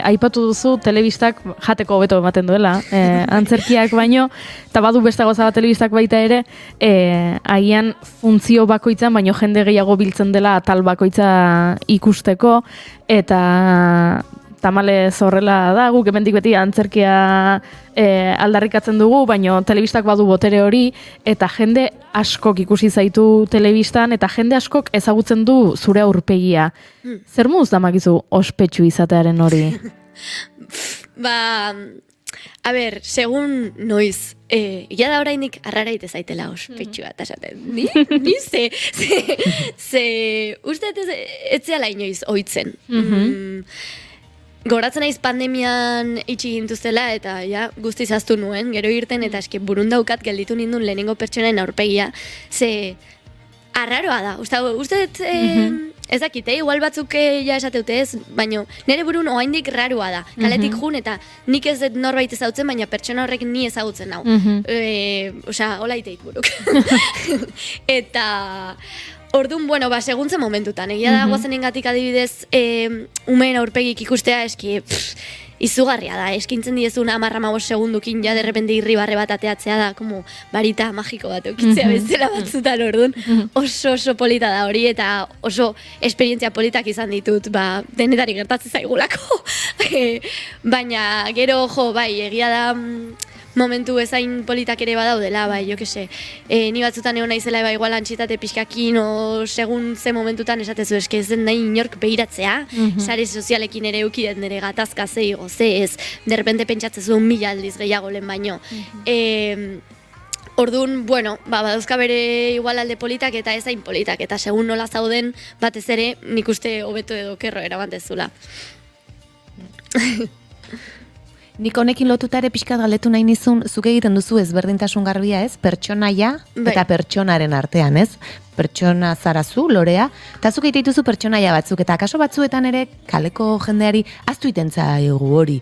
aipatu duzu telebistak jateko hobeto ematen duela, antzerkiak baino, eta badu beste gauza bat telebistak baita ere, agian funtzio bakoitzan, baino jende gehiago biltzen dela atal bakoitza ikusteko, eta tamalez horrela da, guk hemendik beti antzerkia aldarrikatzen dugu, baino telebistak badu botere hori, eta jende askok ikusi zaitu telebistan, eta jende askok ezagutzen du zure aurpegia. Zer moduz damakizu ospetsu izatearen hori? Segun noiz, ia da orainik arrara ite zaitela ospetsu bat, esaten. Ni ze uste ez zeala inoiz oitzen. goratzen naiz pandemian itxi gintuztela eta ja guztiz ahaztu nuen, gero irten eta eske burun daukat gelditu nindun lehenengo pertsonaen aurpegia, ze arraroa da, uste ez dakite, igual batzuk ja esateute ez, baina nire burun oraindik raroa da, kaletik jun eta nik ez dut norbait ezagutzen, baina pertsona horrek ni ezagutzen nau. Osea, hola iteit buruk. Eta orduan, bueno, seguntzen momentutan, egia da guazenengatik adibidez umeen aurpegik ikustea eski izugarria da, eskintzen diezun 10-15 segundukin ja derrepente irribarre bat ateatzea da, como barita magiko bat eukitzea bezala batzutan orduan, oso polita da hori eta oso esperientzia politak izan ditut, denetari gertatzen zaigulako. Baina gero, bai, egia da momentu ezain politak ere badaudela, bai, jo kese, ni batzutan egon naizela igual antxietate pixkakin o segun ze momentutan esatezu eske ez den nahi inork behiratzea, sare sozialekin ere eukidet nire gatazka zeigo, ze ez, derrepente pentsatzezu 1000 aldiz gehiago lehen baino. Orduan, bueno, badauzka bere igual alde politak eta ezain politak, eta segun nola zauden batez ere nik uste hobeto edo kerro erabantezula. Nik honekin lotuta ere pixkat galdetu nahi nizun, zuk egiten duzu ezberdintasun garbia ez, pertsonaia eta pertsonaren artean ez, pertsona zarazu, lorea, eta zuk egiten duzu pertsonaia batzuk, eta akaso batzuetan ere kaleko jendeari aztu iten zaigu hori.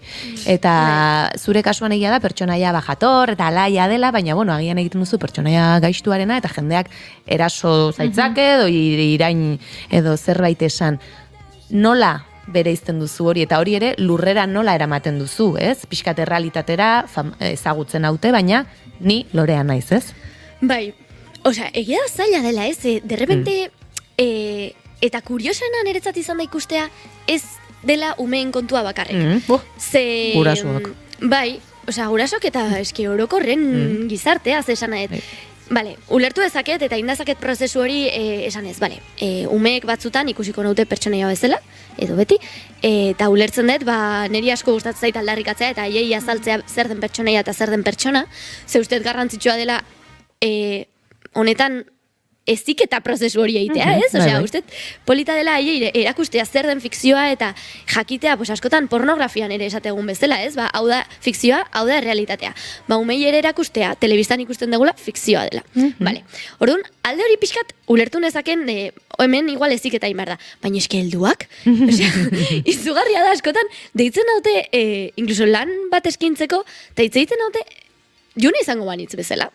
Eta zure kasuan egia da pertsonaia bajator eta alaia dela, baina bueno, agian egiten duzu pertsonaia gaiztuarena eta jendeak eraso zaitzake edo irain edo zerbait esan. Nola bere izten duzu hori, eta hori ere lurrera nola eramaten duzu, ez? Pixkat errealitatera ezagutzen haute, baina ni lorea naiz, ez? Bai, osea, egia da zaila dela, ez? Derrepente, eta kuriosena niretzat izan da ikustea, ez dela umeen kontua bakarrik. Gurasoak. Bai, osea, gurasok eta eski orokorren gizartea, zesan nahet. Bale, ulertu dezaket eta indazaket prozesu hori esan ez, bale, umeek batzutan ikusiko naute pertsonaia bezala, edo beti, eta ulertzen dut, niri asko gustatzen zait aldarrikatzea eta haiei azaltzea zer den pertsonaia eta zer den pertsona, ze ustez garrantzitsua dela honetan eziketa prozesu hori egitea, ez? Osea, uste, polita dela haiei erakustea zer den fikzioa eta jakitea, askotan pornografian ere esategun bezala, ez? Hau da fikzioa, hau da realitatea. Umei ere erakustea, telebistan ikusten dugula, fikzioa dela. Vale. Orduan, alde hori pixkat ulertu nezaken, hemen igual eziketa inbar da, baina eske helduak, osea, izugarria da askotan, deitzen haute, inkluso lan bat eskintzeko, eta egiten haute, june izango banitz bezala.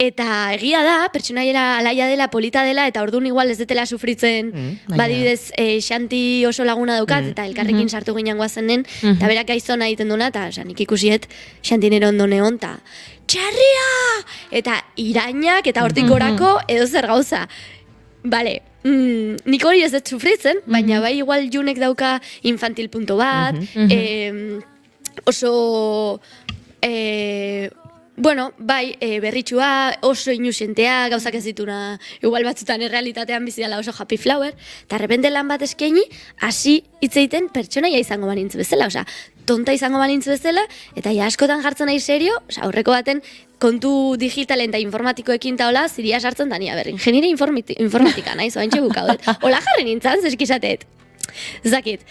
Eta egia da, pertsonaiera alaia dela, polita dela, eta orduan igual ez detela sufritzen, badibidez, Xanti oso laguna daukat, eta elkarrekin sartu ginen guazenen, eta berak gaizona egiten duna, eta nik ikusiet Xanti nire ondo neon, eta txarria! Eta irainak, eta hortik gorako, edo zer gauza. Bale, nik hori ez dut sufritzen, baina bai igual junek dauka infantil punto bat, oso... Bueno, bai, berritxua, oso inusentea, gauzak ez dituna, igual batzutan errealitatean bizi dela oso happy flower, eta repente lan bat eskaini, hasi hitz egiten pertsonaia izango banintz bezala, osea, tonta izango banintz bezala, eta ja askotan jartzen nahi serio, osea, aurreko baten kontu digitalen eta informatikoekin taola, ziria sartzen dania berri. Ingeniere informatika nahi, zoaintxe bukaudet. Ola jarri nintzen, zeskizatet. Zakit.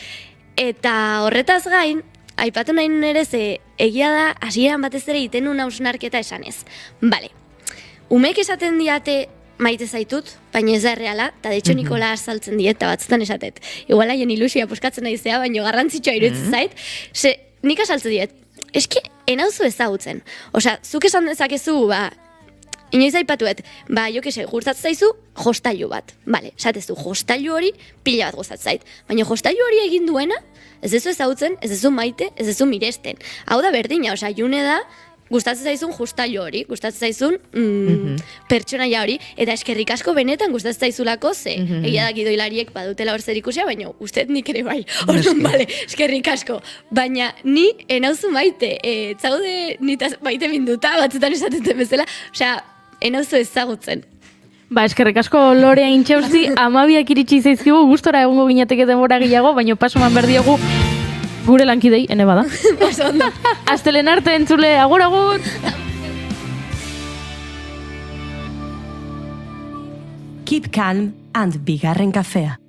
Eta horretaz gain, aipatu nahi nire ze egia da hasieran batez ere egiten nuen hausnarketa esanez. Bale, umeek esaten diate maite zaitut, baina ez da erreala, eta de hecho Nikola saltzen diet, eta batzutan esatet. Igual haien ilusioa puskatzen naizea, baina garrantzitsua iruditzen zait, ze nik asaltzen diet, eski enauzu ezagutzen. Osea, zuk esan dezakezu, inoiz aipatuet, jo kese, gustatzen zaizu, jostailu bat. Bale, esatezu, jostailu hori pila bat gustatzen zait. Baina jostailu hori egin duena, ez ezu ezagutzen, ez ezu maite, ez ezu miresten. Hau da berdina, osea, june da, gustatzen zaizun jostailu hori, gustatzen zaizun pertsonaia hori, eta eskerrik asko benetan gustatzen zaizulako ze, egia da gidoilariek badutela hor zer ikusia, baina usted nik ere bai, orduan, bale, eskerrik asko. Baina ni enauzu maite, zaude nitaz maite minduta, batzutan esatuten bezala, osea, enauzu ezagutzen. Eskerrik asko Lorea Intxausti, 12 iritsi zaizkigu, gustora egongo ginateke denbora gehiago, baina pasoman berdiogu gure lankidei, ene bada. Astelen arte entzule, agur agur! Keep calm and bigarren kafea.